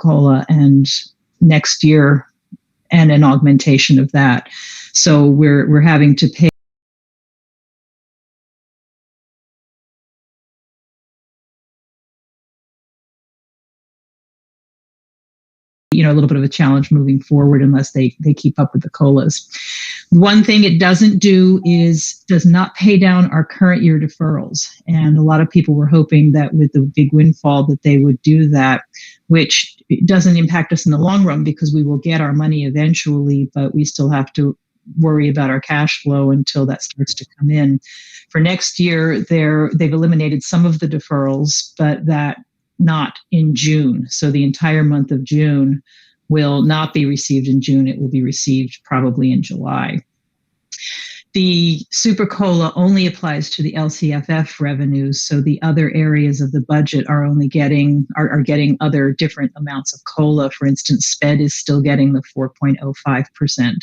COLA and next year and an augmentation of that. So we're having to pay a little bit of a challenge moving forward unless they keep up with the COLAs. One thing it doesn't do is does not pay down our current year deferrals. And a lot of people were hoping that with the big windfall that they would do that, which doesn't impact us in the long run because we will get our money eventually, but we still have to worry about our cash flow until that starts to come in. For next year, they've eliminated some of the deferrals, but that not in June. So the entire month of June will not be received in June. It will be received probably in July. The Super COLA only applies to the LCFF revenues, so the other areas of the budget are only getting other different amounts of COLA. For instance, SPED is still getting the 4.05%.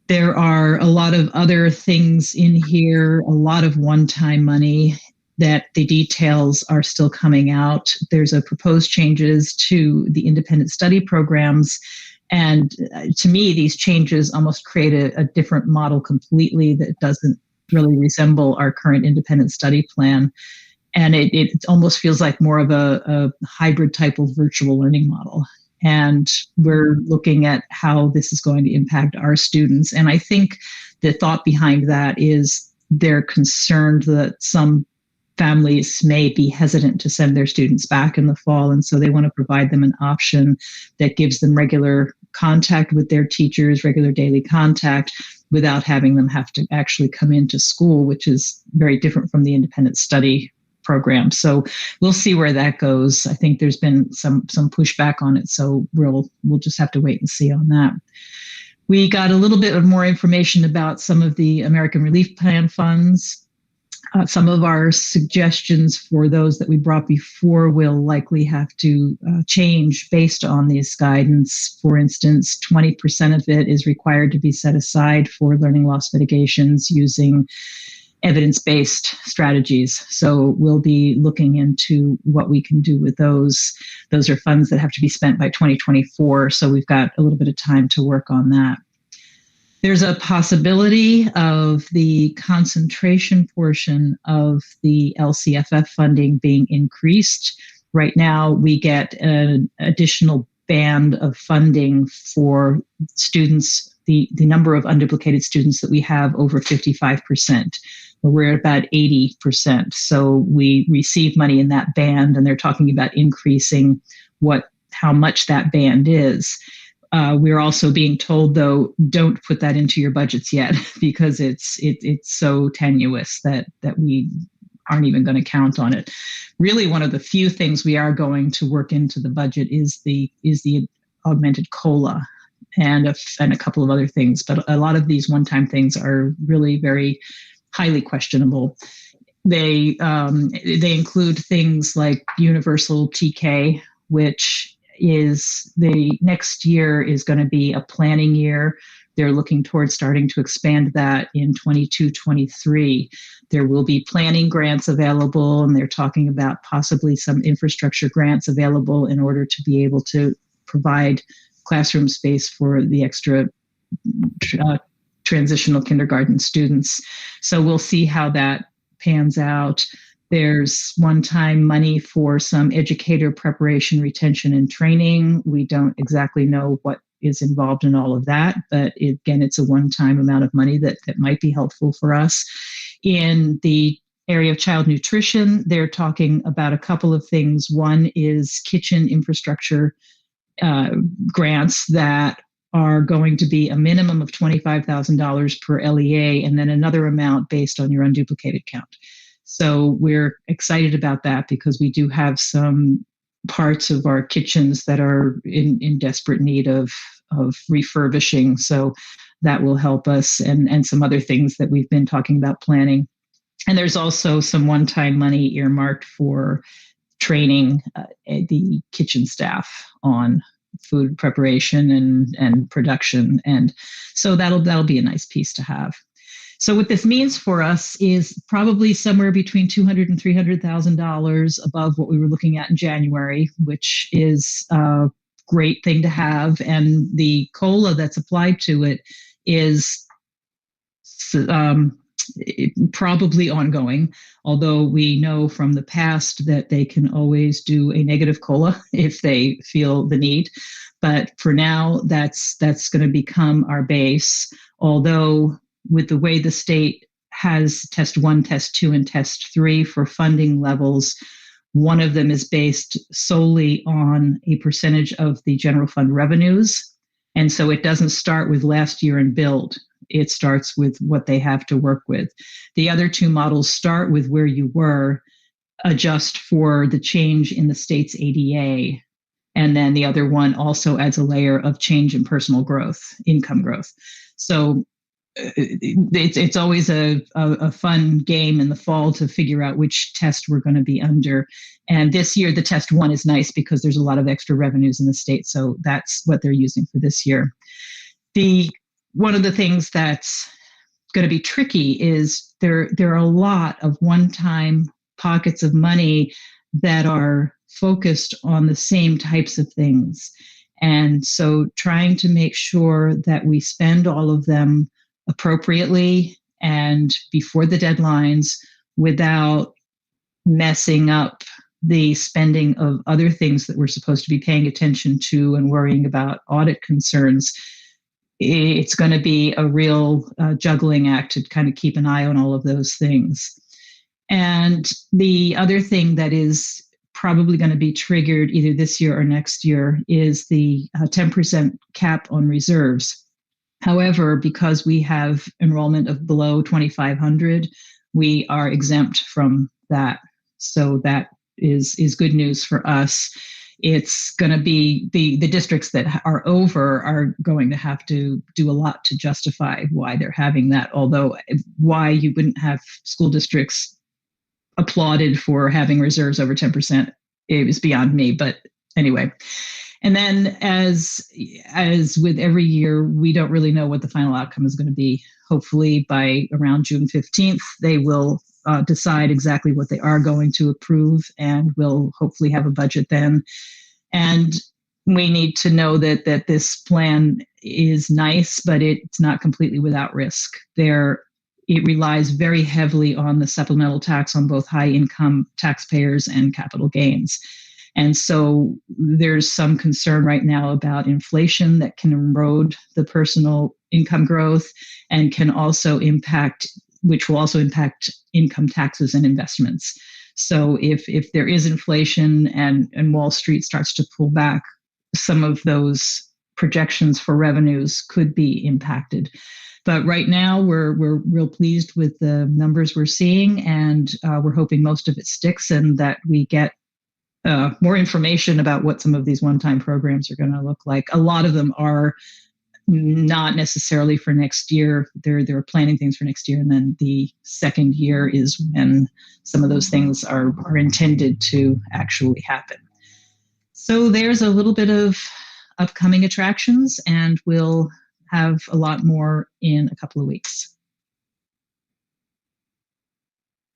There are a lot of other things in here, a lot of one-time money that the details are still coming out. There's a proposed changes to the independent study programs. And to me, these changes almost create a different model completely that doesn't really resemble our current independent study plan. And it almost feels like more of a hybrid type of virtual learning model. And we're looking at how this is going to impact our students. And I think the thought behind that is they're concerned that some families may be hesitant to send their students back in the fall. And so they want to provide them an option that gives them regular contact with their teachers, regular daily contact, without having them have to actually come into school, which is very different from the independent study program. So we'll see where that goes. I think there's been some pushback on it. So we'll just have to wait and see on that. We got a little bit of more information about some of the American Relief Plan funds. Some of our suggestions for those that we brought before will likely have to change based on this guidance. For instance, 20% of it is required to be set aside for learning loss mitigations using evidence-based strategies. So we'll be looking into what we can do with those. Those are funds that have to be spent by 2024. So we've got a little bit of time to work on that. There's a possibility of the concentration portion of the LCFF funding being increased. Right now, we get an additional band of funding for students, the number of unduplicated students that we have over 55%. We're at about 80%. So we receive money in that band, and they're talking about increasing how much that band is. We're also being told, though, don't put that into your budgets yet because it's so tenuous that we aren't even going to count on it. Really, one of the few things we are going to work into the budget is the augmented COLA and a couple of other things. But a lot of these one-time things are really very highly questionable. They include things like universal TK, which is the next year is going to be a planning year. They're looking towards starting to expand that in 22-23. There will be planning grants available, and they're talking about possibly some infrastructure grants available in order to be able to provide classroom space for the extra transitional kindergarten students. So we'll see how that pans out. There's one-time money for some educator preparation, retention, and training. We don't exactly know what is involved in all of that, but again, it's a one-time amount of money that might be helpful for us. In the area of child nutrition, they're talking about a couple of things. One is kitchen infrastructure grants that are going to be a minimum of $25,000 per LEA, and then another amount based on your unduplicated count. So we're excited about that because we do have some parts of our kitchens that are in desperate need of refurbishing. So that will help us, and some other things that we've been talking about planning. And there's also some one-time money earmarked for training the kitchen staff on food preparation and production. And so that'll be a nice piece to have. So what this means for us is probably somewhere between $200,000 and $300,000 above what we were looking at in January, which is a great thing to have. And the COLA that's applied to it is probably ongoing, although we know from the past that they can always do a negative COLA if they feel the need. But for now, that's going to become our base, although with the way the state has test 1, test 2, and test 3 for funding levels, one of them is based solely on a percentage of the general fund revenues. And so it doesn't start with last year and build. It starts with what they have to work with. The other two models start with where you were, adjust for the change in the state's ADA. And then the other one also adds a layer of change in personal growth, income growth. So it's always a fun game in the fall to figure out which test we're going to be under. And this year, the test 1 is nice because there's a lot of extra revenues in the state. So that's what they're using for this year. One of the things that's going to be tricky is there are a lot of one-time pockets of money that are focused on the same types of things. And so trying to make sure that we spend all of them appropriately and before the deadlines without messing up the spending of other things that we're supposed to be paying attention to and worrying about audit concerns. It's going to be a real juggling act to kind of keep an eye on all of those things. And the other thing that is probably going to be triggered either this year or next year is the 10% cap on reserves. However, because we have enrollment of below 2,500, we are exempt from that. So that is good news for us. It's going to be the districts that are over are going to have to do a lot to justify why they're having that. Although why you wouldn't have school districts applauded for having reserves over 10%, it was beyond me. But anyway. And then as with every year, we don't really know what the final outcome is going to be. Hopefully by around June 15th, they will decide exactly what they are going to approve, and we'll hopefully have a budget then. And we need to know that this plan is nice, but it's not completely without risk. It relies very heavily on the supplemental tax on both high income taxpayers and capital gains. And so there's some concern right now about inflation that can erode the personal income growth and can also which will also impact income taxes and investments. So if there is inflation and Wall Street starts to pull back, some of those projections for revenues could be impacted. But right now, we're real pleased with the numbers we're seeing, and we're hoping most of it sticks and that we get more information about what some of these one-time programs are going to look like. A lot of them are not necessarily for next year. They're planning things for next year, and then the second year is when some of those things are intended to actually happen. So there's a little bit of upcoming attractions, and we'll have a lot more in a couple of weeks.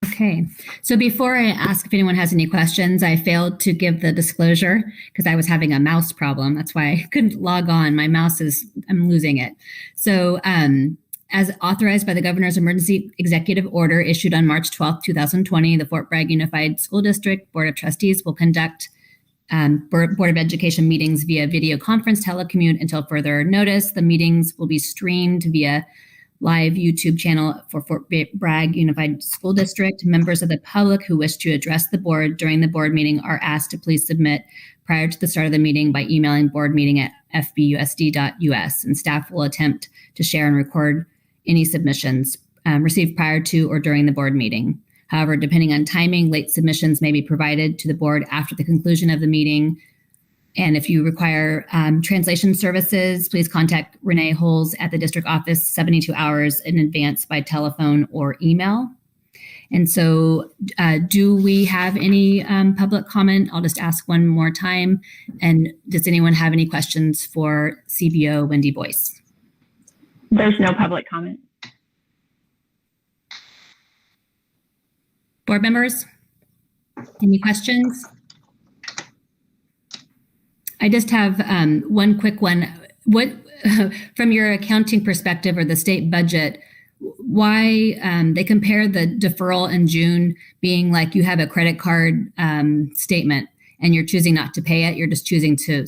Okay, so before I ask if anyone has any questions, I failed to give the disclosure because I was having a mouse problem. That's why I couldn't log on. My mouse I'm losing it. So as authorized by the Governor's Emergency Executive Order issued on March 12, 2020, the Fort Bragg Unified School District Board of Trustees will conduct Board of Education meetings via video conference telecommute until further notice. The meetings will be streamed via live YouTube channel for Fort Bragg Unified School District. Members of the public who wish to address the board during the board meeting are asked to please submit prior to the start of the meeting by emailing boardmeeting@fbusd.us, and staff will attempt to share and record any submissions received prior to or during the board meeting. However, depending on timing, late submissions may be provided to the board after the conclusion of the meeting. And if you require translation services, please contact Renee Holes at the district office 72 hours in advance by telephone or email. And so do we have any public comment? I'll just ask one more time. And does anyone have any questions for CBO Wendy Boyce? There's no public comment. Board members, any questions? I just have one quick one. What, from your accounting perspective or the state budget, why they compare the deferral in June being like you have a credit card statement and you're choosing not to pay it, you're just choosing to,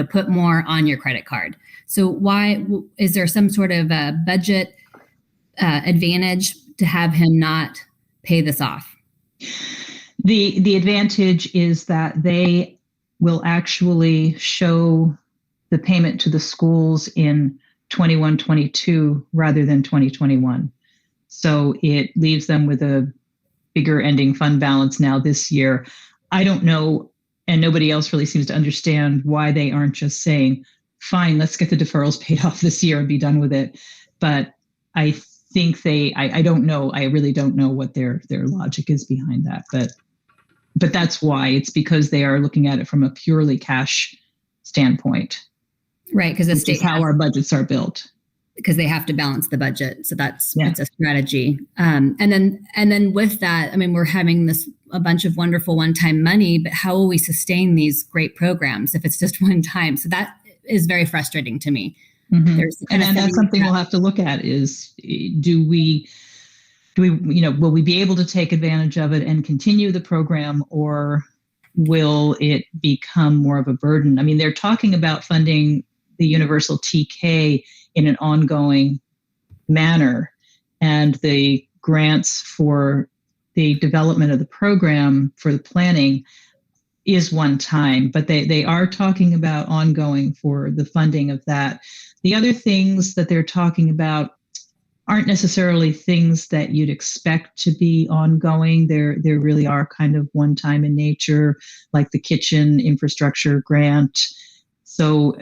put more on your credit card. So why is there some sort of a budget advantage to have him not pay this off? The advantage is that they will actually show the payment to the schools in 21-22 rather than 2021. So it leaves them with a bigger ending fund balance now this year. I don't know, and nobody else really seems to understand why they aren't just saying, fine, let's get the deferrals paid off this year and be done with it. But I think I don't know. I really don't know what their logic is behind that. But that's why. It's because they are looking at it from a purely cash standpoint. Right, because the state, how our budgets are built. Because they have to balance the budget, so that's a strategy. And then with that, I mean, we're having a bunch of wonderful one-time money, but how will we sustain these great programs if it's just one time? So that is very frustrating to me. Mm-hmm. And that's something we'll have to look at: is will we be able to take advantage of it and continue the program, or will it become more of a burden? I mean, they're talking about funding the universal TK in an ongoing manner, and the grants for the development of the program for the planning is one time, but they are talking about ongoing for the funding of that. The other things that they're talking about aren't necessarily things that you'd expect to be ongoing. There really are kind of one time in nature, like the kitchen infrastructure grant. So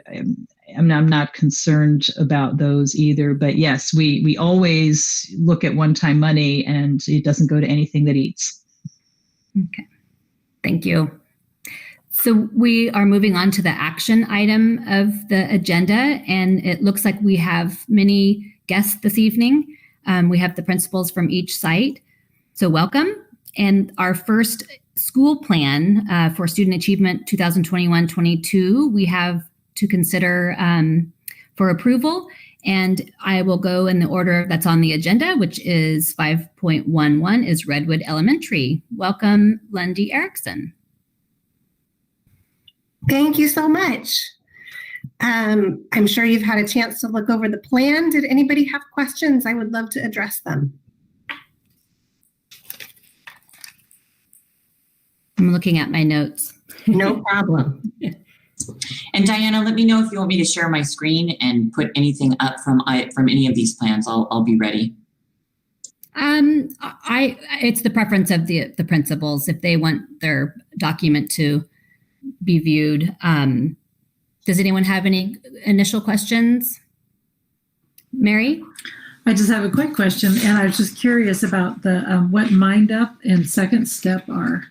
I'm not concerned about those either. But yes, we always look at one-time money, and it doesn't go to anything that eats. Okay, thank you. So we are moving on to the action item of the agenda, and it looks like we have many guests this evening. We have the principals from each site. So welcome. And our first school plan for student achievement 2021-22, we have to consider for approval. And I will go in the order that's on the agenda, which is 5.11 is Redwood Elementary. Welcome, Lundy Erickson. Thank you so much. I'm sure you've had a chance to look over the plan. Did anybody have questions? I would love to address them. I'm looking at my notes. No problem. And Diana, let me know if you want me to share my screen and put anything up from any of these plans. I'll be ready. It's the preference of the principals if they want their document to be viewed. Does anyone have any initial questions? Mary? I just have a quick question, and I was just curious about the what Mind Up and Second Step are.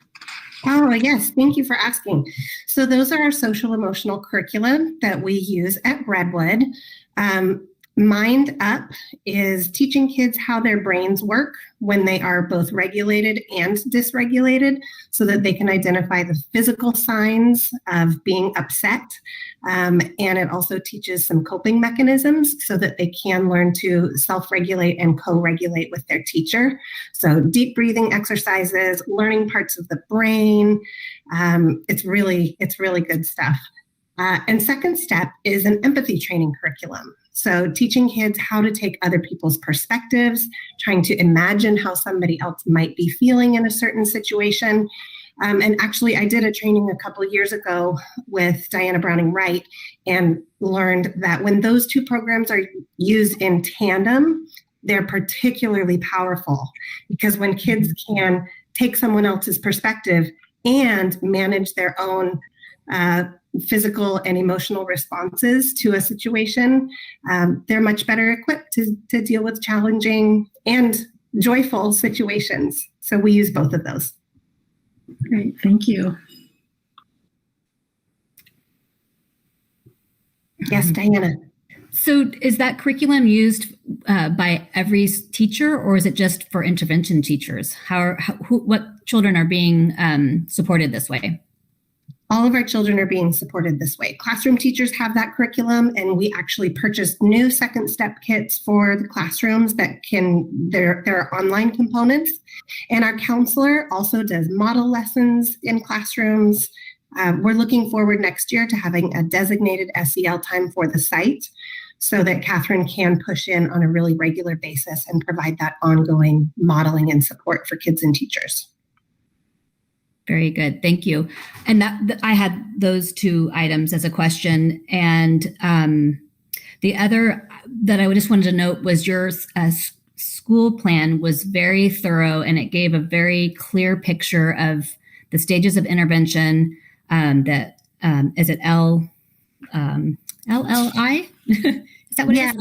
Oh, yes. Thank you for asking. So those are our social emotional curriculum that we use at Redwood. Mind Up is teaching kids how their brains work when they are both regulated and dysregulated, so that they can identify the physical signs of being upset. And it also teaches some coping mechanisms so that they can learn to self-regulate and co-regulate with their teacher. So deep breathing exercises, learning parts of the brain. It's really good stuff. And Second Step is an empathy training curriculum. So teaching kids how to take other people's perspectives, trying to imagine how somebody else might be feeling in a certain situation. And actually, I did a training a couple of years ago with Diana Browning Wright and learned that when those two programs are used in tandem, they're particularly powerful, because when kids can take someone else's perspective and manage their own physical and emotional responses to a situation, they're much better equipped to deal with challenging and joyful situations. So we use both of those. Great, thank you. Yes, Diana. So is that curriculum used by every teacher, or is it just for intervention teachers? What children are being supported this way? All of our children are being supported this way. Classroom teachers have that curriculum, and we actually purchased new second step kits for the classrooms that there are online components. And our counselor also does model lessons in classrooms. We're looking forward next year to having a designated SEL time for the site so that Catherine can push in on a really regular basis and provide that ongoing modeling and support for kids and teachers. Very good. Thank you. And I had those two items as a question. And the other that I just wanted to note was your school plan was very thorough, and it gave a very clear picture of the stages of intervention. Is it LLI? Is that what yeah, it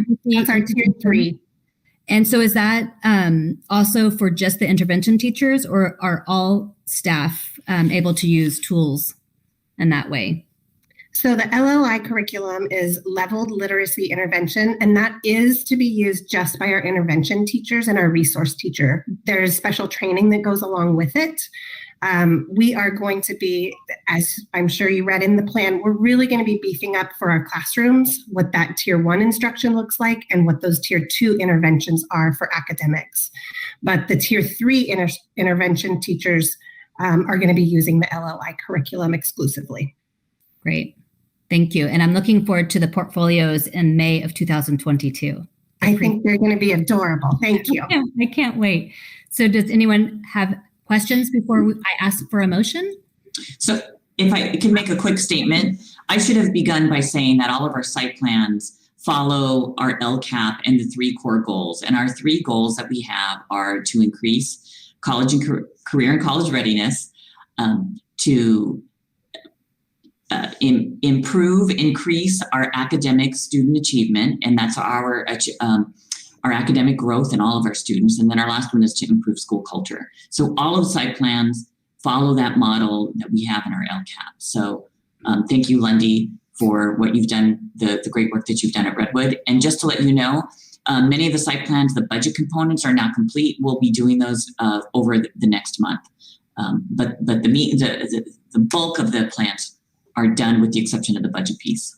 is? That's our tier 3. And so is that also for just the intervention teachers, or are all staff able to use tools in that way? So the LLI curriculum is leveled literacy intervention, and that is to be used just by our intervention teachers and our resource teacher. There's special training that goes along with it. We are going to be, as I'm sure you read in the plan, we're really going to be beefing up for our classrooms what that tier 1 instruction looks like and what those tier 2 interventions are for academics. But the tier 3 intervention teachers are going to be using the LLI curriculum exclusively. Great. Thank you. And I'm looking forward to the portfolios in May of 2022. I think they're going to be adorable. Thank you. I can't wait. So does anyone have questions before I ask for a motion? So if I can make a quick statement, I should have begun by saying that all of our site plans follow our LCAP and the 3 core goals. And our 3 goals that we have are to increase college and career and college readiness, to increase our academic student achievement, and that's our academic growth in all of our students. And then our last one is to improve school culture. So all of the site plans follow that model that we have in our LCAP. So thank you, Lundy, for what you've done, the great work that you've done at Redwood. And just to let you know, many of the site plans, the budget components are now complete. We'll be doing those over the next month. But the bulk of the plans are done with the exception of the budget piece.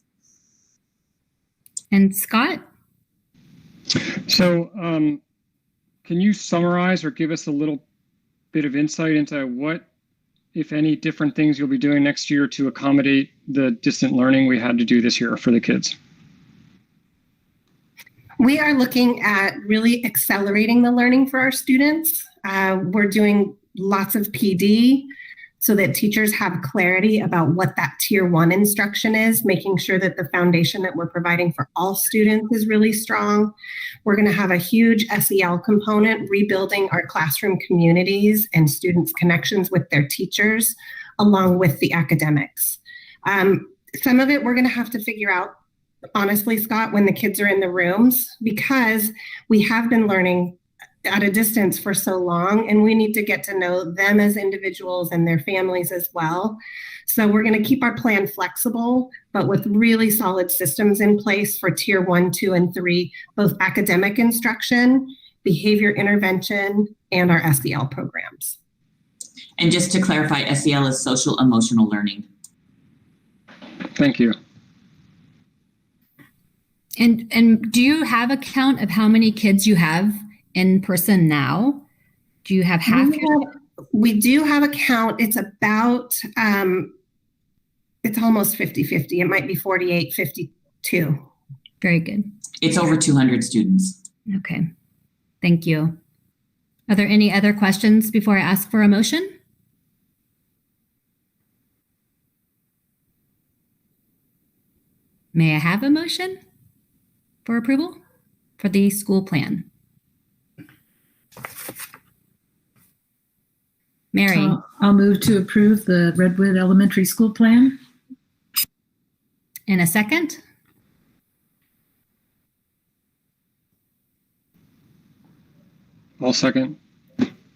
And Scott? So can you summarize or give us a little bit of insight into what, if any, different things you'll be doing next year to accommodate the distant learning we had to do this year for the kids? We are looking at really accelerating the learning for our students. We're doing lots of PD so that teachers have clarity about what that tier 1 instruction is, making sure that the foundation that we're providing for all students is really strong. We're going to have a huge SEL component, rebuilding our classroom communities and students' connections with their teachers, along with the academics. Some of it we're going to have to figure out, honestly, Scott, when the kids are in the rooms, because we have been learning at a distance for so long, and we need to get to know them as individuals and their families as well. So we're going to keep our plan flexible, but with really solid systems in place for tier 1, 2, and 3, both academic instruction, behavior intervention, and our SEL programs. And just to clarify, SEL is social emotional learning. Thank you. And do you have a count of how many kids you have in person now? Do you have half? We do have a count. It's about, it's almost 50-50. It might be 48-52. Very good. It's over 200 students. Okay. Thank you. Are there any other questions before I ask for a motion? May I have a motion for approval for the school plan? Mary. I'll move to approve the Redwood Elementary School Plan. In a second? I'll second.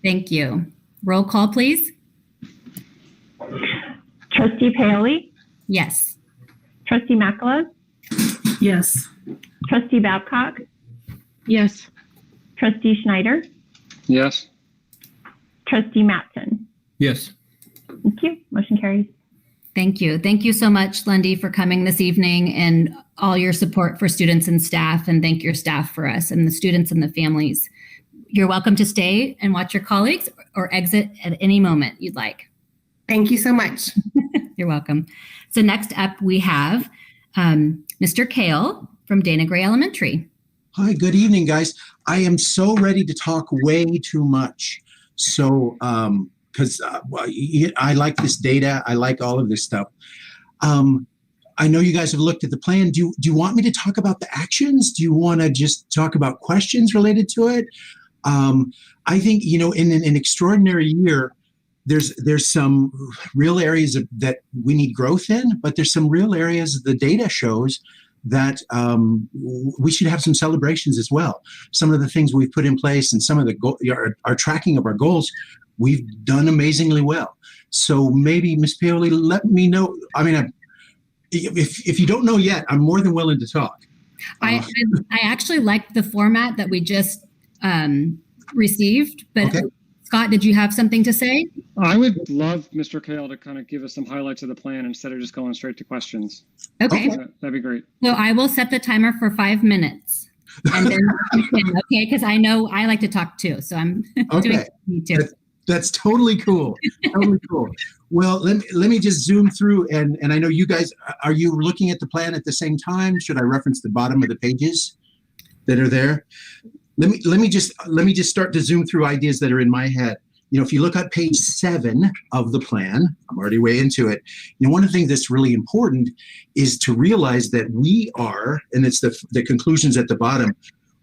Thank you. Roll call, please. Trustee Paoli? Yes. Trustee Makala? Yes. Trustee Babcock, Yes. Trustee Schneider, Yes. Trustee Matson. Yes. Thank you. Motion carries. Thank you. Thank you so much, Lundy, for coming this evening and all your support for students and staff. And thank your staff for us and the students and the families. You're welcome to stay and watch your colleagues or exit at any moment you'd like. Thank you so much. You're welcome. So next up, we have Mr. Kale from Dana Gray Elementary. Hi, good evening, guys. I am so ready to talk way too much. So, because I like this data, I like all of this stuff. I know you guys have looked at the plan. Do you want me to talk about the actions? Do you want to just talk about questions related to it? I think, in an extraordinary year, there's some real areas that we need growth in, but there's some real areas the data shows that we should have some celebrations as well. Some of the things we've put in place and some of our tracking of our goals, we've done amazingly well. So maybe Ms. Paoli, let me know. I mean, if you don't know yet, I'm more than willing to talk. I actually liked the format that we just received, but okay. Scott, did you have something to say? I would love Mr. Kale to kind of give us some highlights of the plan instead of just going straight to questions. Okay. That'd be great. So I will set the timer for 5 minutes. And then okay, because I know I like to talk too. So I'm doing me too. That's totally cool. Totally cool. Well, let me just zoom through and I know you guys, are you looking at the plan at the same time? Should I reference the bottom of the pages that are there? Let me just start to zoom through ideas that are in my head. If you look at page 7 of the plan, I'm already way into it. One of the things that's really important is to realize that we are, and it's the conclusions at the bottom,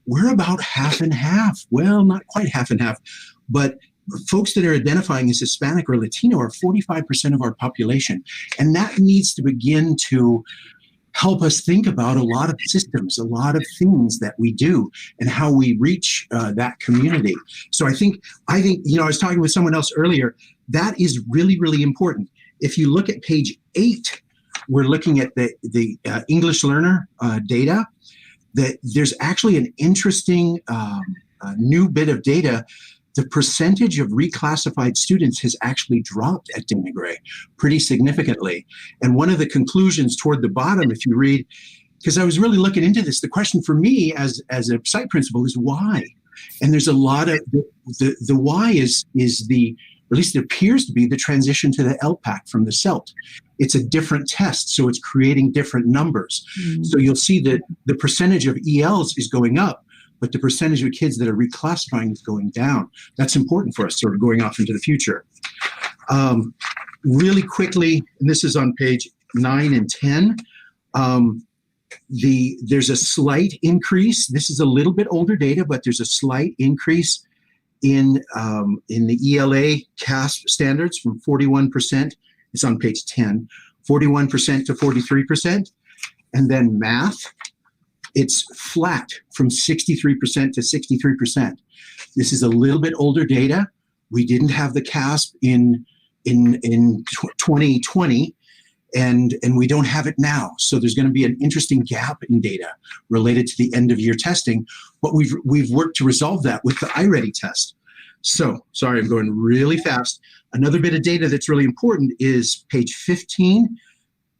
we're about half and half. Well, not quite half and half, but folks that are identifying as Hispanic or Latino are 45% of our population. And that needs to begin to help us think about a lot of systems, a lot of things that we do and how we reach that community. So I think, I was talking with someone else earlier, that is really, really important. If you look at page 8, we're looking at the English learner data, that there's actually an interesting new bit of data. The percentage of reclassified students has actually dropped at Dana Gray pretty significantly. And one of the conclusions toward the bottom, if you read, because I was really looking into this, the question for me as a site principal is why? And there's a lot of, the why is the, or at least it appears to be, the transition to the LPAC from the CELT. It's a different test, so it's creating different numbers. Mm-hmm. So you'll see that the percentage of ELs is going up, but the percentage of kids that are reclassifying is going down. That's important for us, sort of going off into the future. Really quickly, and this is on page 9 and 10, there's a slight increase. This is a little bit older data, but there's a slight increase in the ELA CASP standards from 41%. It's on page 10, 41% to 43%. And then math, it's flat from 63% to 63%. This is a little bit older data. We didn't have the CASP in 2020, and we don't have it now. So there's going to be an interesting gap in data related to the end of year testing, but we've worked to resolve that with the iReady test. So, sorry, I'm going really fast. Another bit of data that's really important is page 15.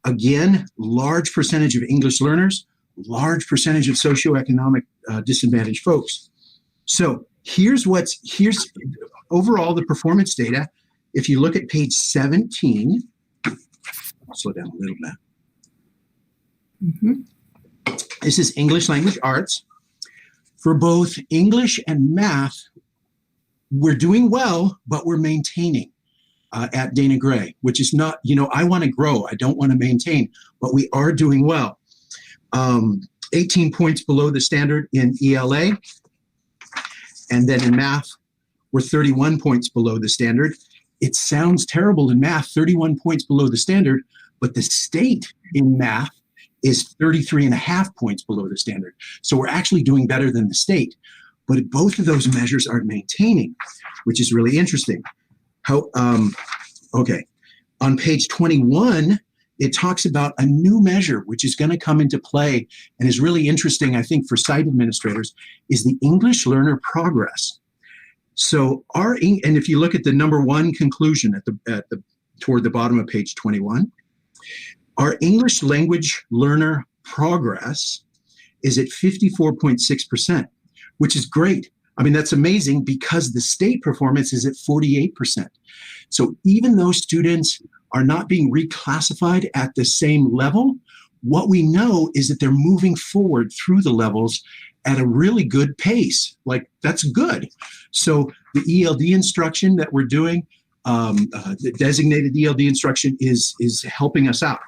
Again, large percentage of English learners, large percentage of socioeconomic disadvantaged folks. So here's overall the performance data. If you look at page 17, I'll slow down a little bit. Mm-hmm. This is English language arts. For both English and math, we're doing well, but we're maintaining at Dana Gray, which is not, I want to grow. I don't want to maintain, but we are doing well. 18 points below the standard in ELA. And then in math, we're 31 points below the standard. It sounds terrible in math, 31 points below the standard, but the state in math is 33.5 points below the standard. So we're actually doing better than the state. But both of those measures are maintaining, which is really interesting. Okay. On page 21, it talks about a new measure which is going to come into play and is really interesting, I think, for site administrators, is the English learner progress. So and if you look at the number one conclusion toward the bottom of page 21, our English language learner progress is at 54.6%, which is great. I mean, that's amazing because the state performance is at 48%. So even though students are not being reclassified at the same level, what we know is that they're moving forward through the levels at a really good pace. Like, that's good. So the ELD instruction that we're doing, the designated ELD instruction is helping us out.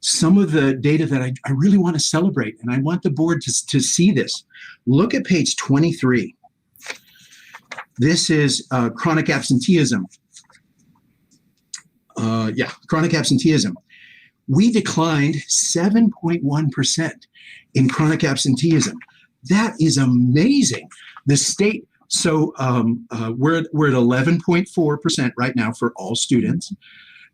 Some of the data that I really want to celebrate, and I want the board to see this. Look at page 23. This is chronic absenteeism. Chronic absenteeism. We declined 7.1% in chronic absenteeism. That is amazing. The state, so we're at 11.4% right now for all students.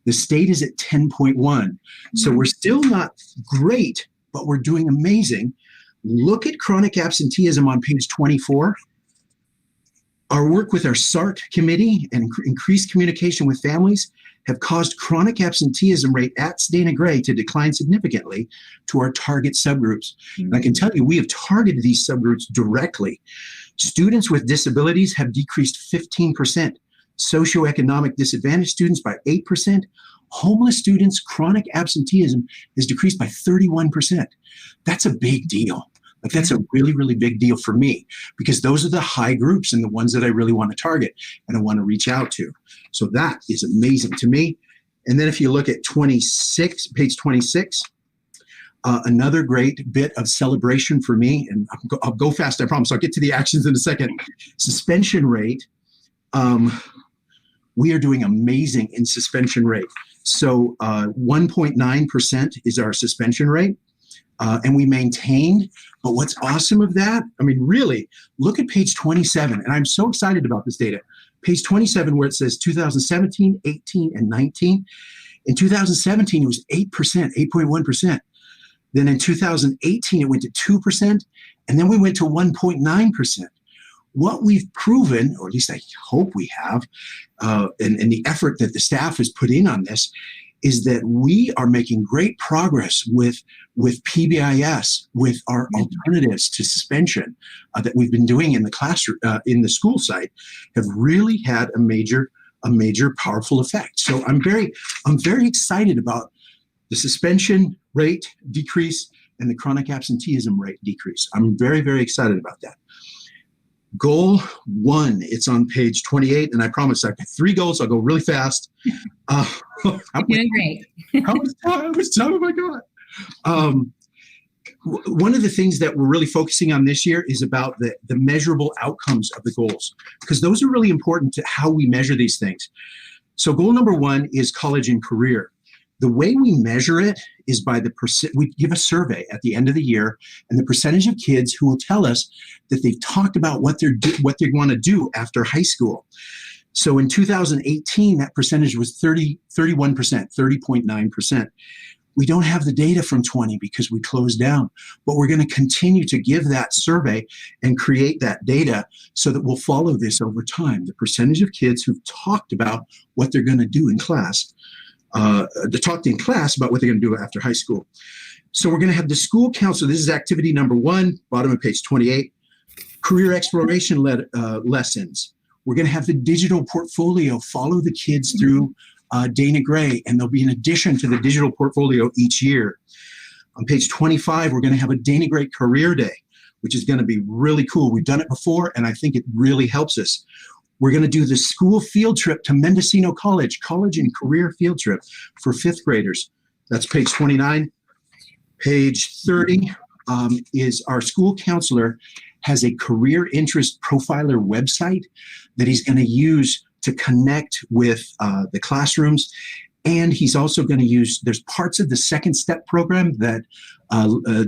The state is at 10.1. So we're still not great, but we're doing amazing. Look at chronic absenteeism on page 24. Our work with our SART committee and increased communication with families have caused chronic absenteeism rate at Dana Gray to decline significantly to our target subgroups. And I can tell you, we have targeted these subgroups directly. Students with disabilities have decreased 15%. Socioeconomic disadvantaged students by 8%. Homeless students, chronic absenteeism has decreased by 31%. That's a big deal. Like, that's a really, really big deal for me, because those are the high groups and the ones that I really want to target and I want to reach out to. So that is amazing to me. And then if you look at page 26, another great bit of celebration for me, and I'll go fast, I promise. I'll get to the actions in a second. Suspension rate. We are doing amazing in suspension rate. So 1.9% is our suspension rate. And we maintained. But what's awesome of that, I mean, really, look at page 27. And I'm so excited about this data. Page 27, where it says 2017, 18, and 19. In 2017, it was 8%, 8.1%. Then in 2018, it went to 2%. And then we went to 1.9%. What we've proven, or at least I hope we have, and the effort that the staff has put in on this, is that we are making great progress with PBIS, with our alternatives to suspension that we've been doing in the classroom, in the school site, have really had a major powerful effect. So I'm very excited about the suspension rate decrease and the chronic absenteeism rate decrease. I'm very, very excited about that. Goal 1, it's on page 28, and I promise I've got 3 goals. I'll go really fast. You're doing great. How much time have I got? One of the things that we're really focusing on this year is about the measurable outcomes of the goals, because those are really important to how we measure these things. So goal number 1 is college and career. The way we measure it is by we give a survey at the end of the year, and the percentage of kids who will tell us that they've talked about what they want to do after high school. So in 2018, that percentage was 31%, 30.9%. We don't have the data from 20 because we closed down, but we're going to continue to give that survey and create that data so that we'll follow this over time. The percentage of kids who've talked about what they're going to do in class. They talked in class about what they're going to do after high school. So we're going to have the school counselor. This is activity number 1, bottom of page 28, career exploration lessons. We're going to have the digital portfolio follow the kids through Dana Gray, and there'll be an addition to the digital portfolio each year. On page 25, we're going to have a Dana Gray Career Day, which is going to be really cool. We've done it before, and I think it really helps us. We're going to do the school field trip to Mendocino College and career field trip for 5th graders. That's page 29. Page 30 is our school counselor has a career interest profiler website that he's going to use to connect with the classrooms. And he's also going to use, there's parts of the Second Step program that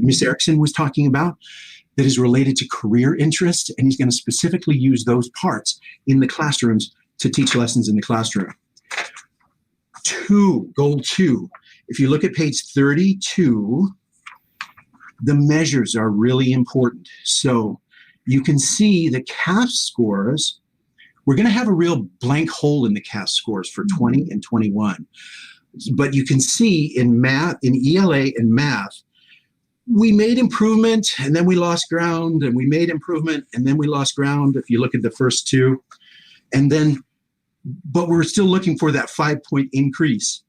Ms. Erickson was talking about that is related to career interest, and he's going to specifically use those parts in the classrooms to teach lessons in the classroom. Goal 2. If you look at page 32, the measures are really important. So you can see the CAF scores. We're going to have a real blank hole in the CAF scores for 20 and 21. But you can see in math, in ELA and math, we made improvement and then we lost ground, and we made improvement and then we lost ground if you look at the first two. But we're still looking for that 5-point increase.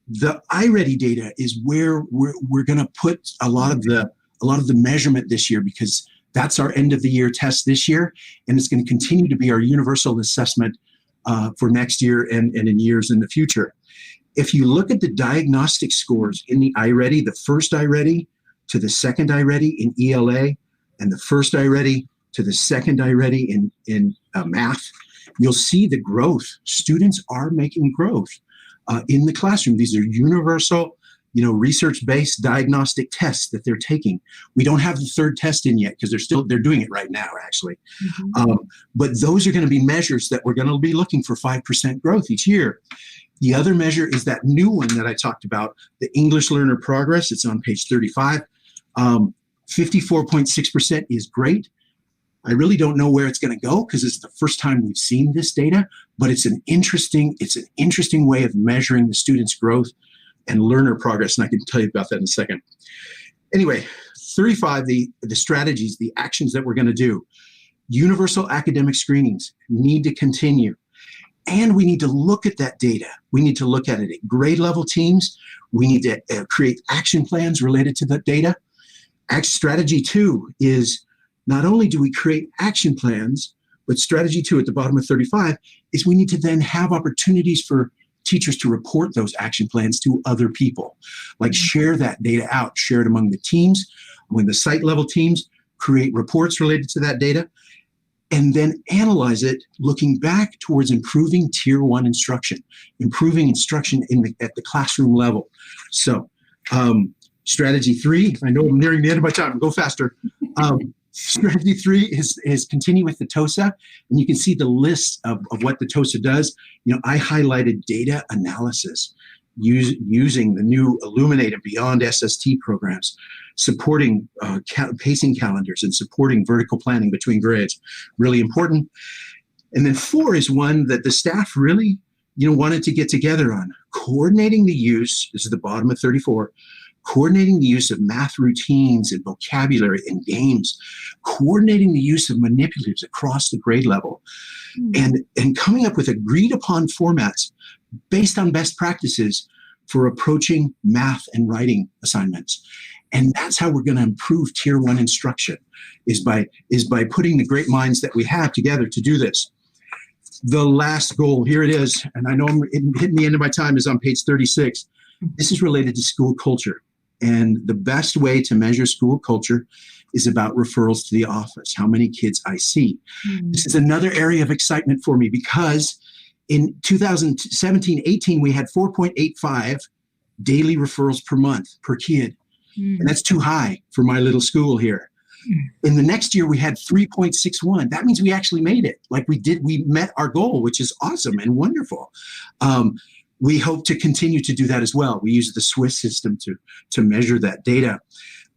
The iReady data is where we're going to put a lot of the measurement this year, because that's our end of the year test this year, and it's going to continue to be our universal assessment for next year and in years in the future. If you look at the diagnostic scores in the iReady, the first iReady to the second iReady in ELA, and the first iReady to the second iReady in math, you'll see the growth. Students are making growth in the classroom. These are universal, research-based diagnostic tests that they're taking. We don't have the third test in yet because they're doing it right now, actually. But those are going to be measures that we're going to be looking for 5% growth each year. The other measure is that new one that I talked about, the English learner progress. It's on page 35. 54.6% is great. I really don't know where it's going to go because it's the first time we've seen this data, but it's an interesting way of measuring the students' growth and learner progress, and I can tell you about that in a second. Anyway, 35, the strategies, the actions that we're going to do. Universal academic screenings need to continue, and we need to look at that data. We need to look at it at grade level teams. We need to create action plans related to that data. Strategy 2 is not only do we create action plans, but strategy 2 at the bottom of 35 is we need to then have opportunities for teachers to report those action plans to other people, like share that data out, share it among the teams, when the site level teams create reports related to that data, and then analyze it, looking back towards improving tier 1 instruction, improving instruction at the classroom level. So strategy 3, I know I'm nearing the end of my time, go faster. Strategy 3 is continue with the TOSA, and you can see the list of what the TOSA does. I highlighted data analysis using the new Illuminate and Beyond SST programs, supporting pacing calendars and supporting vertical planning between grades. Really important. And then 4 is one that the staff really wanted to get together on, coordinating the use, this is the bottom of 34, coordinating the use of math routines and vocabulary and games, coordinating the use of manipulatives across the grade level, and coming up with agreed upon formats based on best practices for approaching math and writing assignments. And that's how we're going to improve tier 1 instruction, is by putting the great minds that we have together to do this. The last goal, here it is, and I know I'm hitting the end of my time, is on page 36. This is related to school culture. And the best way to measure school culture is about referrals to the office, how many kids I see. This is another area of excitement for me, because in 2017-18, we had 4.85 daily referrals per month per kid. And that's too high for my little school here. In the next year, we had 3.61. That means we actually made it. We met our goal, which is awesome and wonderful. We hope to continue to do that as well. We use the Swiss system to measure that data.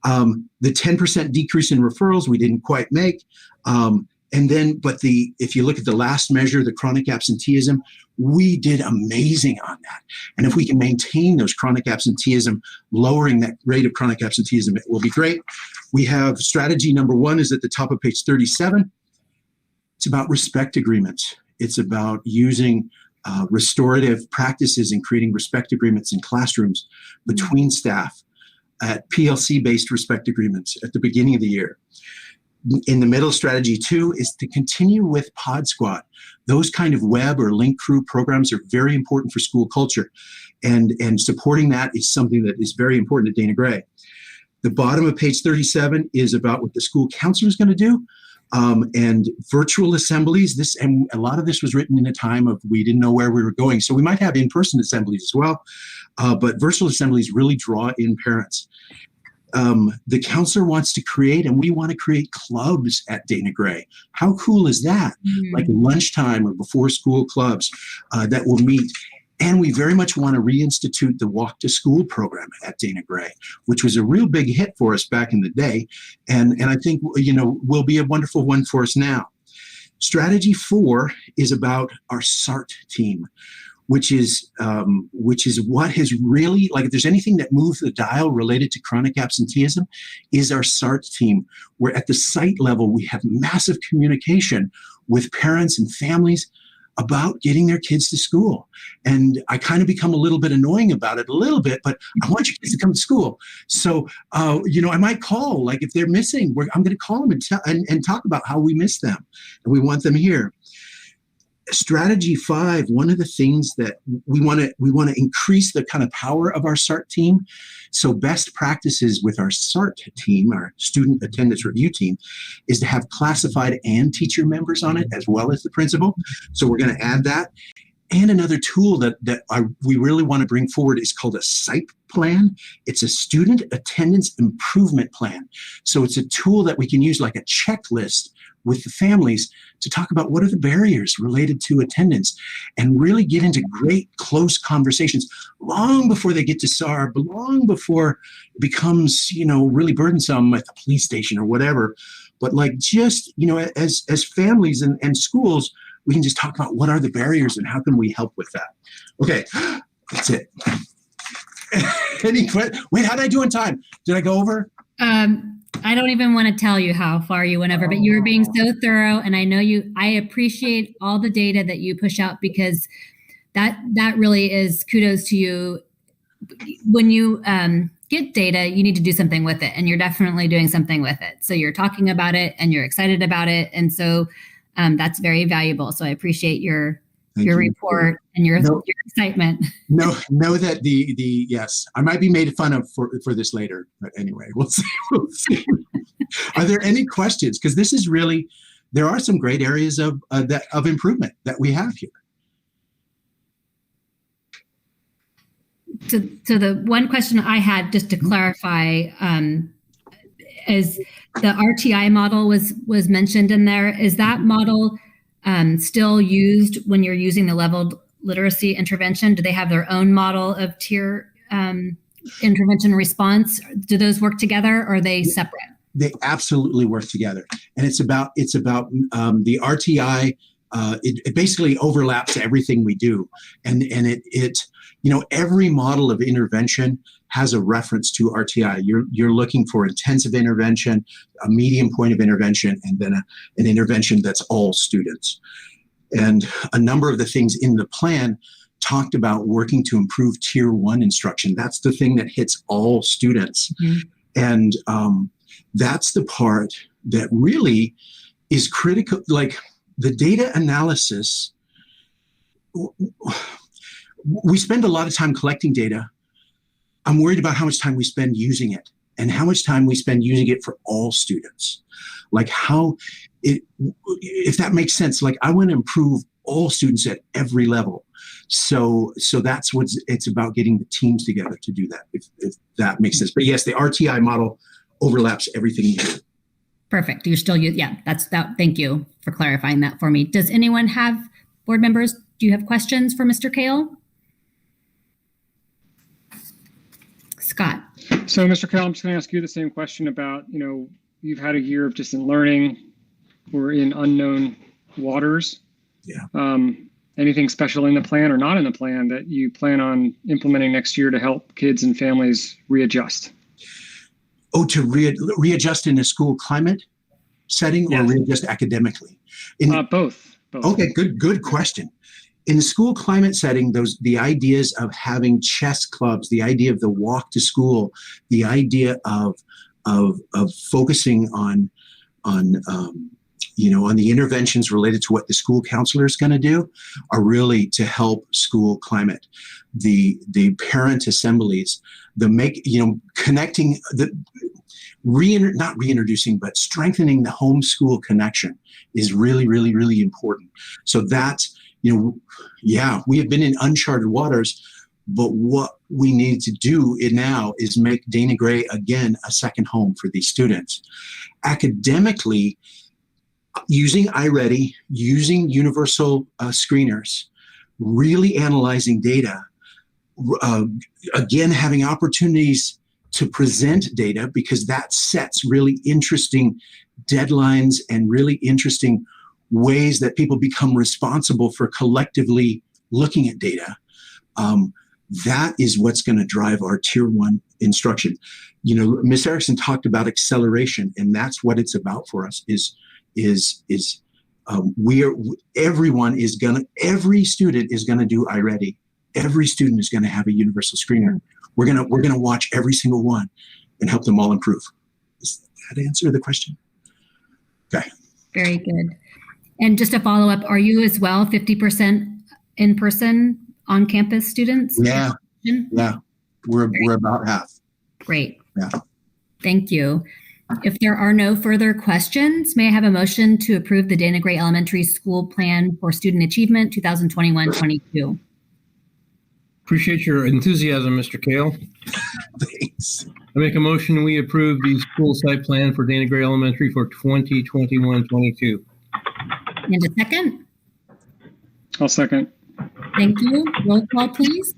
The 10% decrease in referrals, we didn't quite make. If you look at the last measure, the chronic absenteeism, we did amazing on that. And if we can maintain those chronic absenteeism, lowering that rate of chronic absenteeism, it will be great. We have strategy number 1 is at the top of page 37. It's about respect agreements. It's about using restorative practices and creating respect agreements in classrooms between staff, at PLC-based respect agreements at the beginning of the year. In the middle, strategy 2 is to continue with Pod Squad. Those kind of web or link crew programs are very important for school culture, and supporting that is something that is very important at Dana Gray. The bottom of page 37 is about what the school counselor is going to do. And virtual assemblies, and a lot of this was written in a time of we didn't know where we were going. So we might have in-person assemblies as well, but virtual assemblies really draw in parents. The counselor wants to create, and we want to create clubs at Dana Gray. How cool is that? Like lunchtime or before school clubs that will meet. And we very much want to reinstitute the Walk to School program at Dana Gray, which was a real big hit for us back in the day. And I think, will be a wonderful one for us now. Strategy 4 is about our SART team, which is what has really, like, if there's anything that moves the dial related to chronic absenteeism, is our SART team, where at the site level, we have massive communication with parents and families about getting their kids to school. And I kind of become a little bit annoying about it but I want your kids to come to school. So, I might call, like, if they're missing, I'm going to call them and talk about how we miss them and we want them here. Strategy 5, one of the things that we want to increase the kind of power of our SART team. So best practices with our SART team, our student attendance review team, is to have classified and teacher members on it as well as the principal. So we're going to add that. And another tool that we really want to bring forward is called a SIPE plan. It's a student attendance improvement plan. So it's a tool that we can use like a checklist with the families to talk about what are the barriers related to attendance and really get into great close conversations long before they get to SARB, long before it becomes, really burdensome at the police station or whatever. But like just, as families and schools, we can just talk about what are the barriers and how can we help with that. Okay, that's it. Wait, how did I do in time? Did I go over? I don't even want to tell you how far you went over, but you were being so thorough. And I appreciate all the data that you push out, because that really is kudos to you. When you get data, you need to do something with it, and you're definitely doing something with it. So you're talking about it and you're excited about it. And so that's very valuable. So I appreciate your report and your excitement. Know that yes, I might be made fun of for this later, but anyway, we'll see. Are there any questions? Because this is really, there are some great areas of improvement that we have here. So the one question I had, just to clarify, is the RTI model was mentioned in there. Is that model still used when you're using the leveled literacy intervention? Do they have their own model of tier intervention response? Do those work together, or are they separate? They absolutely work together, and it's about the RTI. It basically overlaps everything we do, and it every model of intervention has a reference to RTI. You're looking for intensive intervention, a medium point of intervention, and then an intervention that's all students. And a number of the things in the plan talked about working to improve tier 1 instruction. That's the thing that hits all students. Mm-hmm. And that's the part that really is critical. Like the data analysis, we spend a lot of time collecting data. I'm worried about how much time we spend using it and how much time we spend using it for all students. Like if that makes sense, like I want to improve all students at every level. So that's what it's about, getting the teams together to do that, if that makes sense. But yes, the RTI model overlaps everything you do. Perfect. You're still, that's that. Thank you for clarifying that for me. Does anyone have, board members, do you have questions for Mr. Kale? Scott. So, Mr. Kale, I'm just going to ask you the same question about, you've had a year of distant learning. We're in unknown waters. Yeah. Anything special in the plan or not in the plan that you plan on implementing next year to help kids and families readjust? Oh, to readjust in a school climate setting, yes, or readjust academically? Both. Okay, good question. In the school climate setting, the ideas of having chess clubs, the idea of the walk to school, the idea of focusing on the interventions related to what the school counselor is going to do are really to help school climate. The parent assemblies, connecting not reintroducing, but strengthening the homeschool connection is really, really, really important. So that's, we have been in uncharted waters, but what we need to do now is make Dana Gray again a second home for these students. Academically, using iReady, using universal screeners, really analyzing data, again, having opportunities to present data, because that sets really interesting deadlines and really interesting ways that people become responsible for collectively looking at data. That is what's going to drive our tier 1 instruction. You know, Ms. Erickson talked about acceleration, and that's what it's about for us. Every student is going to do iReady. Every student is going to have a universal screener. We're going to watch every single one and help them all improve. Does that answer the question? Okay. Very good. And just a follow up, are you as well 50% in person on campus students? Yeah. We're about half. Great. Yeah. Thank you. If there are no further questions, may I have a motion to approve the Dana Gray Elementary School Plan for Student Achievement 2021-22? Appreciate your enthusiasm, Mr. Kale. Thanks. I make a motion we approve the school site plan for Dana Gray Elementary for 2021-22. And a second? I'll second. Thank you. Roll call, please.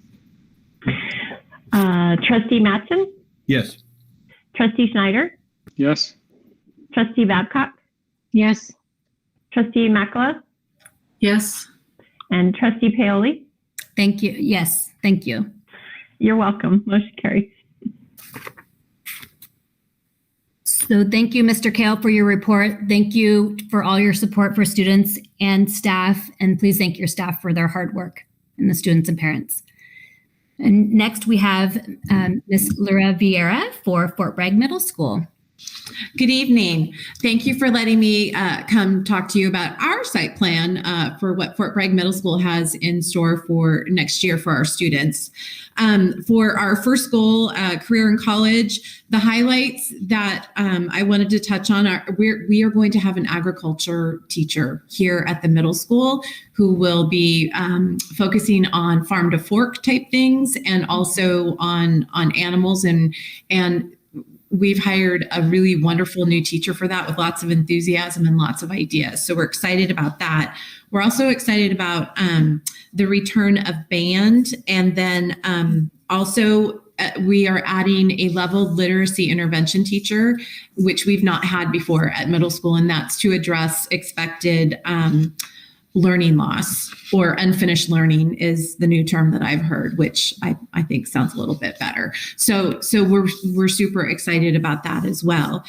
Trustee Mattson, Yes. Trustee Schneider, Yes. Trustee Babcock, Yes. Trustee Makala, Yes. and Trustee Paoli. Thank you. Yes, thank you. You're welcome. Motion carries. So thank you, Mr. Kale, for your report. Thank you for all your support for students and staff. And please thank your staff for their hard work and the students and parents. And next we have Ms. Laura Vieira for Fort Bragg Middle School. Good evening. Thank you for letting me come talk to you about our site plan for what Fort Bragg Middle School has in store for next year for our students. For our first goal, career in college, the highlights that I wanted to touch on are we are going to have an agriculture teacher here at the middle school who will be focusing on farm to fork type things and also on animals and we've hired a really wonderful new teacher for that with lots of enthusiasm and lots of ideas. So we're excited about that. We're also excited about the return of band. And then also we are adding a leveled literacy intervention teacher, which we've not had before at middle school. And that's to address expected learning loss, or unfinished learning is the new term that I've heard, which I think sounds a little bit better. So we're super excited about that as well.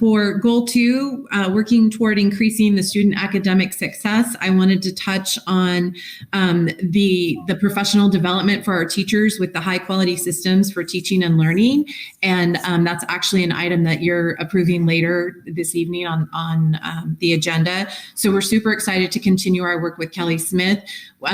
For goal 2, working toward increasing the student academic success, I wanted to touch on the professional development for our teachers with the high quality systems for teaching and learning. And that's actually an item that you're approving later this evening on the agenda. So we're super excited to continue our work with Kelly Smith.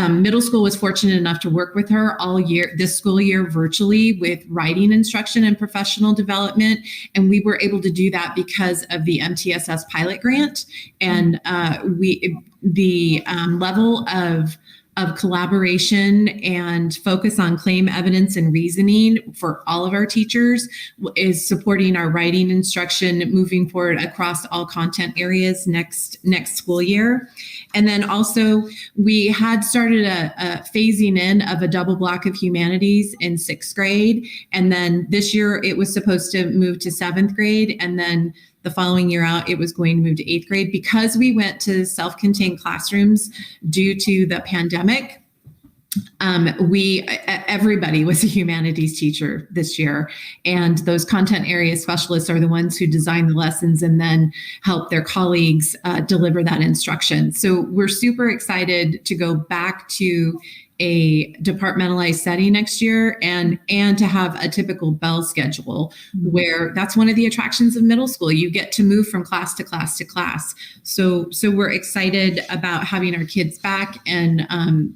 Middle school was fortunate enough to work with her all year, this school year, virtually with writing instruction and professional development. And we were able to do that because of the MTSS pilot grant. And the level of collaboration and focus on claim evidence and reasoning for all of our teachers is supporting our writing instruction moving forward across all content areas next school year. And then also we had started a phasing in of a double block of humanities in 6th grade. And then this year it was supposed to move to 7th grade. And then the following year out, it was going to move to 8th grade. Because we went to self-contained classrooms due to the pandemic, everybody was a humanities teacher this year. And those content area specialists are the ones who design the lessons and then help their colleagues deliver that instruction. So we're super excited to go back to a departmentalized setting next year and to have a typical bell schedule where that's one of the attractions of middle school. You get to move from class to class to class. So we're excited about having our kids back and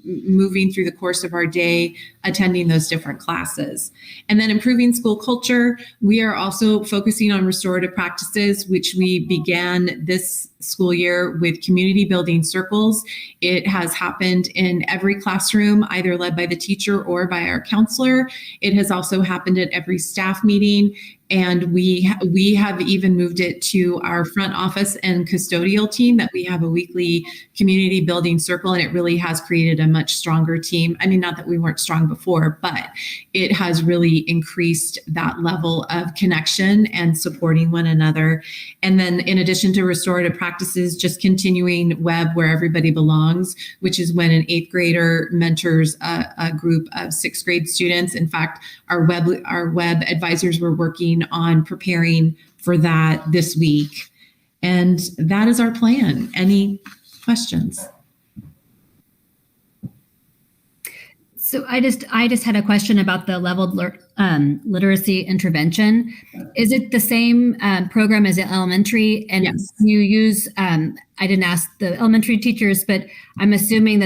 moving through the course of our day, attending those different classes. And then improving school culture. We are also focusing on restorative practices, which we began this school year with community building circles. It has happened in every classroom, either led by the teacher or by our counselor. It has also happened at every staff meeting. And we have even moved it to our front office and custodial team, that we have a weekly community building circle, and it really has created a much stronger team. I mean, not that we weren't strong before, but it has really increased that level of connection and supporting one another. And then in addition to restorative practices, just continuing WEB where everybody belongs, which is when an 8th grader mentors a group of 6th grade students. In fact, our WEB advisors were working on preparing for that this week. And that is our plan. Any questions? So I just had a question about the leveled literacy intervention. Is it the same program as the elementary? And yes. You use, I didn't ask the elementary teachers, but I'm assuming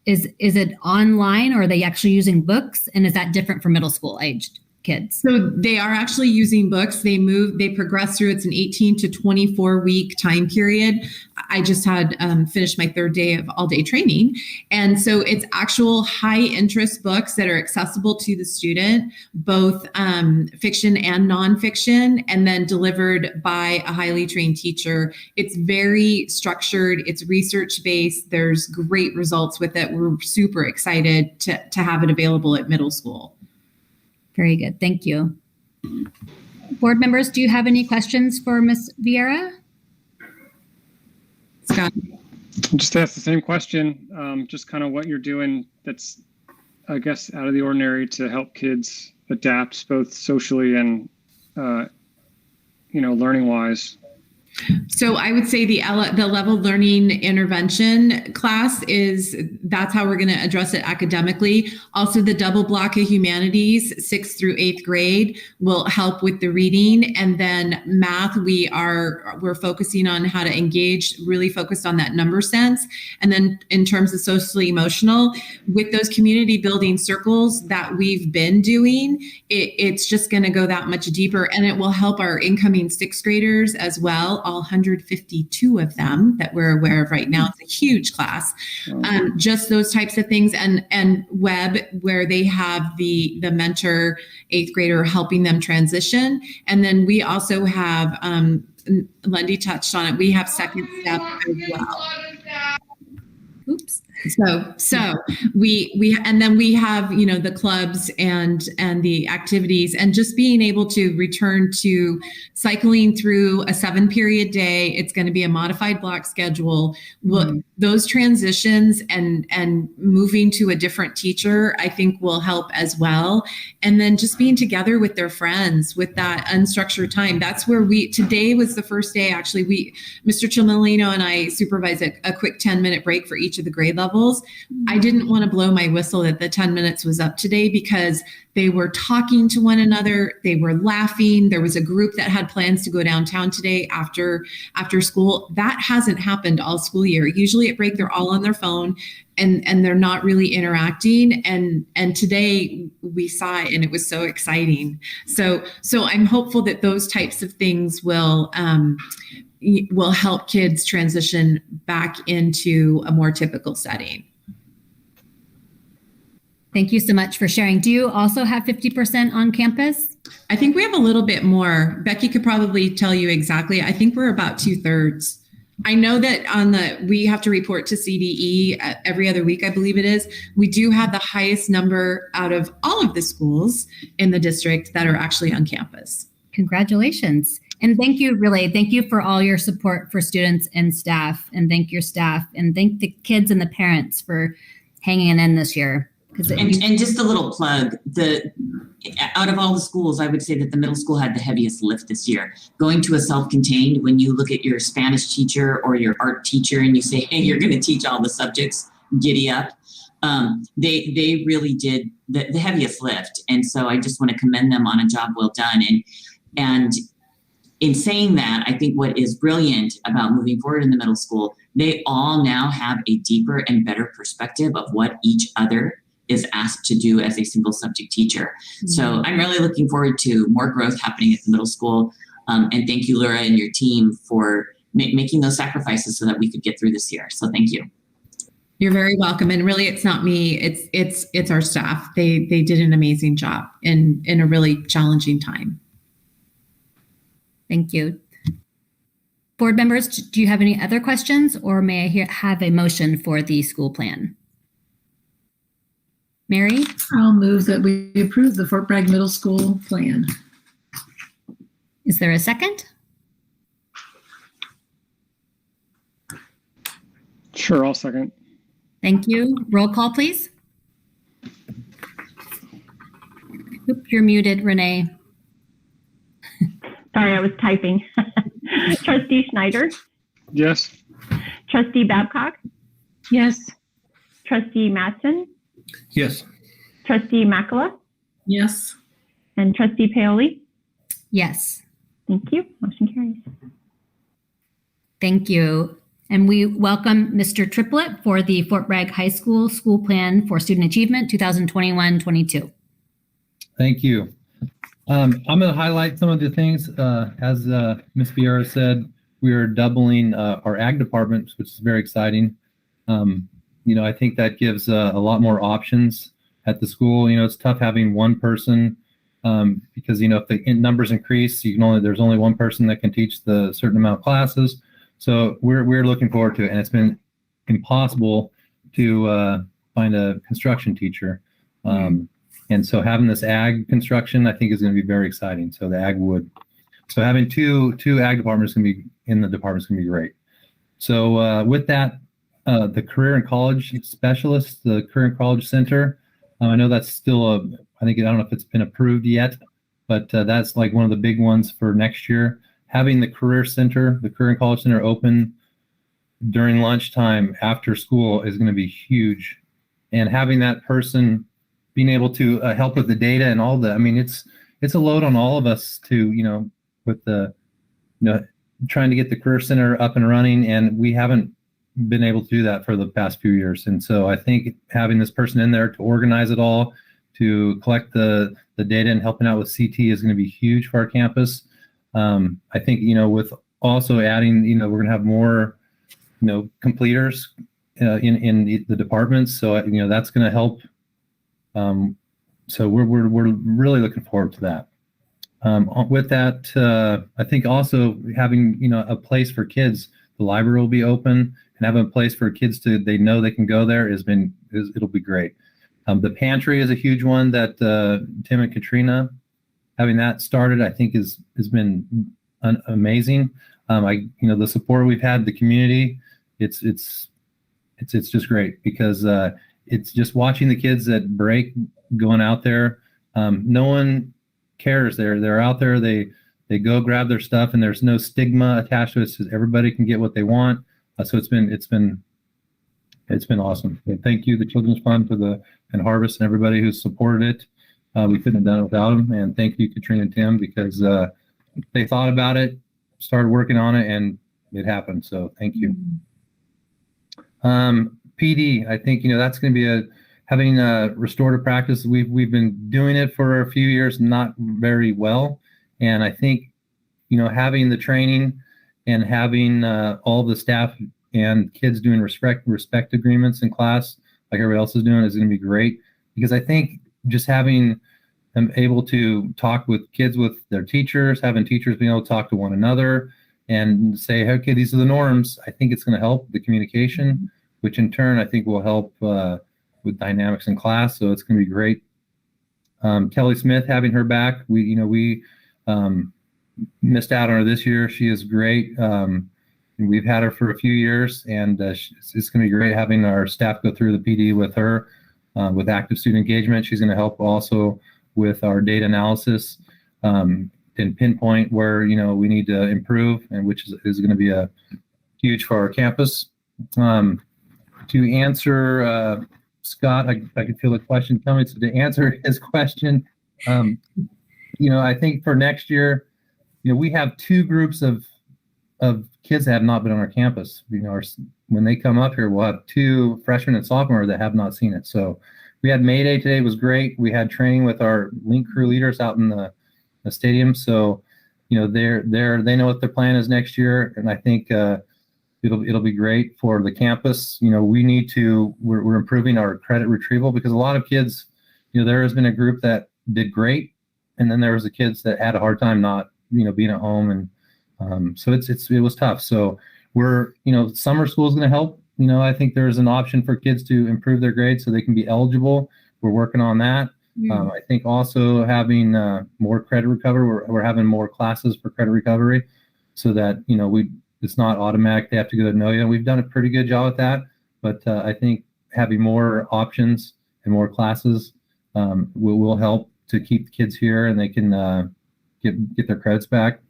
is it online, or are they actually using books? And is that different for middle school aged kids? So they are actually using books. They progress through. It's an 18 to 24 week time period. I just had finished my 3rd day of all day training. And so it's actual high interest books that are accessible to the student, both fiction and nonfiction, and then delivered by a highly trained teacher. It's very structured. It's research based. There's great results with it. We're super excited to have it available at middle school. Very good. Thank you. Board members, do you have any questions for Ms. Vieira? Scott? Just ask the same question, just kind of what you're doing that's, I guess, out of the ordinary to help kids adapt both socially and, learning wise. So I would say the level learning intervention class that's how we're going to address it academically. Also, the double block of humanities, 6th through 8th grade, will help with the reading. And then math, we're focusing on how to engage, really focused on that number sense. And then in terms of socially emotional, with those community building circles that we've been doing, it's just going to go that much deeper, and it will help our incoming 6th graders as well. All 152 of them that we're aware of right now. It's a huge class. Just those types of things, and WEB, where they have the mentor 8th grader helping them transition. And then we also have, Lundy touched on it, we have second step as well. Oops. So we and then we have, the clubs and the activities, and just being able to return to cycling through a 7-period day. It's going to be a modified block schedule. Those transitions and moving to a different teacher, I think, will help as well. And then just being together with their friends with that unstructured time. That's where today was the first day, actually, Mr. Chimolino and I supervised a quick 10-minute break for each of the grade levels. I didn't want to blow my whistle that the 10 minutes was up today, because they were talking to one another. They were laughing. There was a group that had plans to go downtown today after school. That hasn't happened all school year. Usually at break, they're all on their phone and they're not really interacting. And today we saw it, and it was so exciting. So I'm hopeful that those types of things will help kids transition back into a more typical setting. Thank you so much for sharing. Do you also have 50% on campus? I think we have a little bit more. Becky could probably tell you exactly. I think we're about 2/3. I know that we have to report to CDE every other week, I believe it is. We do have the highest number out of all of the schools in the district that are actually on campus. Congratulations. And thank you for all your support for students and staff, and thank your staff, and thank the kids and the parents for hanging in this year. And just a little plug, out of all the schools, I would say that the middle school had the heaviest lift this year. Going to a self-contained, when you look at your Spanish teacher or your art teacher and you say, hey, you're going to teach all the subjects, giddy up. They really did the heaviest lift. And so I just want to commend them on a job well done. And in saying that, I think what is brilliant about moving forward in the middle school, they all now have a deeper and better perspective of what each other is asked to do as a single subject teacher. Mm-hmm. So I'm really looking forward to more growth happening at the middle school. And thank you, Laura, and your team for making those sacrifices so that we could get through this year. So thank you. You're very welcome. And really, it's not me, it's our staff. They did an amazing job in a really challenging time. Thank you. Board members, do you have any other questions, or may I have a motion for the school plan? Mary? I'll move that we approve the Fort Bragg Middle School plan. Is there a second? Sure, I'll second. Thank you. Roll call, please. Oop, you're muted, Renee. Sorry, I was typing. Trustee Schneider, Yes. Trustee Babcock, Yes. Trustee Matson, Yes. Trustee Makala, Yes. and Trustee Paoli. Yes. Thank you. Motion carries. Thank you. And we welcome Mr. Triplett for the Fort Bragg High School School Plan for Student Achievement 2021-22. Thank you. I'm going to highlight some of the things. As Ms. Vieira said, we are doubling our ag department, which is very exciting. I think that gives a lot more options at the school. It's tough having one person because, if the numbers increase, there's only one person that can teach the certain amount of classes. So we're looking forward to it. And it's been impossible to find a construction teacher. And so having this ag construction, I think, is going to be very exciting. So the ag wood. So having two ag departments going to be in the department is going to be great. So with that, the career and college specialist, the career and college center, I know that's still I don't know if it's been approved yet, but that's like one of the big ones for next year. Having the career center, the career and college center open during lunchtime after school is going to be huge. And having that person being able to help with the data and all that. I mean, it's a load on all of us to, with the, trying to get the Career Center up and running, and we haven't been able to do that for the past few years. And so I think having this person in there to organize it all, to collect the data and helping out with CT is going to be huge for our campus. I think, with also adding, we're going to have more, completers in the departments. So, that's going to help. So we're really looking forward to that. With that, I think also having, a place for kids, the library will be open, and having a place for kids they know they can go there it'll be great. The pantry is a huge one that Tim and Katrina, having that started, I think has been amazing. The support we've had, the community, it's just great because it's just watching the kids at break going out there. No one cares. They're out there. They go grab their stuff, and there's no stigma attached to it. So everybody can get what they want. So it's been awesome. And thank you, the Children's Fund, and Harvest, and everybody who supported it. We couldn't have done it without them. And thank you, Katrina and Tim, because they thought about it, started working on it, and it happened. So thank you. PD, I think, that's going to be having a restorative practice. We've been doing it for a few years, not very well. And I think, having the training and having all the staff and kids doing respect agreements in class, like everybody else is doing, is going to be great. Because I think just having them able to talk with kids, with their teachers, having teachers being able to talk to one another and say, okay, these are the norms. I think it's going to help the communication, which in turn I think will help with dynamics in class. So it's going to be great. Kelly Smith, having her back, we missed out on her this year. She is great. We've had her for a few years, and it's going to be great having our staff go through the PD with her, with active student engagement. She's going to help also with our data analysis and pinpoint where we need to improve, and which is going to be a huge for our campus. To answer Scott, I could feel the question coming. So to answer his question, I think for next year, we have two groups of kids that have not been on our campus. When they come up here, we'll have two freshmen and sophomore that have not seen it. So we had May Day today, was great. We had training with our Link crew leaders out in the stadium. So, they know what their plan is next year. And I think it'll be great for the campus. We're improving our credit retrieval, because a lot of kids, there has been a group that did great. And then there was the kids that had a hard time not, being at home. And So it was tough. So summer school is going to help. I think there's an option for kids to improve their grades so they can be eligible. We're working on that. I think also having more credit recovery. We're having more classes for credit recovery so that, it's not automatic. They have to go to NOIA. We've done a pretty good job with that. But I think having more options and more classes will help to keep the kids here and they can get their credits back.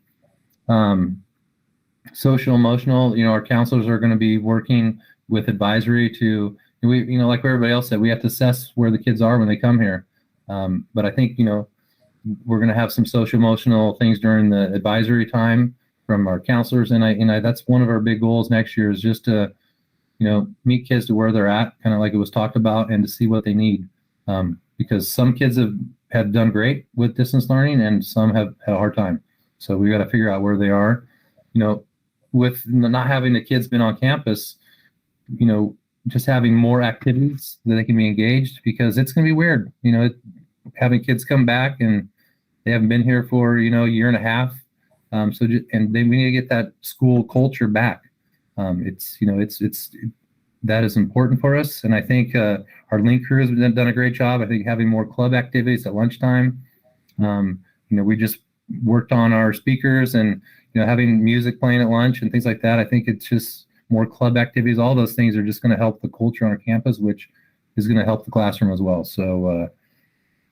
Social emotional, our counselors are going to be working with advisory to, like everybody else said, we have to assess where the kids are when they come here. But I think, we're going to have some social emotional things during the advisory time from our counselors. And I that's one of our big goals next year is just to, meet kids to where they're at, kind of like it was talked about, and to see what they need. Because some kids have done great with distance learning and some have had a hard time. So we got to figure out where they are. With not having the kids been on campus, just having more activities that they can be engaged, because it's going to be weird, having kids come back and they haven't been here for, a year and a half. And we need to get that school culture back. That is important for us. And I think our link crew has done a great job. I think having more club activities at lunchtime. We just worked on our speakers and, having music playing at lunch and things like that. I think it's just more club activities. All those things are just going to help the culture on our campus, which is going to help the classroom as well. So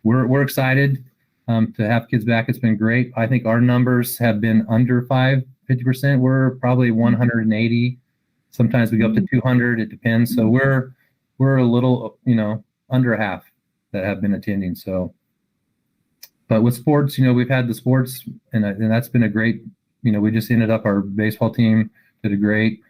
we're excited to have kids back. It's been great. I think our numbers have been under 50%. We're probably 180. Sometimes we go up to 200. It depends. So we're a little, under half that have been attending. So, but with sports, we've had the sports and that's been a great, we just ended up, our baseball team did a great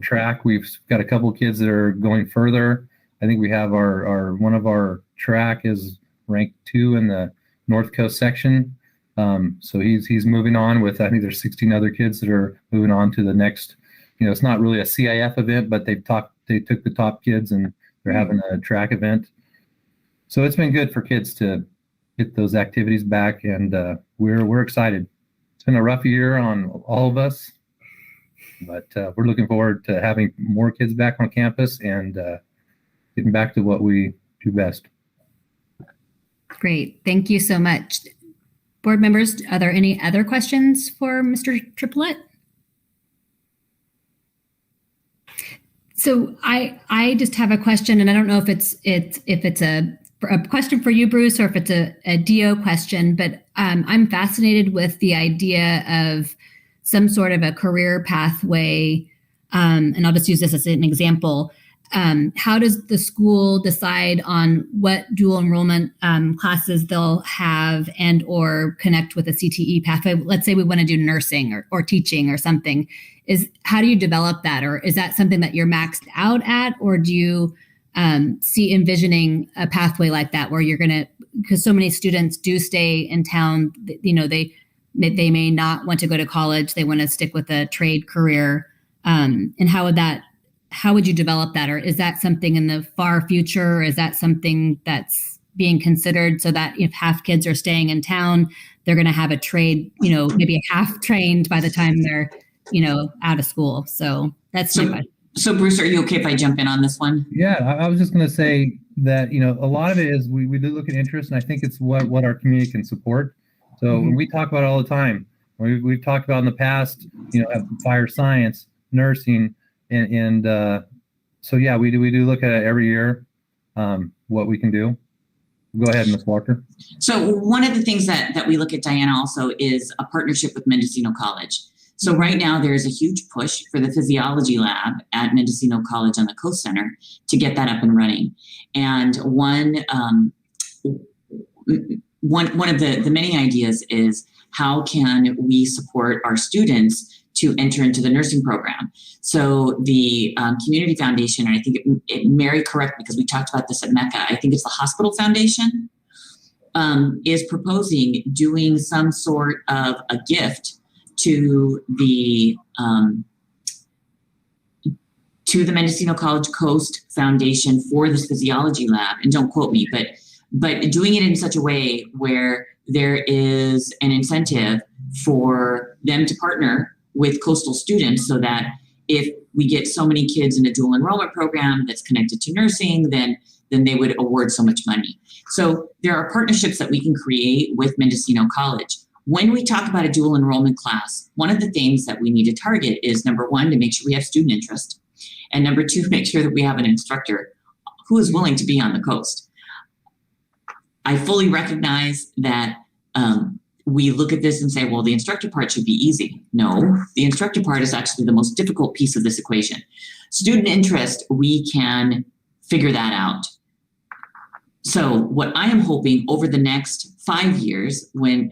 track. We've got a couple of kids that are going further. I think we have one of our track is ranked 2 in the North Coast section. So he's moving on with, I think there's 16 other kids that are moving on to the next, it's not really a CIF event, but they took the top kids and they're having a track event. So it's been good for kids to get those activities back, and we're excited. It's been a rough year on all of us, but we're looking forward to having more kids back on campus and getting back to what we do best. Great. Thank you so much. Board members, are there any other questions for Mr. Triplett? So I just have a question, and I don't know if it's a question for you, Bruce, or if it's a DO question, but I'm fascinated with the idea of some sort of a career pathway, and I'll just use this as an example. How does the school decide on what dual enrollment classes they'll have and or connect with a CTE pathway? Let's say we want to do nursing or teaching or something. How do you develop that? Or is that something that you're maxed out at? Or do you see envisioning a pathway like that where you're going to, because so many students do stay in town, they may not want to go to college. They want to stick with a trade career. And how would you develop that? Or is that something in the far future? Or is that something that's being considered so that if half kids are staying in town, they're going to have a trade, maybe half trained by the time they're, out of school? So that's my question. So Bruce, are you okay if I jump in on this one? Yeah, I was just going to say that, a lot of it is we do look at interest, and I think it's what our community can support. So when we talk about it all the time, we've talked about in the past, fire science, nursing, and so yeah, we do look at it every year, what we can do. Go ahead, Ms. Walker. So one of the things that we look at, Diana, also is a partnership with Mendocino College. So right now there's a huge push for the physiology lab at Mendocino College on the Coast Center to get that up and running. And one of the many ideas is how can we support our students to enter into the nursing program. So the Community Foundation, and I think it Mary, correct, because we talked about this at Mecca, I think it's the Hospital Foundation, is proposing doing some sort of a gift to the Mendocino College Coast Foundation for this physiology lab. And don't quote me, but doing it in such a way where there is an incentive for them to partner with coastal students so that if we get so many kids in a dual enrollment program that's connected to nursing, then they would award so much money. So there are partnerships that we can create with Mendocino College. When we talk about a dual enrollment class, one of the things that we need to target is, number one, to make sure we have student interest. And number two, make sure that we have an instructor who is willing to be on the coast. I fully recognize that we look at this and say, well, the instructor part should be easy. No, the instructor part is actually the most difficult piece of this equation. Student interest, we can figure that out. So what I am hoping over the next 5 years, when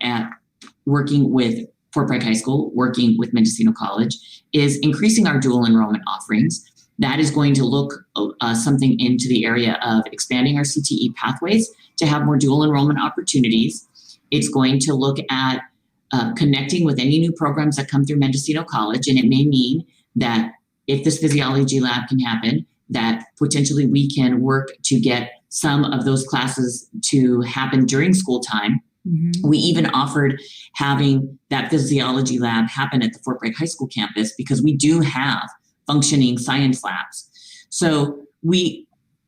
working with Fort Bragg High School, working with Mendocino College, is increasing our dual enrollment offerings. That is going to look something into the area of expanding our CTE pathways to have more dual enrollment opportunities. It's going to look at connecting with any new programs that come through Mendocino College. And it may mean that if this physiology lab can happen, that potentially we can work to get some of those classes to happen during school time. Mm-hmm. We even offered having that physiology lab happen at the Fort Bragg High School campus because we do have functioning science labs. So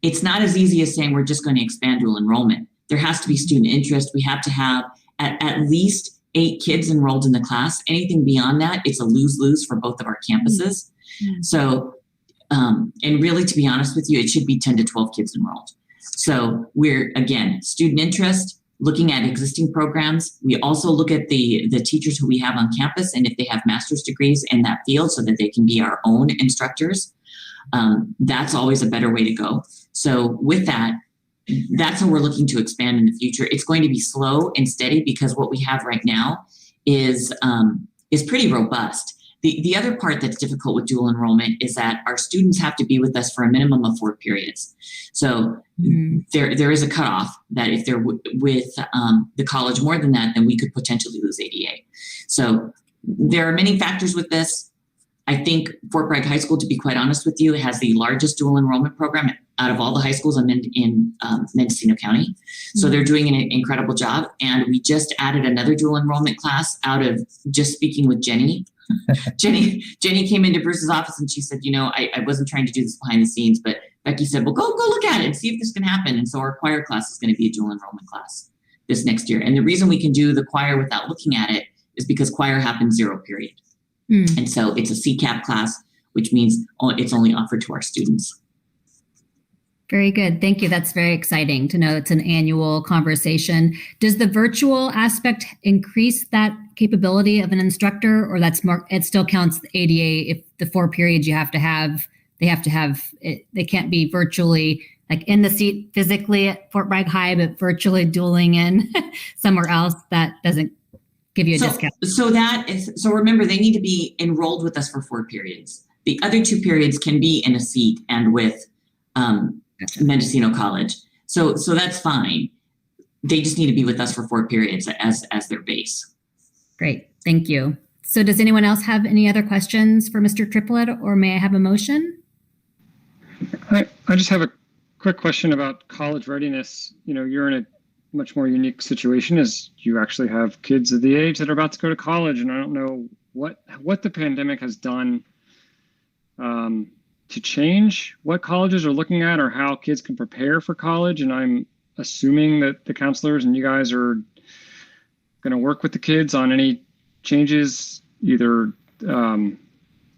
it's not as easy as saying we're just going to expand dual enrollment. There has to be student interest. We have to have at least 8 kids enrolled in the class. Anything beyond that, it's a lose-lose for both of our campuses. Mm-hmm. So, and really, to be honest with you, it should be 10 to 12 kids enrolled. So we're, again, student interest, looking at existing programs. We also look at the teachers who we have on campus and if they have master's degrees in that field so that they can be our own instructors. That's always a better way to go. So with that, that's how we're looking to expand in the future. It's going to be slow and steady because what we have right now is pretty robust. The other part that's difficult with dual enrollment is that our students have to be with us for a minimum of 4 periods. So there is a cutoff that if they're with the college more than that, then we could potentially lose ADA. So there are many factors with this. I think Fort Bragg High School, to be quite honest with you, has the largest dual enrollment program out of all the high schools in Mendocino County. So they're doing an incredible job. And we just added another dual enrollment class out of just speaking with Jenny. Jenny came into Bruce's office and she said, I wasn't trying to do this behind the scenes, but Becky said, well, go look at it and see if this can happen. And so our choir class is going to be a dual enrollment class this next year. And the reason we can do the choir without looking at it is because choir happens 0 period. And so it's a CCAP class, which means it's only offered to our students. Very good. Thank you. That's very exciting to know it's an annual conversation. Does the virtual aspect increase that capability of an instructor, or that's more, it still counts the ADA if the 4 periods they have to have it, they can't be virtually like in the seat physically at Fort Bragg High, but virtually dueling in somewhere else? That doesn't give you a discount. So remember, they need to be enrolled with us for 4 periods. The other 2 periods can be in a seat and with Mendocino College. So that's fine. They just need to be with us for 4 periods as their base. Great. Thank you. So does anyone else have any other questions for Mr. Triplett, or may I have a motion? I just have a quick question about college readiness. You're in a much more unique situation as you actually have kids of the age that are about to go to college. And I don't know what the pandemic has done to change what colleges are looking at or how kids can prepare for college. And I'm assuming that the counselors and you guys are going to work with the kids on any changes, either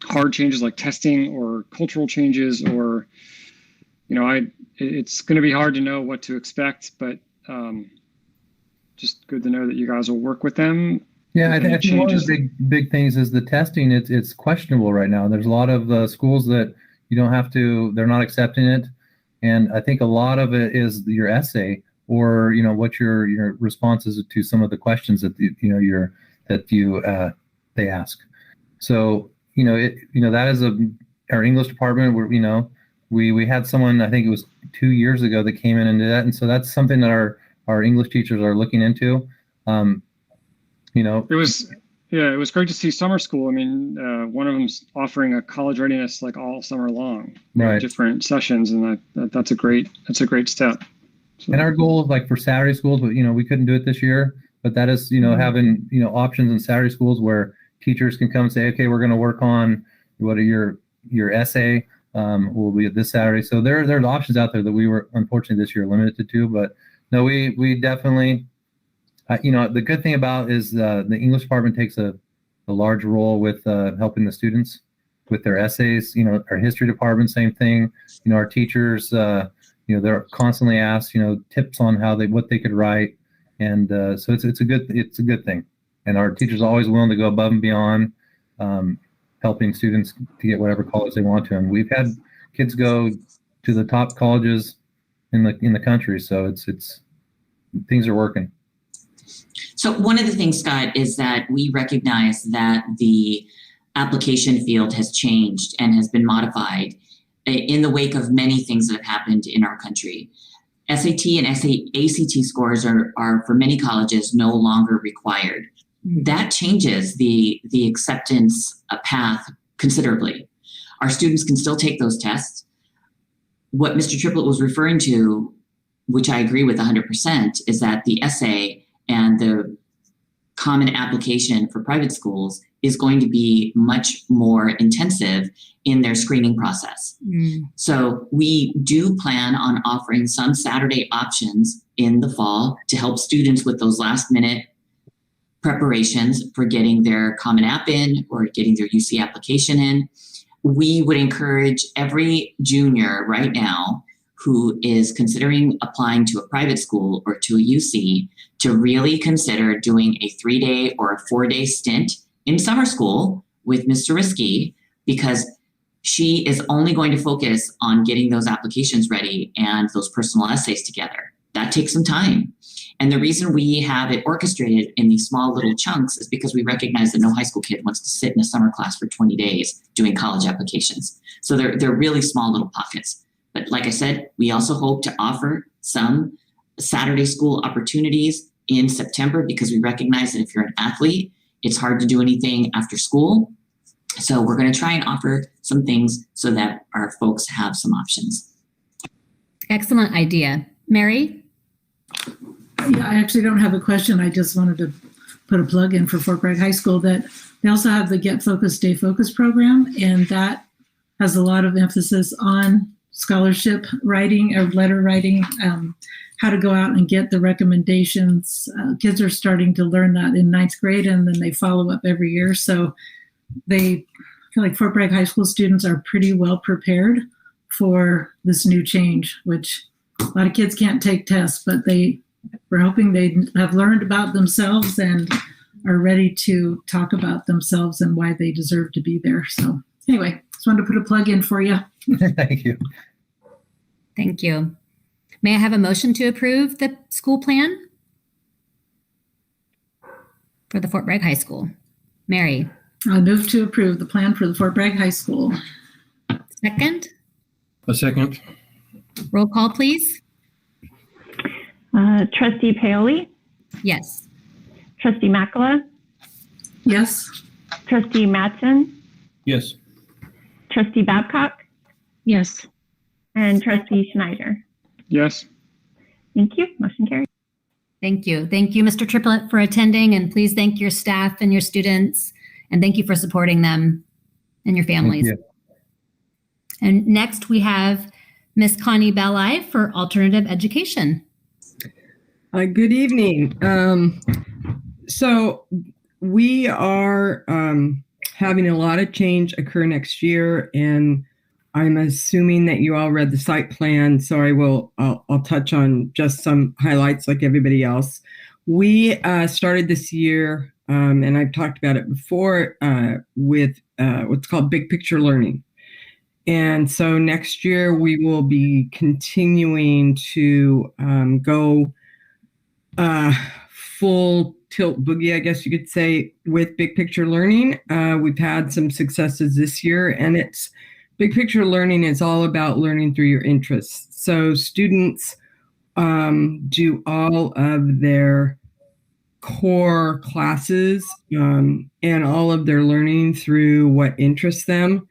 hard changes like testing or cultural changes, or, it's going to be hard to know what to expect, but just good to know that you guys will work with them. Yeah, I think one of the big things is the testing. It's questionable right now. There's a lot of schools that you don't have to, they're not accepting it. And I think a lot of it is your essay or, what your responses to some of the questions that, they ask. So, that is our English department where, we had someone, I think it was 2 years ago, that came in and did that. And so that's something that our English teachers are looking into. It was great to see summer school. I mean, one of them's offering a college readiness like all summer long, right? Different sessions, and that's a great step. So. And our goal is like for Saturday schools, but we couldn't do it this year. But that is having options in Saturday schools where teachers can come and say, okay, we're going to work on what are your essay will be this Saturday. So there are options out there that we were unfortunately this year limited to, but no, we definitely, the good thing about is the English department takes a large role with helping the students with their essays. Our history department, same thing. Our teachers, they're constantly asked, tips on what they could write. And so it's a good thing. And our teachers are always willing to go above and beyond, helping students to get whatever college they want to. And we've had kids go to the top colleges in the country. So it's things are working. So one of the things, Scott, is that we recognize that the application field has changed and has been modified in the wake of many things that have happened in our country. SAT and ACT scores are for many colleges no longer required. That changes the acceptance path considerably. Our students can still take those tests. What Mr. Triplett was referring to, which I agree with 100%, is that the essay and the common application for private schools is going to be much more intensive in their screening process. So we do plan on offering some Saturday options in the fall to help students with those last minute preparations for getting their Common App in or getting their UC application in. We would encourage every junior right now who is considering applying to a private school or to a UC to really consider doing a 3-day or a 4-day stint in summer school with Ms. Zariski, because she is only going to focus on getting those applications ready and those personal essays together. That takes some time. And the reason we have it orchestrated in these small little chunks is because we recognize that no high school kid wants to sit in a summer class for 20 days doing college applications. So they're really small little pockets. But like I said, we also hope to offer some Saturday school opportunities in September, because we recognize that if you're an athlete, it's hard to do anything after school. So we're going to try and offer some things so that our folks have some options. Excellent idea. Mary? Yeah, I actually don't have a question. I just wanted to put a plug in for Fort Bragg High School that they also have the Get Focused, Stay Focused program, and that has a lot of emphasis on scholarship writing or letter writing, how to go out and get the recommendations. Kids are starting to learn that in 9th grade, and then they follow up every year. So they feel like Fort Bragg High School students are pretty well prepared for this new change, which a lot of kids can't take tests, but we're hoping they have learned about themselves and are ready to talk about themselves and why they deserve to be there. So anyway, just wanted to put a plug in for you. Thank you. Thank you. May I have a motion to approve the school plan for the Fort Bragg High School? Mary? I move to approve the plan for the Fort Bragg High School. Second? A second. Roll call, please. Trustee Paoli, Yes. Trustee Makala, Yes. Trustee Mattson, Yes. Trustee Babcock, Yes. and Trustee Schneider. Yes. Thank you. Motion carries. Thank you. Thank you, Mr. Triplett, for attending, and please thank your staff and your students, and thank you for supporting them and your families. Thank you. And next we have Ms. Connie Belli for Alternative Education. Good evening. So we are having a lot of change occur next year, and I'm assuming that you all read the site plan, so I'll touch on just some highlights like everybody else. We started this year, and I've talked about it before, with what's called Big Picture Learning. And so next year we will be continuing to go full tilt boogie, I guess you could say, with Big Picture Learning. We've had some successes this year, and Big Picture Learning is all about learning through your interests. So students do all of their core classes and all of their learning through what interests them.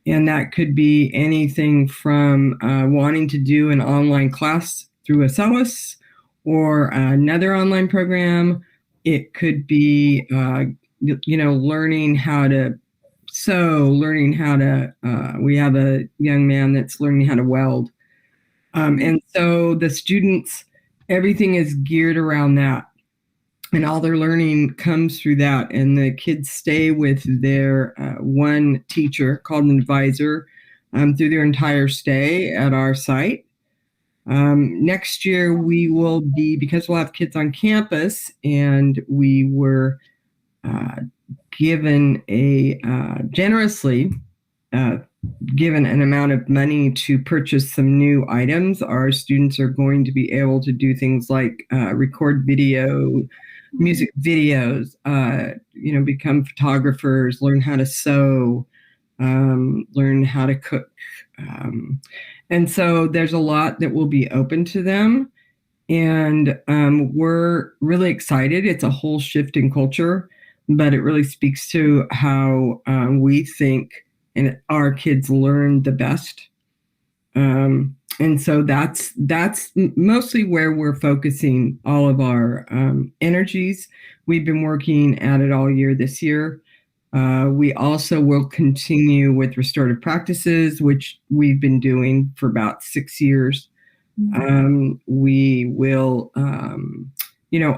And that could be anything from wanting to do an online class through Acellus or another online program. It could be learning how to sew, learning how to, we have a young man that's learning how to weld. And so the students, everything is geared around that. And all their learning comes through that. And the kids stay with their one teacher called an advisor through their entire stay at our site. Next year, we will be, because we'll have kids on campus, and we were given generously given an amount of money to purchase some new items. Our students are going to be able to do things like record video, music videos, become photographers, learn how to sew, learn how to cook. And so there's a lot that will be open to them. And we're really excited. It's a whole shift in culture, but it really speaks to how we think and our kids learn the best. And so that's mostly where we're focusing all of our energies. We've been working at it all year this year. We also will continue with restorative practices, which we've been doing for about 6 years. We will,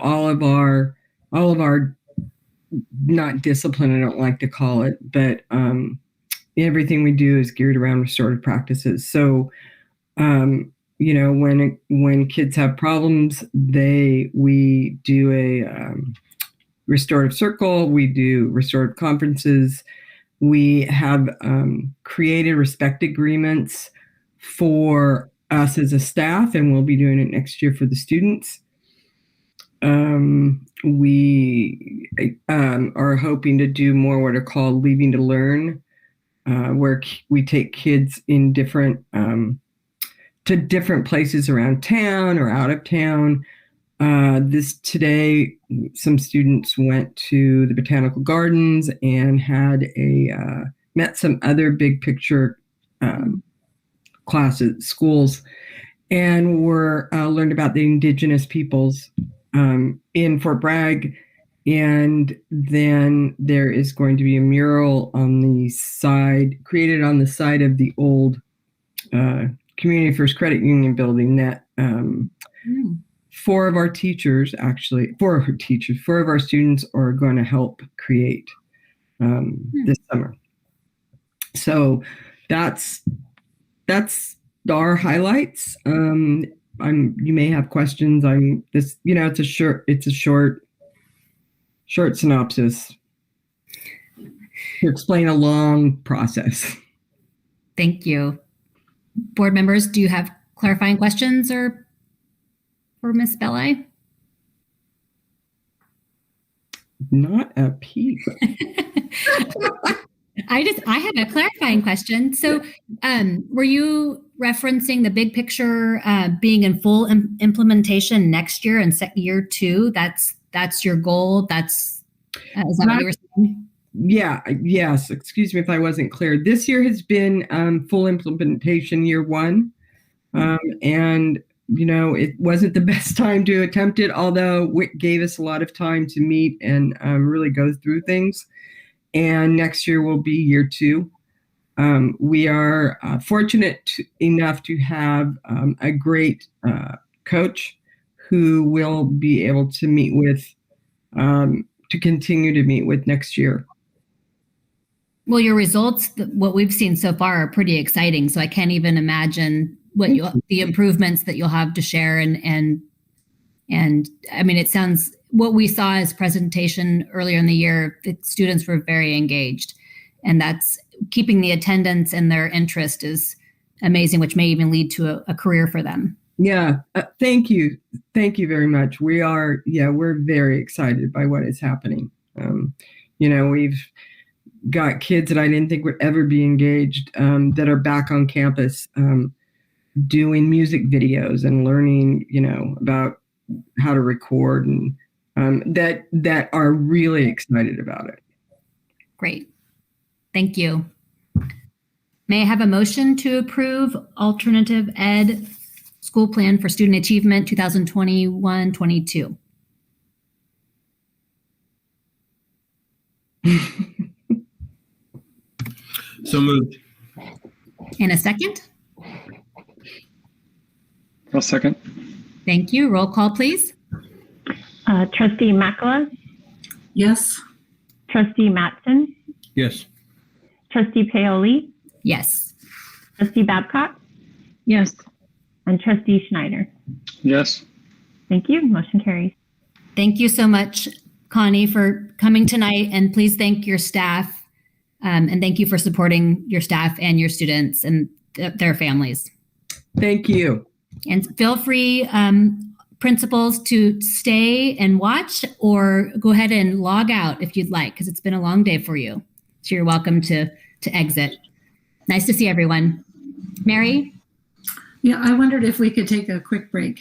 all of our not discipline, I don't like to call it, but everything we do is geared around restorative practices. So, when kids have problems, we do a restorative circle, we do restorative conferences. We have created respect agreements for us as a staff, and we'll be doing it next year for the students. We are hoping to do more what are called Leaving to Learn, where we take kids in different to different places around town or out of town. Today, some students went to the Botanical Gardens and had met some other big picture schools, and learned about the indigenous peoples in Fort Bragg. And then there is going to be a mural created on the side of the old Community First Credit Union building that four of our students are going to help create this summer. So that's our highlights. You may have questions. It's a short synopsis to explain a long process. Thank you. Board members, do you have clarifying questions for Ms. Belli? Not a peep. I have a clarifying question. So, were you referencing the big picture being in full implementation next year and year 2? That's your goal. Is that what you were saying? Yeah. Yes. Excuse me if I wasn't clear. This year has been full implementation year 1, and it wasn't the best time to attempt it, although it gave us a lot of time to meet and really go through things. And next year will be year 2. We are fortunate enough to have a great coach who will be able to meet with, to continue to meet with next year. Well, your results, what we've seen so far, are pretty exciting. So I can't even imagine the improvements that you'll have to share. And I mean, it sounds, what we saw as presentation earlier in the year, the students were very engaged, and that's keeping the attendance and their interest is amazing, which may even lead to a career for them. Yeah. Thank you. Thank you very much. We're very excited by what is happening. We've got kids that I didn't think would ever be engaged that are back on campus doing music videos and learning, about how to record, and that are really excited about it. Great. Thank you. May I have a motion to approve Alternative Ed School Plan for Student Achievement 2021-22? So moved. And a second? I'll second. Thank you. Roll call, please. Trustee Makala, Yes. Trustee Matson, Yes. Trustee Paoli, Yes. Trustee Babcock, Yes. and Trustee Schneider. Yes. Thank you. Motion carries. Thank you so much, Connie, for coming tonight. And please thank your staff. And thank you for supporting your staff and your students and their families. Thank you. And feel free, principals, to stay and watch or go ahead and log out if you'd like, because it's been a long day for you. So you're welcome to exit. Nice to see everyone. Mary? Yeah, I wondered if we could take a quick break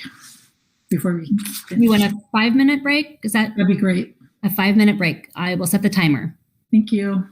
before we finish. You want a 5-minute break? Is that? That'd be great. A 5-minute break. I will set the timer. Thank you.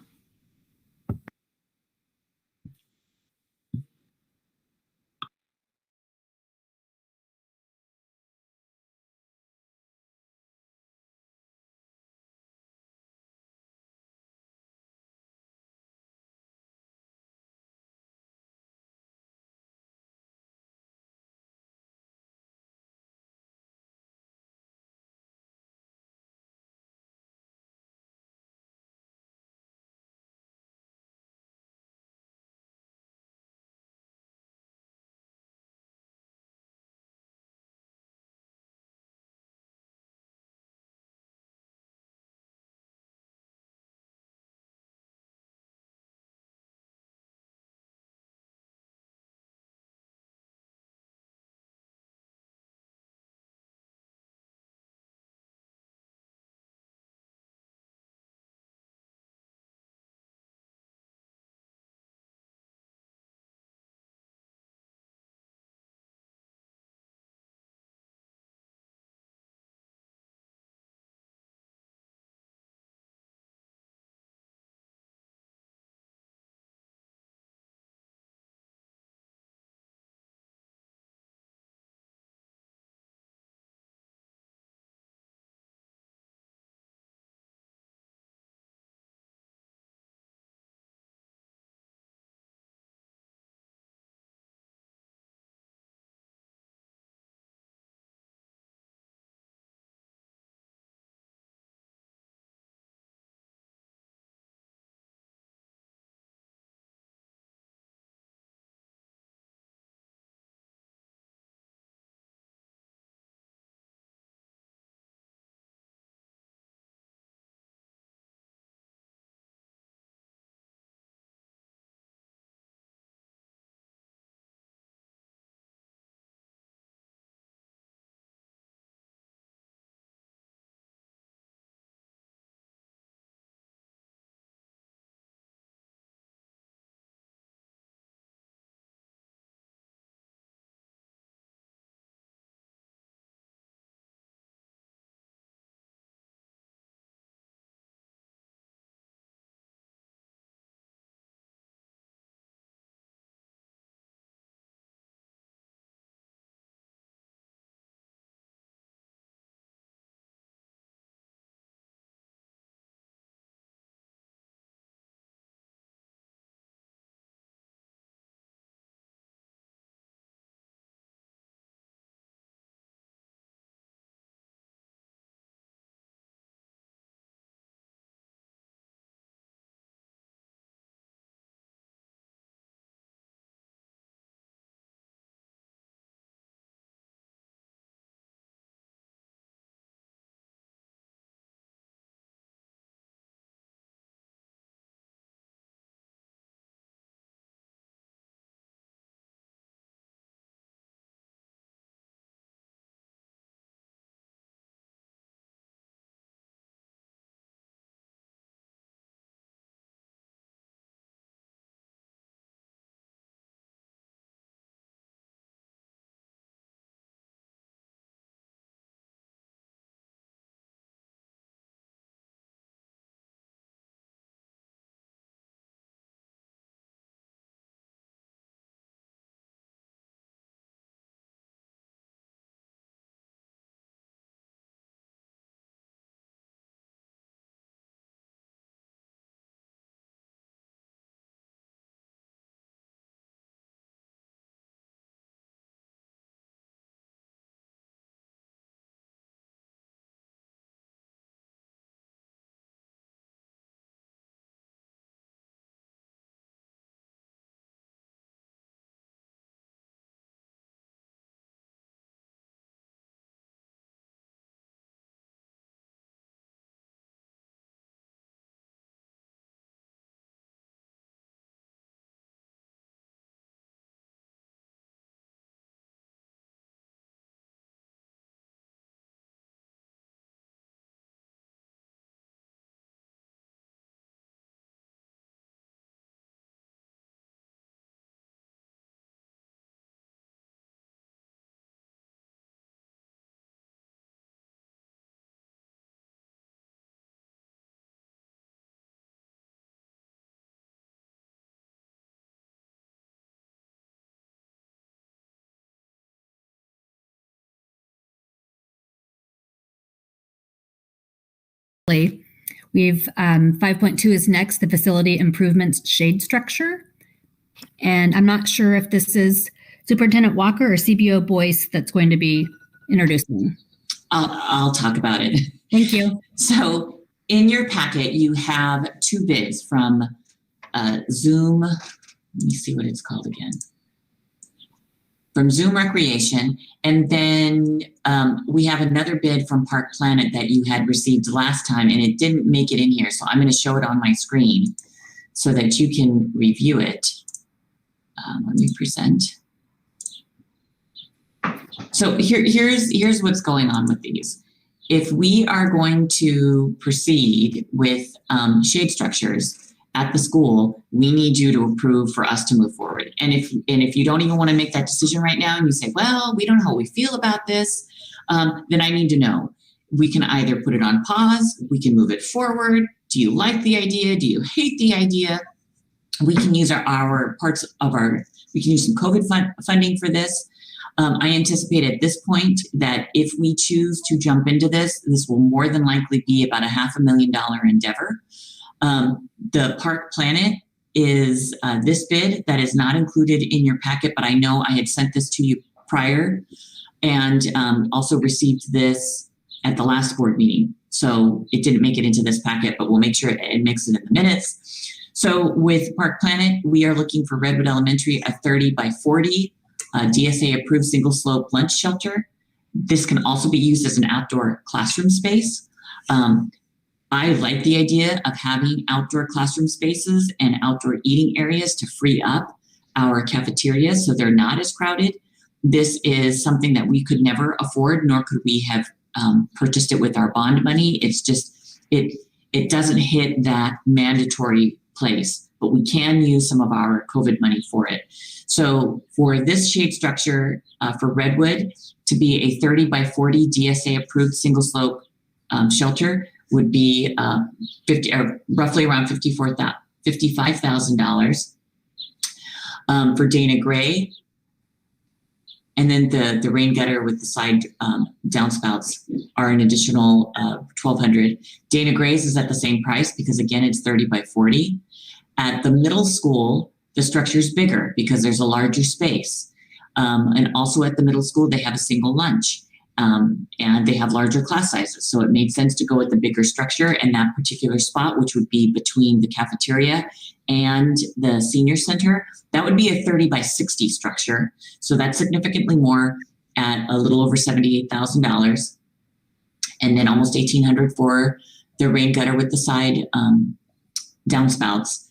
We've 5.2 is next, the facility improvements shade structure. And I'm not sure if this is Superintendent Walker or CBO Boyce that's going to be introducing. I'll talk about it. Thank you. So in your packet, you have 2 bids from Zoom. Let me see what it's called again. From Zoom Recreation. And then we have another bid from Park Planet that you had received last time, and it didn't make it in here. So I'm going to show it on my screen so that you can review it. Let me present. So here's what's going on with these. If we are going to proceed with shade structures at the school, we need you to approve for us to move forward. And if you don't even want to make that decision right now and you say, well, we don't know how we feel about this, then I need to know. We can either put it on pause, we can move it forward. Do you like the idea? Do you hate the idea? We can use we can use some COVID funding for this. I anticipate at this point that if we choose to jump into this will more than likely be about a $500,000 endeavor. The Park Planet is this bid that is not included in your packet, but I know I had sent this to you prior and also received this at the last board meeting. So it didn't make it into this packet, but we'll make sure it makes it in the minutes. So with Park Planet, we are looking for Redwood Elementary, a 30 by 40 DSA approved single slope lunch shelter. This can also be used as an outdoor classroom space. I like the idea of having outdoor classroom spaces and outdoor eating areas to free up our cafeterias so they're not as crowded. This is something that we could never afford, nor could we have purchased it with our bond money. It's just, it doesn't hit that mandatory place, but we can use some of our COVID money for it. So for this shade structure for Redwood to be a 30 by 40 DSA approved single slope shelter would be roughly around $55,000 for Dana Gray. And then the rain gutter with the side downspouts are an additional $1,200. Dana Gray's is at the same price because again, it's 30 by 40. At the middle school, the structure is bigger because there's a larger space. And also at the middle school, they have a single lunch. And they have larger class sizes. So it made sense to go with the bigger structure, and that particular spot, which would be between the cafeteria and the senior center, that would be a 30 by 60 structure. So that's significantly more at a little over $78,000. And then almost $1,800 for the rain gutter with the side downspouts.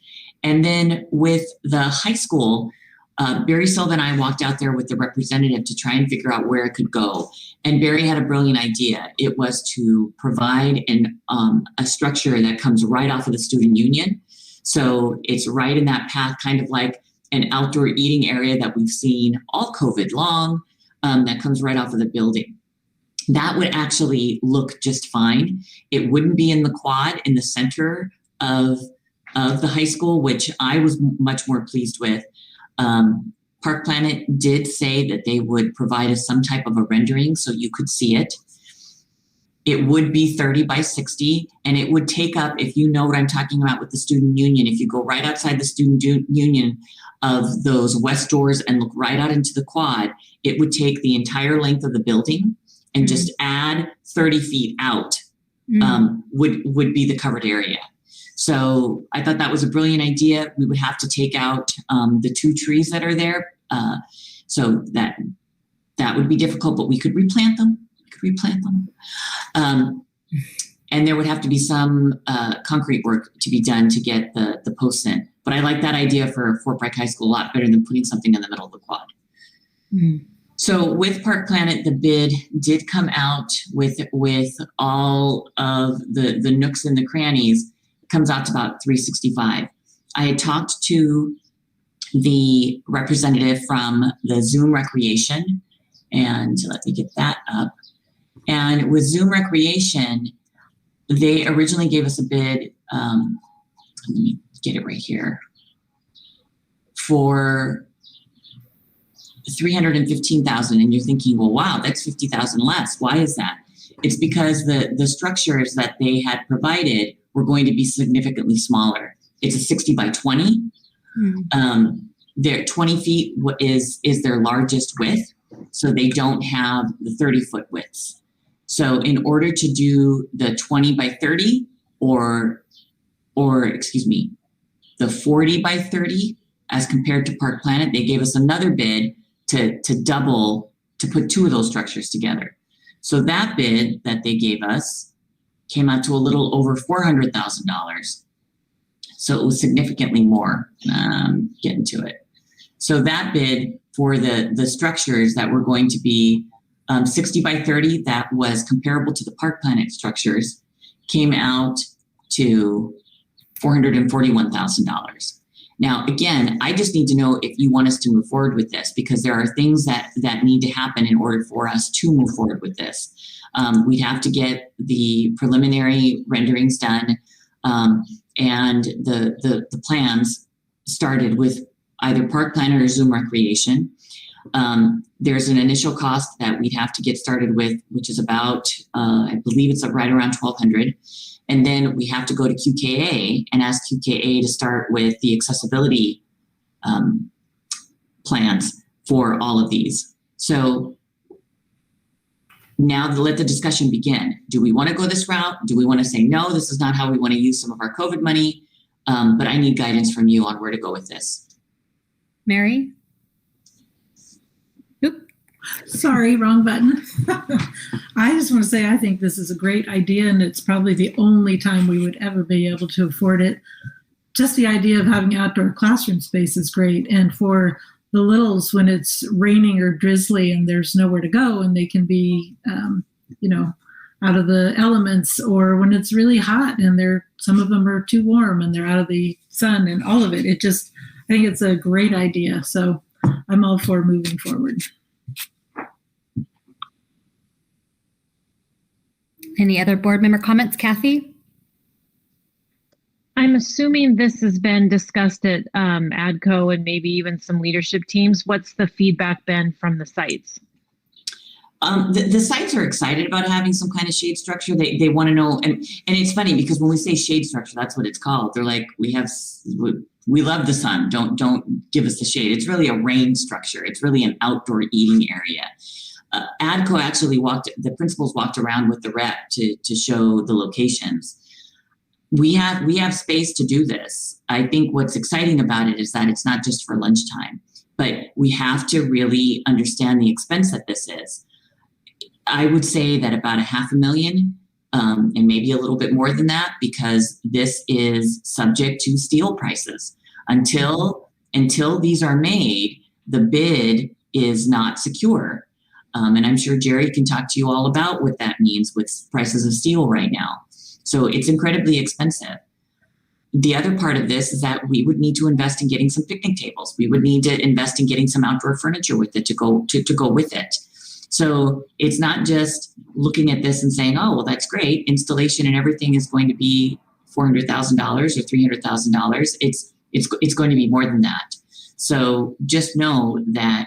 And then with the high school, Barry Silva and I walked out there with the representative to try and figure out where it could go. And Barry had a brilliant idea. It was to provide a structure that comes right off of the student union. So it's right in that path, kind of like an outdoor eating area that we've seen all COVID long, that comes right off of the building. That would actually look just fine. It wouldn't be in the quad in the center of the high school, which I was much more pleased with. Park Planet did say that they would provide us some type of a rendering so you could see it. It would be 30 by 60, and it would take up, if you know what I'm talking about with the student union, if you go right outside the student union of those west doors and look right out into the quad, it would take the entire length of the building and just add 30 feet out would be the covered area. So I thought that was a brilliant idea. We would have to take out the 2 trees that are there. So that would be difficult, but we could replant them. And there would have to be some concrete work to be done to get the posts in. But I like that idea for Fort Bragg High School a lot better than putting something in the middle of the quad. So with Park Planet, the bid did come out with all of the nooks and the crannies. Comes out to about $365. I had talked to the representative from the Zoom Recreation, and let me get that up. And with Zoom Recreation, they originally gave us a bid, let me get it right here, for $315,000. And you're thinking, well, wow, that's $50,000 less. Why is that? It's because the structures that they had provided were going to be significantly smaller. It's a 60 by 20. Their 20 feet is their largest width, so they don't have the 30-foot widths. So in order to do the 20 by 30 or excuse me, the 40 by 30 as compared to Park Planet, they gave us another bid to put two of those structures together. So that bid that they gave us came out to a little over $400,000. So it was significantly more, getting to it. So that bid for the structures that were going to be 60 by 30, that was comparable to the Park Planet structures, came out to $441,000. Now, again, I just need to know if you want us to move forward with this, because there are things that need to happen in order for us to move forward with this. We'd have to get the preliminary renderings done and the plans started with either Park Planet or Zoom Recreation. There's an initial cost that we'd have to get started with, which is about, I believe it's right around $1,200. And then we have to go to QKA and ask QKA to start with the accessibility plans for all of these. So now let the discussion begin. Do we want to go this route? Do we want to say, no, this is not how we want to use some of our COVID money? But I need guidance from you on where to go with this. Mary? Sorry, wrong button. I just want to say I think this is a great idea, and it's probably the only time we would ever be able to afford it. Just the idea of having outdoor classroom space is great. And for the littles, when it's raining or drizzly and there's nowhere to go and they can be, out of the elements, or when it's really hot and some of them are too warm and they're out of the sun and all of it. I think it's a great idea. So I'm all for moving forward. Any other board member comments? Kathy? I'm assuming this has been discussed at ADCO and maybe even some leadership teams. What's the feedback been from the sites? The sites are excited about having some kind of shade structure. They want to know, and it's funny because when we say shade structure, that's what it's called. They're like, we love the sun. Don't give us the shade. It's really a rain structure. It's really an outdoor eating area. ADCO actually the principals walked around with the rep to show the locations. We have space to do this. I think what's exciting about it is that it's not just for lunchtime, but we have to really understand the expense that this is. I would say that about $500,000, and maybe a little bit more than that, because this is subject to steel prices. Until these are made, the bid is not secure. And I'm sure Jerry can talk to you all about what that means with prices of steel right now. So it's incredibly expensive. The other part of this is that we would need to invest in getting some picnic tables. We would need to invest in getting some outdoor furniture with it to go with it. So it's not just looking at this and saying, oh, well, that's great. Installation and everything is going to be $400,000 or $300,000. It's going to be more than that. So just know that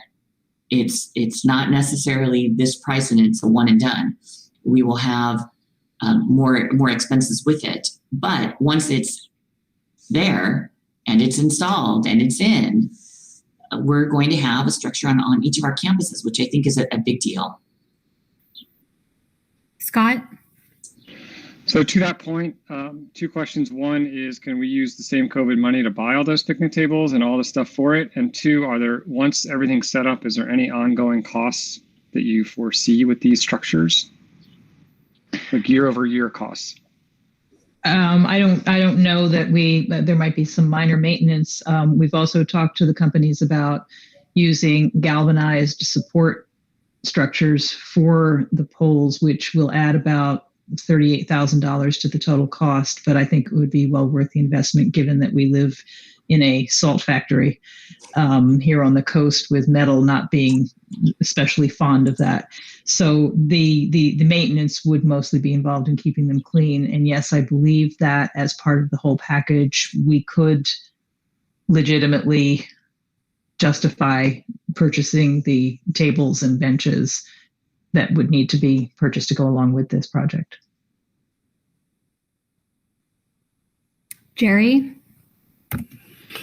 it's not necessarily this price and it's a one and done. We will have more expenses with it. But once it's there and it's installed and it's in, we're going to have a structure on each of our campuses, which I think is a big deal. Scott? So to that point, two questions. One is, can we use the same COVID money to buy all those picnic tables and all the stuff for it? And two, once everything's set up, is there any ongoing costs that you foresee with these structures? Like year-over-year costs? I don't know that there might be some minor maintenance. We've also talked to the companies about using galvanized support structures for the poles, which will add about $38,000 to the total cost. But I think it would be well worth the investment, given that we live in a salt factory here on the coast, with metal not being especially fond of that. So the maintenance would mostly be involved in keeping them clean. And yes, I believe that as part of the whole package, we could legitimately justify purchasing the tables and benches that would need to be purchased to go along with this project. Jerry?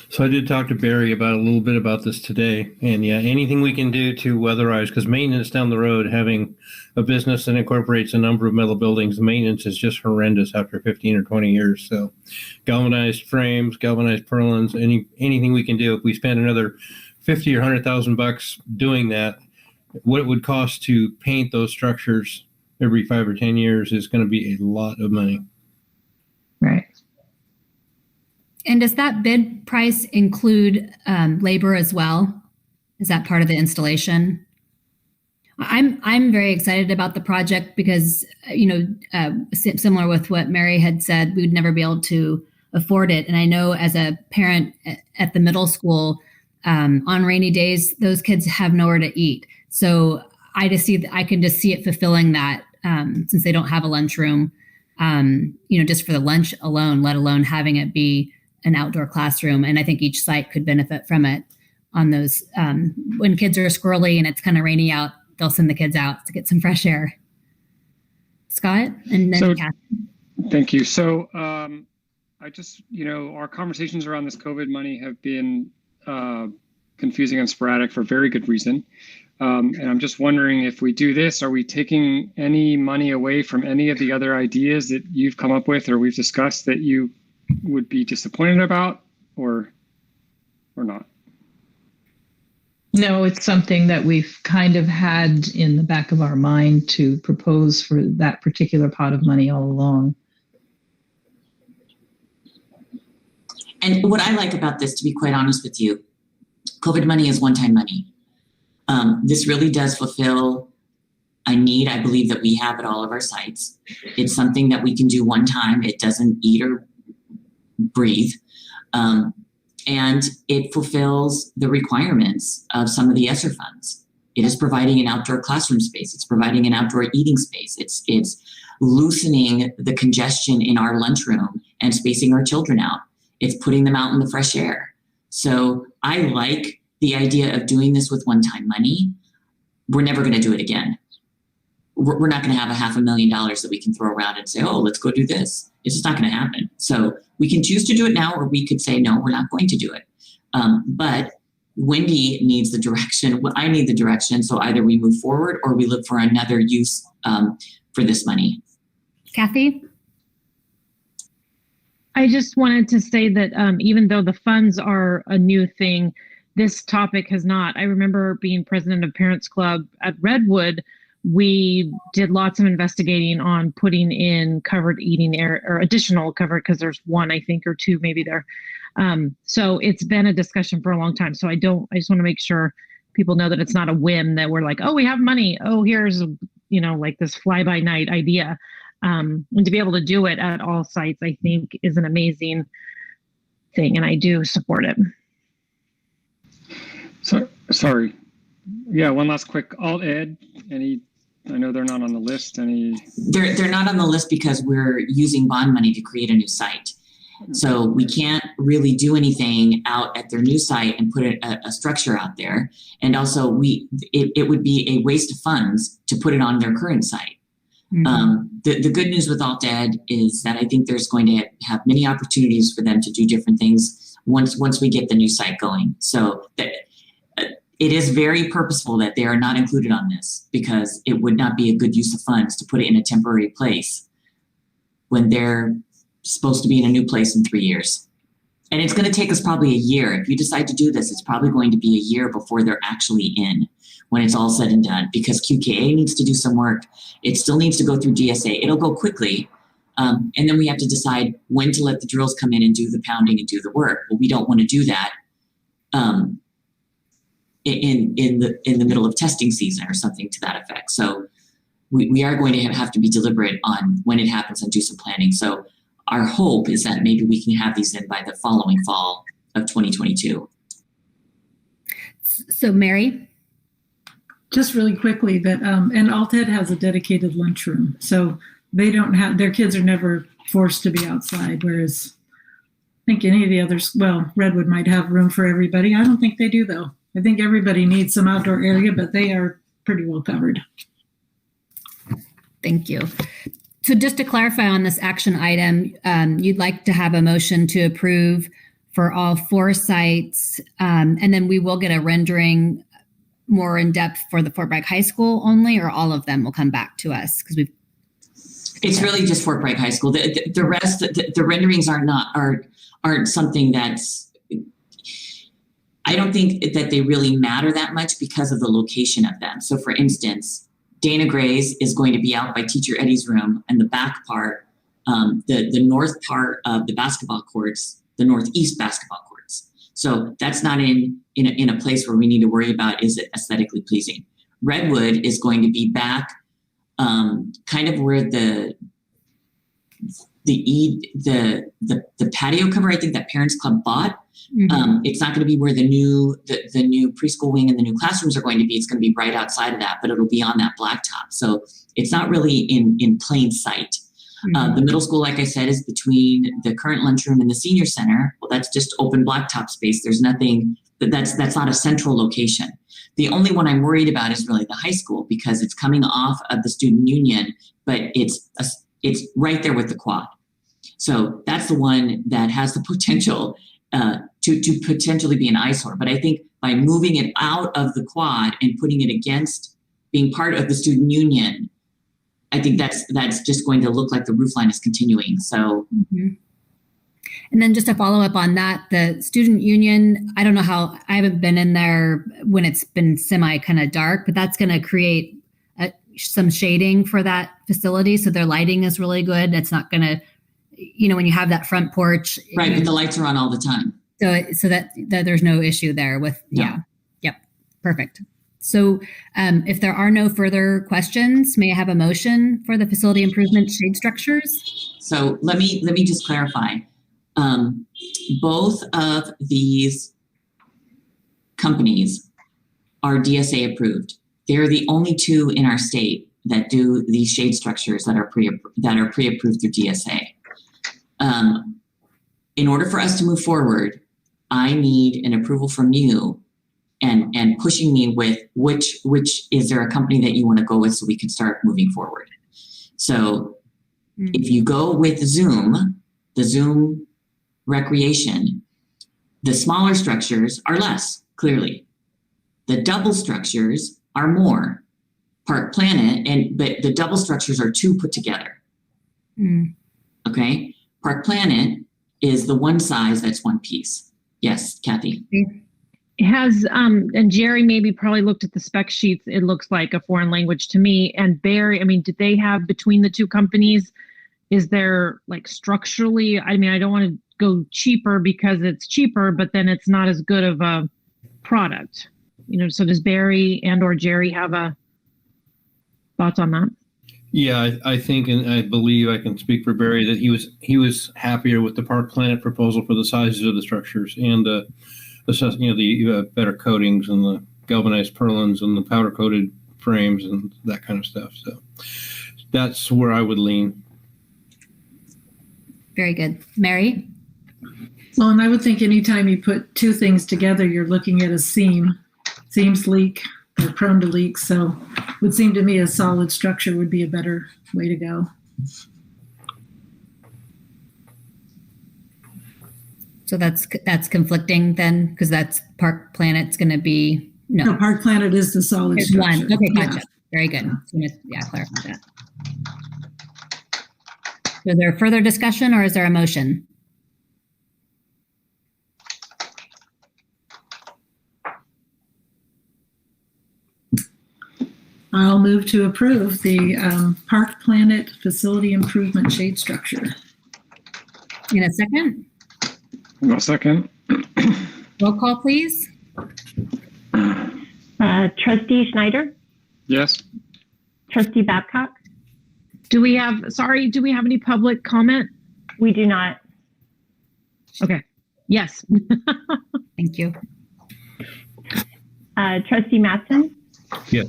So I did talk to Barry about a little bit about this today, and yeah, anything we can do to weatherize, because maintenance down the road, having a business that incorporates a number of metal buildings, maintenance is just horrendous after 15 or 20 years. So galvanized frames, galvanized purlins, anything we can do. If we spend another 50 or 100,000 bucks doing that, what it would cost to paint those structures every 5 or 10 years is going to be a lot of money. Right. And does that bid price include labor as well? Is that part of the installation? I'm very excited about the project because, similar with what Mary had said, we'd never be able to afford it. And I know as a parent at the middle school, on rainy days, those kids have nowhere to eat. So I can just see it fulfilling that since they don't have a lunchroom, just for the lunch alone, let alone having it be an outdoor classroom. And I think each site could benefit from it on those. When kids are squirrely and it's kind of rainy out, they'll send the kids out to get some fresh air. Scott, and then Kathy. Thank you. So I just, our conversations around this COVID money have been confusing and sporadic for very good reason. And I'm just wondering, if we do this, are we taking any money away from any of the other ideas that you've come up with or we've discussed that you would be disappointed about or not? No, it's something that we've kind of had in the back of our mind to propose for that particular pot of money all along. And what I like about this, to be quite honest with you, COVID money is one-time money. This really does fulfill a need I believe that we have at all of our sites. It's something that we can do one time. It doesn't eat or breathe. And it fulfills the requirements of some of the ESSER funds. It is providing an outdoor classroom space. It's providing an outdoor eating space. It's loosening the congestion in our lunchroom and spacing our children out. It's putting them out in the fresh air. So I like the idea of doing this with one-time money. We're never going to do it again. We're not going to have $500,000 that we can throw around and say, oh, let's go do this. It's just not going to happen. So we can choose to do it now, or we could say, no, we're not going to do it. But Wendy needs the direction. I need the direction. So either we move forward or we look for another use for this money. Kathy? I just wanted to say that even though the funds are a new thing, this topic has not. I remember being president of Parents Club at Redwood. We did lots of investigating on putting in covered eating area or additional covered, because there's one, I think, or two maybe there. So it's been a discussion for a long time. So I just want to make sure people know that it's not a whim that we're like, oh, we have money. Oh, here's, like this fly by night idea. And to be able to do it at all sites, I think is an amazing thing. And I do support it. So, sorry. Yeah, one last quick alt ed. I know they're not on the list. They're not on the list because we're using bond money to create a new site. So we can't really do anything out at their new site and put a structure out there. And also it would be a waste of funds to put it on their current site. Mm-hmm. The good news with alt ed is that I think there's going to have many opportunities for them to do different things once we get the new site going. So that it is very purposeful that they are not included on this, because it would not be a good use of funds to put it in a temporary place when they're supposed to be in a new place in 3 years. And it's going to take us probably a year. If you decide to do this, it's probably going to be a year before they're actually in, when it's all said and done, because QKA needs to do some work. It still needs to go through DSA. It'll go quickly. And then we have to decide when to let the drills come in and do the pounding and do the work. Well, we don't want to do that in the middle of testing season or something to that effect. So we are going to have to be deliberate on when it happens and do some planning. So our hope is that maybe we can have these in by the following fall of 2022. So Mary? Just really quickly that, and Alt-Ed has a dedicated lunchroom. So they don't have, their kids are never forced to be outside. Whereas I think any of the others, well, Redwood might have room for everybody. I don't think they do though. I think everybody needs some outdoor area, but they are pretty well covered. Thank you. So just to clarify on this action item, you'd like to have a motion to approve for all 4 sites, and then we will get a rendering more in depth for the Fort Bragg High School only, or all of them will come back to us because we've. It's really just Fort Bragg High School. The rest, the renderings aren't something that's. I don't think that they really matter that much because of the location of them. So, for instance, Dana Gray's is going to be out by Teacher Eddie's room, and the back part, the north part of the basketball courts, the northeast basketball courts. So that's not in a place where we need to worry about is it aesthetically pleasing. Redwood is going to be back, kind of where the patio cover I think that Parents Club bought. Mm-hmm. It's not going to be where the new preschool wing and the new classrooms are going to be. It's going to be right outside of that, but it'll be on that blacktop. So it's not really in plain sight. Mm-hmm. The middle school, like I said, is between the current lunchroom and the senior center. Well, that's just open blacktop space. There's nothing that's not a central location. The only one I'm worried about is really the high school because it's coming off of the student union, but it's right there with the quad. So that's the one that has the potential to potentially be an eyesore. But I think by moving it out of the quad and putting it against being part of the student union, I think that's just going to look like the roof line is continuing. So. Mm-hmm. And then just to follow up on that, the student union, I don't know how, I haven't been in there when it's been semi kind of dark, but that's going to create some shading for that facility. So their lighting is really good. It's not going to, when you have that front porch. Right, but the lights are on all the time. So that there's no issue there with, Yep, perfect. So if there are no further questions, may I have a motion for the facility improvement shade structures? So let me just clarify. Both of these companies are DSA approved. They're the only 2 in our state that do these shade structures that are pre-approved through DSA. In order for us to move forward, I need an approval from you and pushing me with which is there a company that you want to go with so we can start moving forward. So if you go with Zoom, the Zoom recreation, the smaller structures are less, clearly. The double structures are more. Park Planet, but the double structures are 2 put together. Okay? Park Planet is the one size that's one piece. Yes, Kathy. It has, and Jerry maybe probably looked at the spec sheets. It looks like a foreign language to me. And Barry, did they have between the 2 companies, is there like structurally, I don't want to go cheaper because it's cheaper, but then it's not as good of a product. So does Barry and or Jerry have thoughts on that? Yeah, I think, and I believe I can speak for Barry, that he was happier with the Park Planet proposal for the sizes of the structures and the better coatings and the galvanized purlins and the powder coated frames and that kind of stuff. So that's where I would lean. Very good. Mary? Well, and I would think anytime you put 2 things together, you're looking at a seam. Seams leak, they're prone to leaks. So it would seem to me a solid structure would be a better way to go. So that's conflicting then, because that's Park Planet's going to be, no. Park Planet is the solid There's structure. One. Okay, gotcha. Yeah. Very good. Clarify that. Is there further discussion or is there a motion? I'll move to approve the Park Planet facility improvement shade structure. In a second? No second. Roll call, please. Trustee Schneider? Yes. Trustee Babcock? Do we have any public comment? We do not. Okay. Yes. Thank you. Trustee Matson? Yes.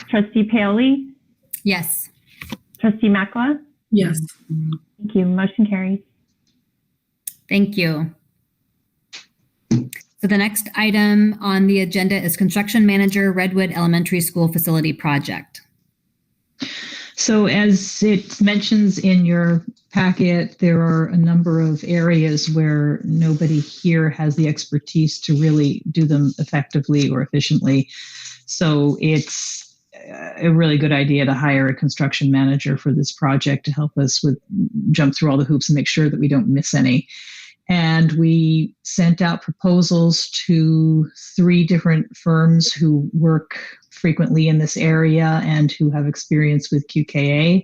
Trustee Paoli? Yes. Trustee Makla? Yes. Thank you. Motion carries. Thank you. So the next item on the agenda is Construction Manager Redwood Elementary School Facility Project. So as it mentions in your packet, there are a number of areas where nobody here has the expertise to really do them effectively or efficiently. So it's a really good idea to hire a construction manager for this project to help us with jump through all the hoops and make sure that we don't miss any. And we sent out proposals to 3 different firms who work frequently in this area and who have experience with QKA.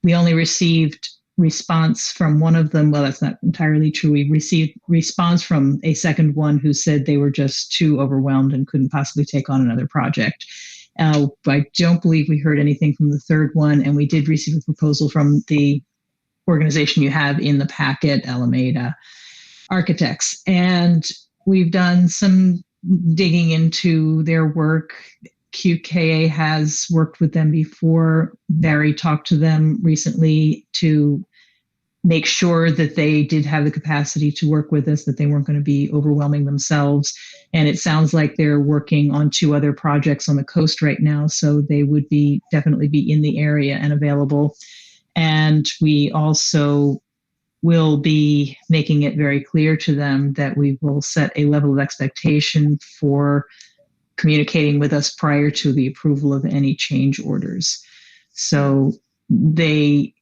We only received response from one of them. Well, that's not entirely true. We received response from a second one who said they were just too overwhelmed and couldn't possibly take on another project. I don't believe we heard anything from the third one, and we did receive a proposal from the organization you have in the packet, Alameda Architects. And we've done some digging into their work. QKA has worked with them before. Barry talked to them recently to make sure that they did have the capacity to work with us, that they weren't going to be overwhelming themselves. And it sounds like they're working on 2 other projects on the coast right now, so they would definitely be in the area and available. And we also will be making it very clear to them that we will set a level of expectation for communicating with us prior to the approval of any change orders. So in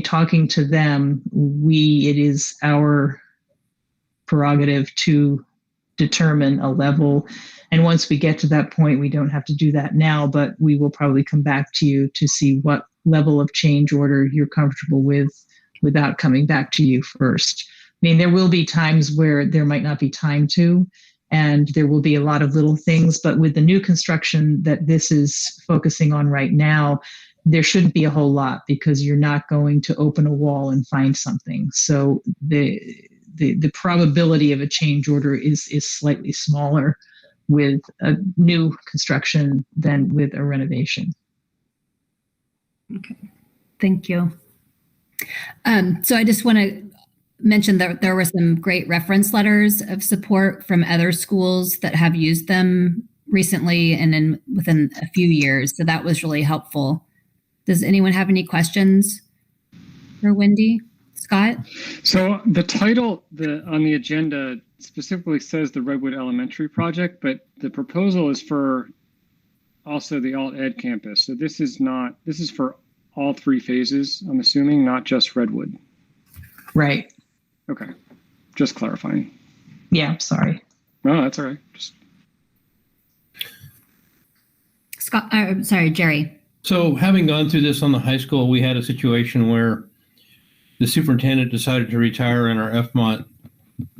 talking to them, it is our prerogative to determine a level. And once we get to that point, we don't have to do that now, but we will probably come back to you to see what level of change order you're comfortable with without coming back to you first. I mean, there will be times where there might not be time to, and there will be a lot of little things, but with the new construction that this is focusing on right now, there shouldn't be a whole lot because you're not going to open a wall and find something. So the probability of a change order is slightly smaller with a new construction than with a renovation. Okay, thank you. So I just want to mention that there were some great reference letters of support from other schools that have used them recently and within a few years. So that was really helpful. Does anyone have any questions for Wendy? Scott? So the title on the agenda specifically says the Redwood Elementary project, but the proposal is for also the alt ed campus. So this is for all 3 phases, I'm assuming, not just Redwood. Right. Okay. Just clarifying. Yeah, sorry. No, that's all right. Scott, sorry, Jerry. So having gone through this on the high school, we had a situation where the superintendent decided to retire and our FMOT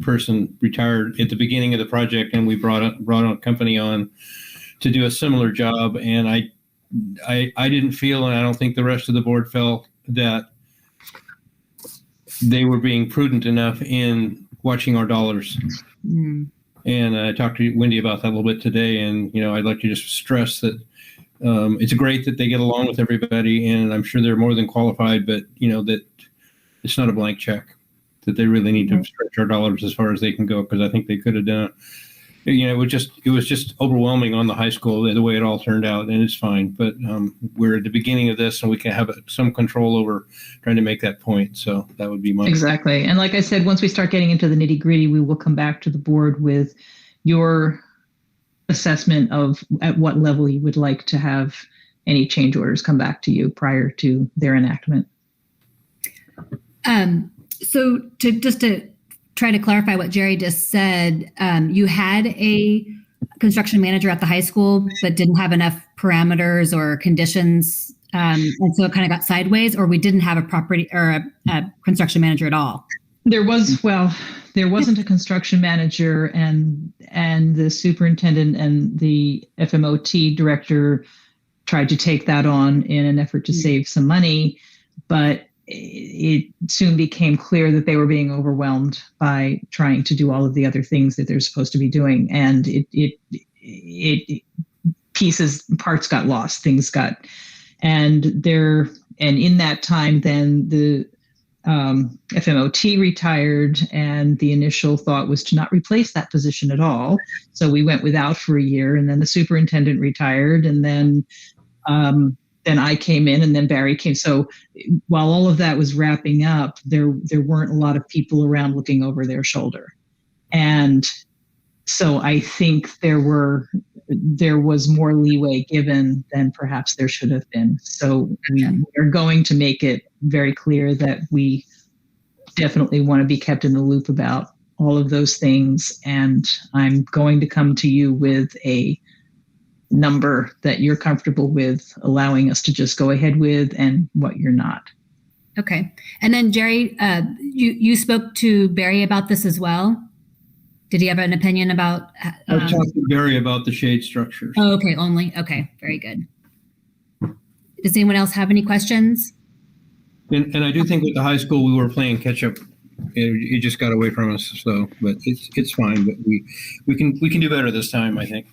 person retired at the beginning of the project, and we brought a company on to do a similar job. And I didn't feel, and I don't think the rest of the board felt, that they were being prudent enough in watching our dollars. Mm. And I talked to Wendy about that a little bit today. And, I'd like to just stress that it's great that they get along with everybody, and I'm sure they're more than qualified, but, that it's not a blank check, that they really need to stretch our dollars as far as they can go, because I think they could have done it. It was just overwhelming on the high school the way it all turned out, and it's fine. But we're at the beginning of this, and we can have some control over trying to make that point. So that would be my exactly. And like I said, once we start getting into the nitty gritty, we will come back to the board with your assessment of at what level you would like to have any change orders come back to you prior to their enactment. So to try to clarify what Jerry just said, you had a construction manager at the high school but didn't have enough parameters or conditions, and so it kind of got sideways, or we didn't have a property or a construction manager at all? There wasn't a construction manager, and the superintendent and the FMOT director tried to take that on in an effort to save some money, but it soon became clear that they were being overwhelmed by trying to do all of the other things that they're supposed to be doing. And parts got lost, and in that time, then the FMOT retired, and the initial thought was to not replace that position at all. So we went without for a year, and then the superintendent retired, and then then I came in, and then Barry came. So while all of that was wrapping up, there weren't a lot of people around looking over their shoulder. And so I think there was more leeway given than perhaps there should have been. So we are going to make it very clear that we definitely want to be kept in the loop about all of those things. And I'm going to come to you with a number that you're comfortable with allowing us to just go ahead with, and what you're not. Okay. And then Jerry, you spoke to Barry about this as well. Did he have an opinion about? I talked to Barry about the shade structures. Oh, okay. Only. Okay. Very good. Does anyone else have any questions? And I do think with the high school, we were playing catch up. It just got away from us. So, but it's fine. But we can do better this time, I think.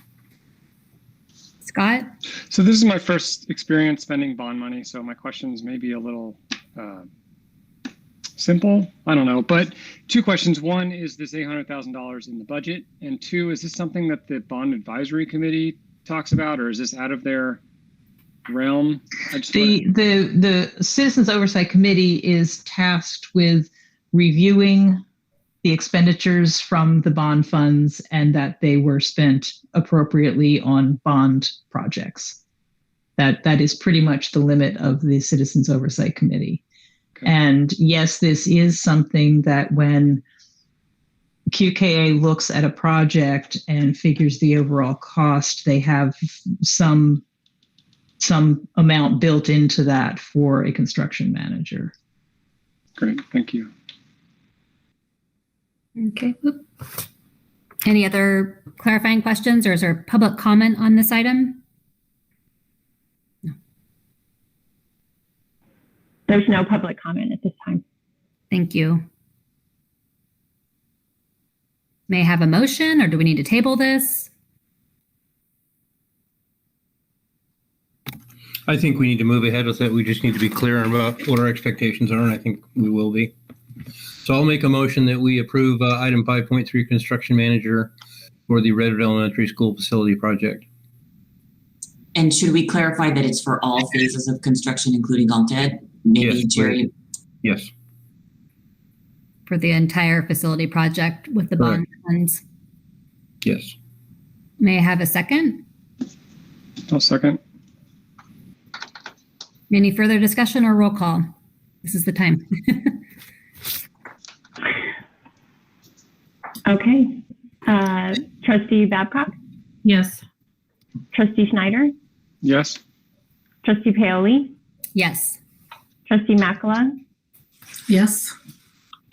Scott? So this is my first experience spending bond money. So my questions may be a little simple. I don't know. But two questions. One, is this $800,000 in the budget? And two, is this something that the Bond Advisory Committee talks about, or is this out of their realm? The Citizens Oversight Committee is tasked with reviewing the expenditures from the bond funds and that they were spent appropriately on bond projects. That is pretty much the limit of the Citizens Oversight Committee. Okay. And yes, this is something that when QKA looks at a project and figures the overall cost, they have some amount built into that for a construction manager. Great, thank you. Okay. Any other clarifying questions, or is there public comment on this item? No. There's no public comment at this time. Thank you. May I have a motion, or do we need to table this? I think we need to move ahead with it. We just need to be clear about what our expectations are, and I think we will be. So I'll make a motion that we approve item 5.3, construction manager for the Redwood Elementary School facility project. And should we clarify that it's for all phases of construction, including alt-ed? Maybe yes, Jerry. Yes. For the entire facility project with the bond funds? Yes. May I have a second? I'll second. Any further discussion or roll call? This is the time. Okay. Trustee Babcock? Yes. Trustee Schneider? Yes. Trustee Paoli? Yes. Trustee Makala? Yes.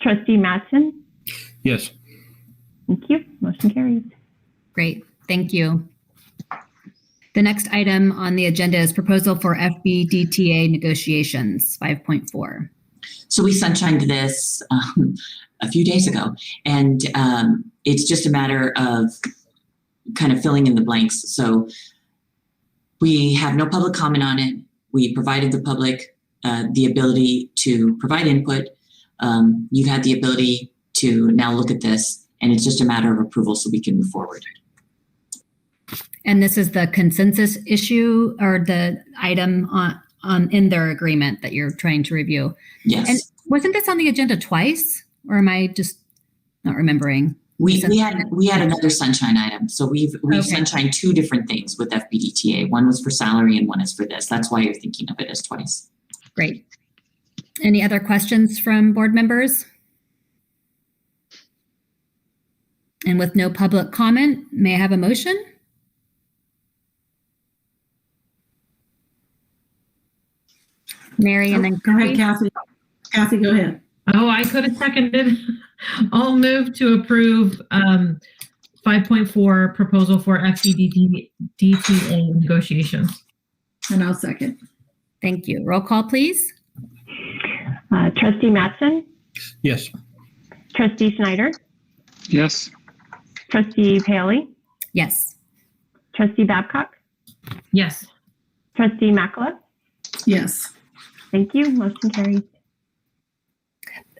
Trustee Matson? Yes. Thank you. Motion carries. Great. Thank you. The next item on the agenda is proposal for FBDTA negotiations, 5.4. So we sunshined this a few days ago, and it's just a matter of kind of filling in the blanks. So we have no public comment on it. We provided the public the ability to provide input. You've had the ability to now look at this, and it's just a matter of approval so we can move forward. And this is the consensus issue, or the item on in their agreement that you're trying to review. Yes. And wasn't this on the agenda twice, or am I just not remembering? We had another sunshine item. So we've okay. sunshined two different things with FBDTA. One was for salary and one is for this. That's why you're thinking of it as twice. Great. Any other questions from board members? And with no public comment, may I have a motion? Mary, and then go ahead, Kathy. Kathy, go ahead. Oh, I could have seconded. I'll move to approve 5.4 proposal for FBDTA negotiations. And I'll second. Thank you. Roll call, please. Trustee Matson? Yes. Trustee Schneider? Yes. Trustee Paoli? Yes. Trustee Babcock? Yes. Trustee Makala? Yes. Thank you. Motion carries.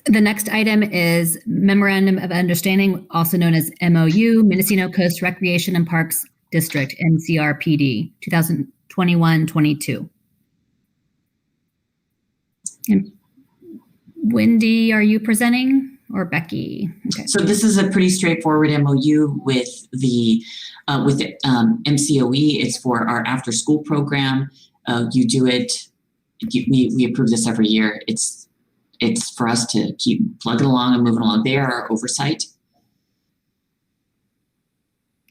The next item is Memorandum of Understanding, also known as MOU, Mendocino Coast Recreation and Parks District, MCRPD, 2021-22. And Wendy, are you presenting, or Becky? Okay. So this is a pretty straightforward MOU with the MCOE. It's for our after school program. You do it. We approve this every year. It's for us to keep plugging along and moving along. They are our oversight.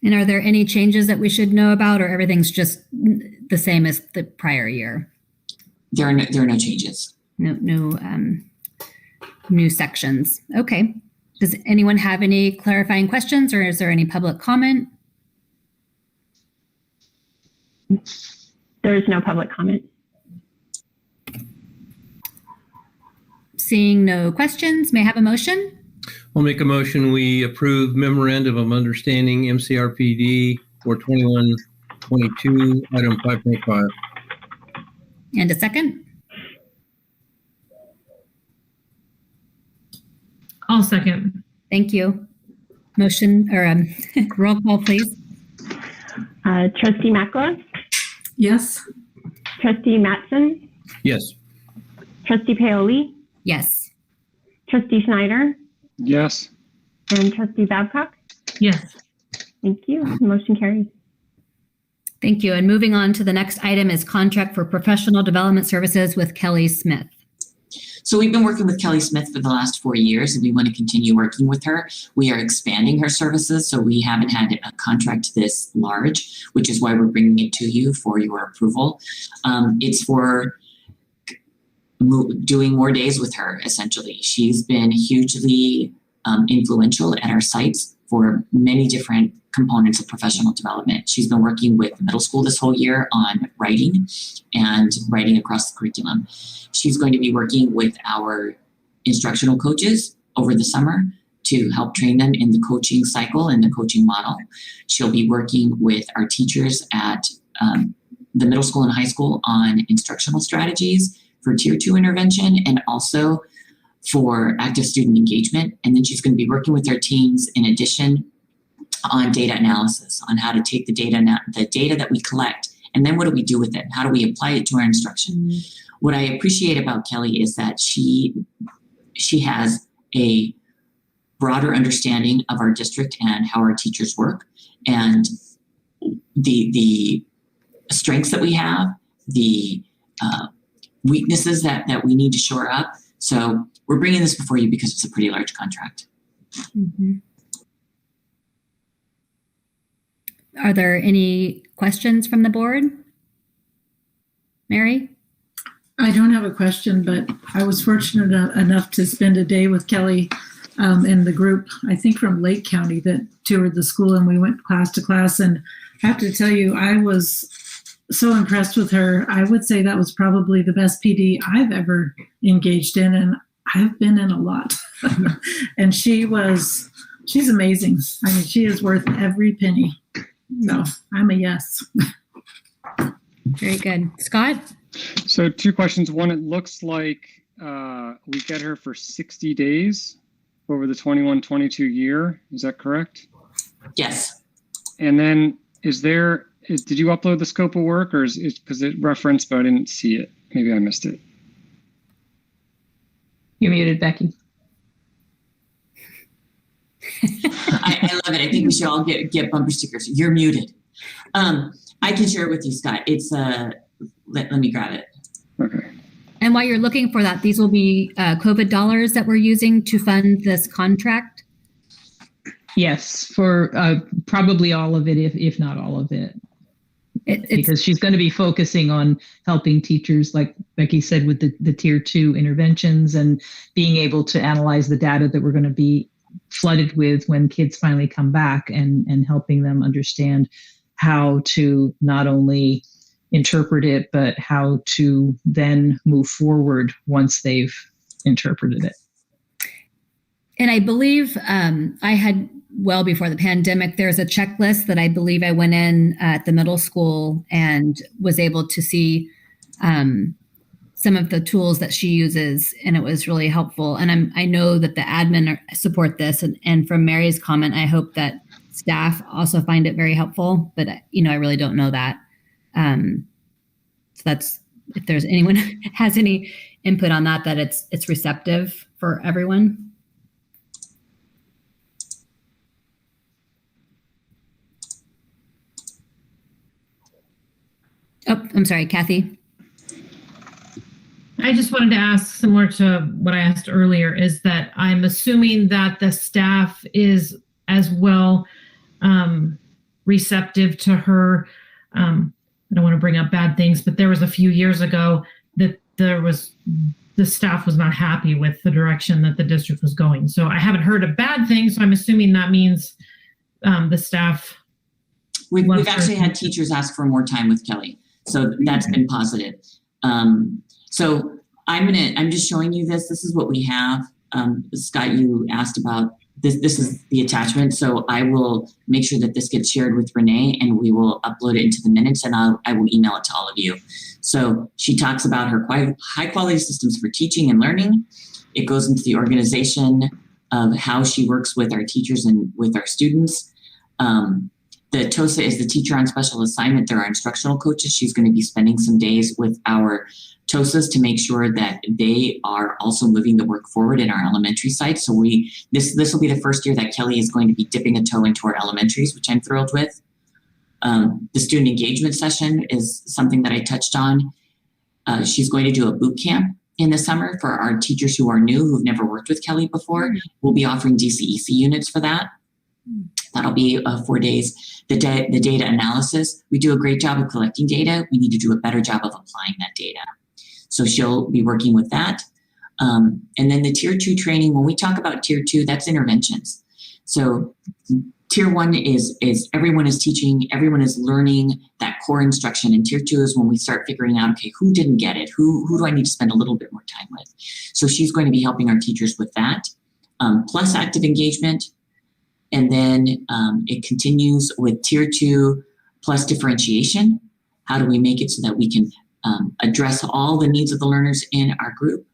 And are there any changes that we should know about, or everything's just the same as the prior year? There are no changes. No new sections. Okay. Does anyone have any clarifying questions, or is there any public comment? There is no public comment. Seeing no questions, may I have a motion? I'll make a motion. We approve memorandum of understanding MCRPD for 21-22, item 5.5. And a second? I'll second. Thank you. Motion, or roll call, please. Trustee Makla, Yes. Trustee Matson, Yes. Trustee Paoli, Yes. Trustee Schneider, Yes. and Trustee Babcock. Yes. Thank you. Motion carries. Thank you. And moving on to the next item is contract for professional development services with Kelly Smith. So we've been working with Kelly Smith for the last 4 years, and we want to continue working with her. We are expanding her services, so we haven't had a contract this large, which is why we're bringing it to you for your approval. It's for doing more days with her, essentially. She's been hugely influential at our sites for many different components of professional development. She's been working with the middle school this whole year on writing and writing across the curriculum. She's going to be working with our instructional coaches over the summer to help train them in the coaching cycle and the coaching model. She'll be working with our teachers at the middle school and high school on instructional strategies for Tier 2 intervention and also for active student engagement. And then she's going to be working with our teams in addition on data analysis, on how to take the data that we collect, and then what do we do with it? How do we apply it to our instruction? Mm-hmm. What I appreciate about Kelly is that she has a broader understanding of our district and how our teachers work, and the strengths that we have, the weaknesses that we need to shore up. So we're bringing this before you because it's a pretty large contract. Mm-hmm. Are there any questions from the board? Mary? I don't have a question, but I was fortunate enough to spend a day with Kelly and the group, I think from Lake County, that toured the school, and we went class to class. And I have to tell you, I was so impressed with her. I would say that was probably the best PD I've ever engaged in, and I've been in a lot. And she's amazing. I mean, she is worth every penny. So I'm a yes. Very good. Scott? So 2 questions. One, it looks like we get her for 60 days over the 21-22 year. Is that correct? Yes. And then did you upload the scope of work, or is it because it referenced, but I didn't see it? Maybe I missed it. You're muted, Becky. I love it. I think we should all get bumper stickers. You're muted. I can share it with you, Scott. It's let me grab it. Okay. And while you're looking for that, these will be COVID dollars that we're using to fund this contract? Yes, for probably all of it, if not all of it. Because she's going to be focusing on helping teachers, like Becky said, with the Tier 2 interventions and being able to analyze the data that we're going to be flooded with when kids finally come back, and helping them understand how to not only interpret it, but how to then move forward once they've interpreted it. And I believe I had, well before the pandemic, there's a checklist that I believe I went in at the middle school and was able to see some of the tools that she uses, and it was really helpful. And I know that the admin support this, and from Mary's comment, I hope that staff also find it very helpful, but I really don't know that. So that's, if there's anyone has any input on that it's receptive for everyone. Oh, I'm sorry, Kathy. I just wanted to ask, similar to what I asked earlier, is that I'm assuming that the staff is as well receptive to her. I don't want to bring up bad things, but there was a few years ago that the staff was not happy with the direction that the district was going. So I haven't heard of bad things. So I'm assuming that means the staff. We've actually had teachers ask for more time with Kelly. So that's been positive. So I'm just showing you this. This is what we have. Scott, you asked about this. This is the attachment. So I will make sure that this gets shared with Renee, and we will upload it into the minutes, and I will email it to all of you. So she talks about her high quality systems for teaching and learning. It goes into the organization of how she works with our teachers and with our students. The TOSA is the teacher on special assignment. They're our instructional coaches. She's going to be spending some days with our TOSAs to make sure that they are also moving the work forward in our elementary side. So this will be the first year that Kelly is going to be dipping a toe into our elementaries, which I'm thrilled with. The student engagement session is something that I touched on. She's going to do a boot camp in the summer for our teachers who are new, who've never worked with Kelly before. We'll be offering DCEC units for that. That'll be 4 days. The data analysis, we do a great job of collecting data. We need to do a better job of applying that data. So she'll be working with that. And then the tier 2 training, when we talk about tier 2, that's interventions. So tier 1 is everyone is teaching, everyone is learning that core instruction. And tier 2 is when we start figuring out, okay, who didn't get it? Who do I need to spend a little bit more time with? So she's going to be helping our teachers with that, plus active engagement. And then it continues with tier 2 plus differentiation. How do we make it so that we can address all the needs of the learners in our group?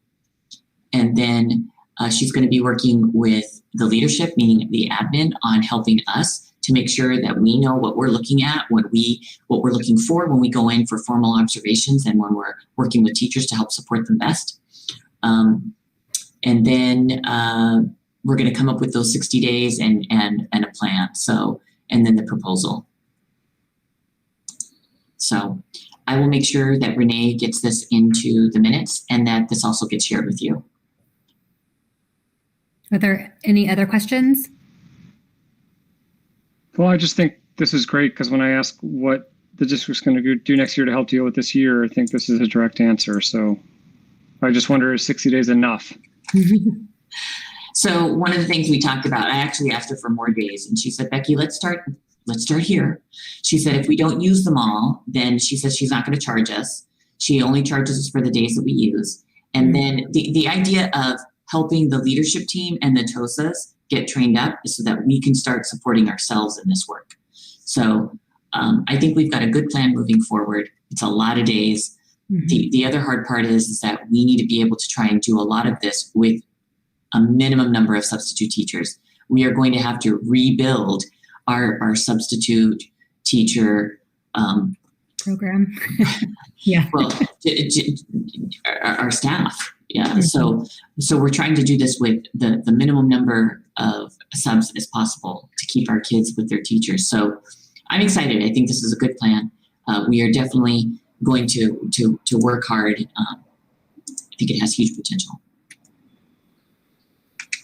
And then she's going to be working with the leadership, meaning the admin, on helping us to make sure that we know what we're looking at, what we're looking for when we go in for formal observations and when we're working with teachers to help support them best. And then we're going to come up with those 60 days and a plan. So, and then the proposal. So I will make sure that Renee gets this into the minutes and that this also gets shared with you. Are there any other questions? Well, I just think this is great because when I ask what the district's going to do next year to help deal with this year, I think this is a direct answer. So I just wonder, is 60 days enough? So one of the things we talked about, I actually asked her for more days, and she said, Becky, let's start here. She said, if we don't use them all, then she says she's not going to charge us. She only charges us for the days that we use. And then the idea of helping the leadership team and the TOSAs get trained up is so that we can start supporting ourselves in this work. So I think we've got a good plan moving forward. It's a lot of days. Mm-hmm. The other hard part is that we need to be able to try and do a lot of this with a minimum number of substitute teachers. We are going to have to rebuild our substitute teacher program. Yeah. Well, our staff. Yeah. Mm-hmm. So we're trying to do this with the minimum number of subs as possible to keep our kids with their teachers. So I'm excited. I think this is a good plan. We are definitely going to work hard. I think it has huge potential.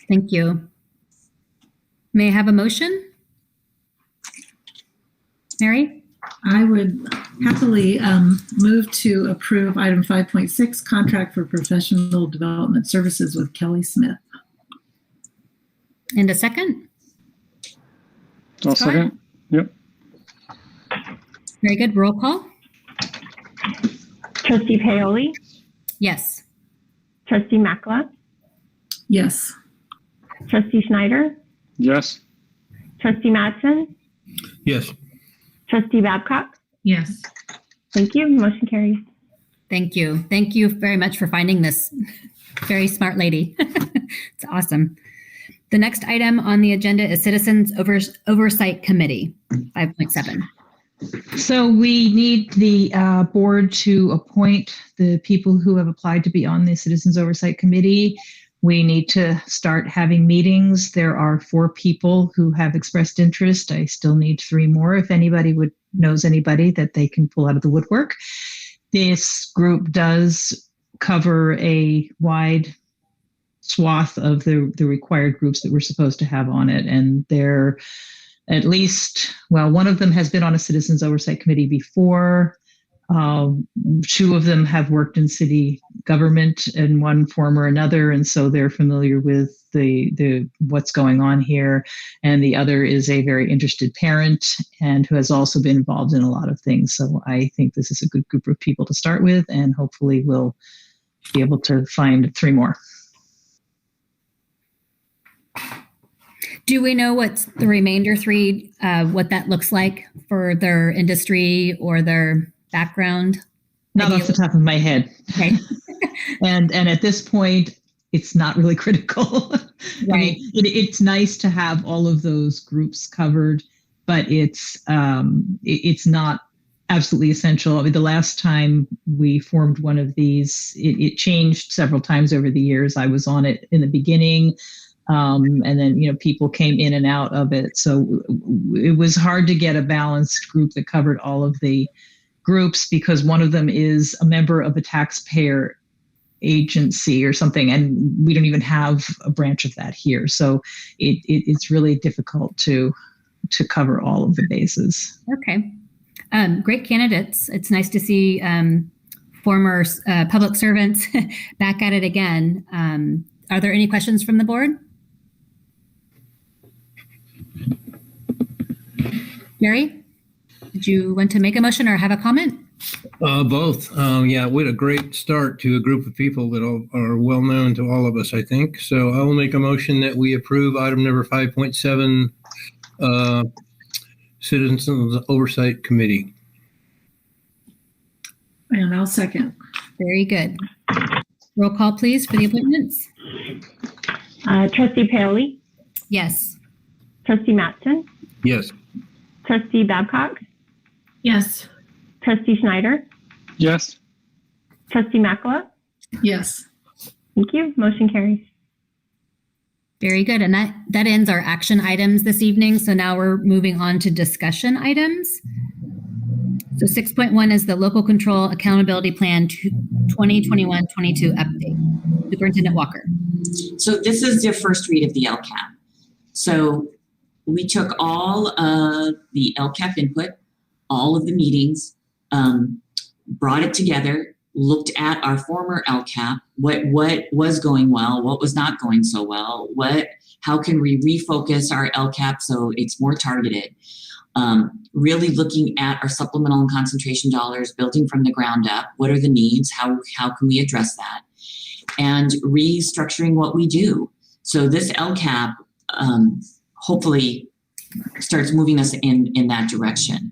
Thank you. May I have a motion? Mary? I would happily move to approve item 5.6, contract for professional development services with Kelly Smith. And a second? I'll second. Yep. Very good. Roll call. Trustee Paoli? Yes. Trustee Makla? Yes. Trustee Schneider? Yes. Trustee Madsen? Yes. Trustee Babcock? Yes. Thank you. Motion carries. Thank you. Thank you very much for finding this very smart lady. It's awesome. The next item on the agenda is Citizens Oversight Committee, 5.7. So we need the board to appoint the people who have applied to be on the Citizens Oversight Committee. We need to start having meetings. There are 4 people who have expressed interest. I still need 3 more. If anybody knows anybody that they can pull out of the woodwork. This group does cover a wide swath of the required groups that we're supposed to have on it. And they're at least, well, one of them has been on a Citizens Oversight Committee before. 2 of them have worked in city government in one form or another, and so they're familiar with the what's going on here. And the other is a very interested parent and who has also been involved in a lot of things. So I think this is a good group of people to start with, and hopefully we'll be able to find 3 more. Do we know what's the remainder 3, what that looks like for their industry or their background? Not off the top of my head. Okay. and at this point, it's not really critical. Right. I mean, it's nice to have all of those groups covered, but it's not absolutely essential. I mean, the last time we formed one of these, it changed several times over the years. I was on it in the beginning. And then, people came in and out of it. So it was hard to get a balanced group that covered all of the groups, because one of them is a member of a taxpayer agency or something, and we don't even have a branch of that here. So it's really difficult to cover all of the bases. Okay. Great candidates. It's nice to see former public servants back at it again. Are there any questions from the board? Gary, did you want to make a motion or have a comment? Both. Yeah, we had a great start to a group of people that are well known to all of us, I think. So I will make a motion that we approve item number 5.7, Citizens Oversight Committee. And I'll second. Very good. Roll call, please, for the appointments. Trustee Paoli, Yes. Trustee Mattson, Yes. Trustee Babcock, Yes. Trustee Schneider, Yes. Trustee Makala. Yes. Thank you. Motion carries. Very good. And that ends our action items this evening. So now we're moving on to discussion items. So 6.1 is the Local Control Accountability Plan 2021-22 update. Superintendent Walker. So this is the first read of the LCAP. So we took all of the LCAP input, all of the meetings, brought it together, looked at our former LCAP, what was going well, what was not going so well, how can we refocus our LCAP so it's more targeted. Really looking at our supplemental and concentration dollars, building from the ground up. What are the needs? How can we address that? And restructuring what we do. So this LCAP hopefully starts moving us in that direction.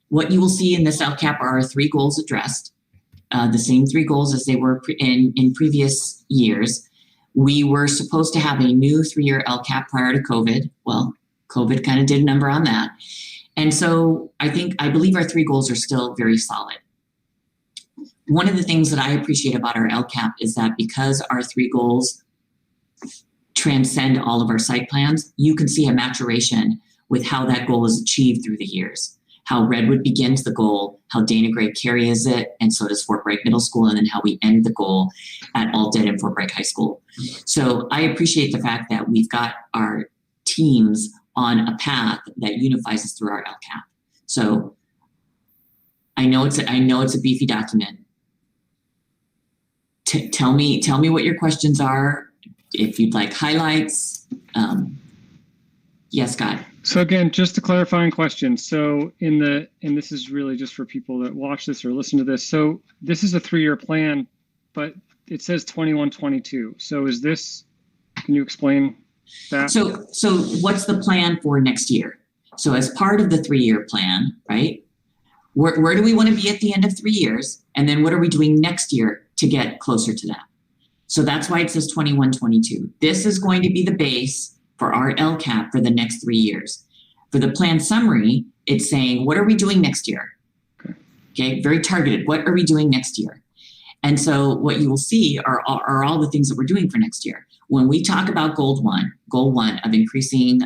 What you will see in this LCAP are our 3 goals addressed, the same 3 goals as they were in previous years. We were supposed to have a new 3-year LCAP prior to COVID. Well, COVID kind of did a number on that. And so I believe our 3 goals are still very solid. One of the things that I appreciate about our LCAP is that because our 3 goals transcend all of our site plans, you can see a maturation with how that goal is achieved through the years. How Redwood begins the goal, how Dana Gray carries it, and so does Fort Bragg Middle School, and then how we end the goal at Alted and Fort Bragg High School. So I appreciate the fact that we've got our teams on a path that unifies us through our LCAP. So I know it's a beefy document. Tell me what your questions are. If you'd like highlights. Yes, Scott. So again, just a clarifying question. So and this is really just for people that watch this or listen to this. So this is a 3-year plan, but it says 21-22. So can you explain that? So what's the plan for next year? So as part of the 3-year plan, right? Where do we want to be at the end of 3 years? And then what are we doing next year to get closer to that? So that's why it says 21-22. This is going to be the base for our LCAP for the next 3 years. For the plan summary, It's saying, what are we doing next year? Okay, very targeted. What are we doing next year? And so what you will see are all the things that we're doing for next year. When we talk about goal one of increasing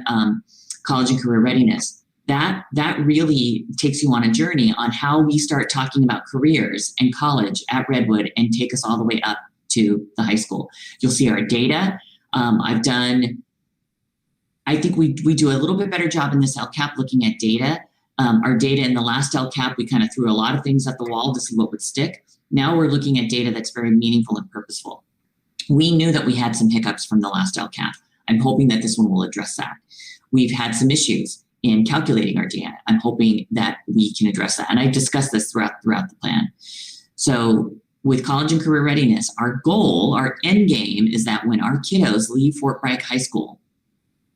college and career readiness, that really takes you on a journey on how we start talking about careers and college at Redwood and take us all the way up to the high school. You'll see our data. I think we do a little bit better job in this LCAP looking at data. Our data in the last LCAP, we kind of threw a lot of things at the wall to see what would stick. Now we're looking at data that's very meaningful and purposeful. We knew that we had some hiccups from the last LCAP. I'm hoping that this one will address that. We've had some issues in calculating our data. I'm hoping that we can address that. And I discussed this throughout the plan. So with college and career readiness, our goal, our end game is that when our kiddos leave Fort Bragg High School,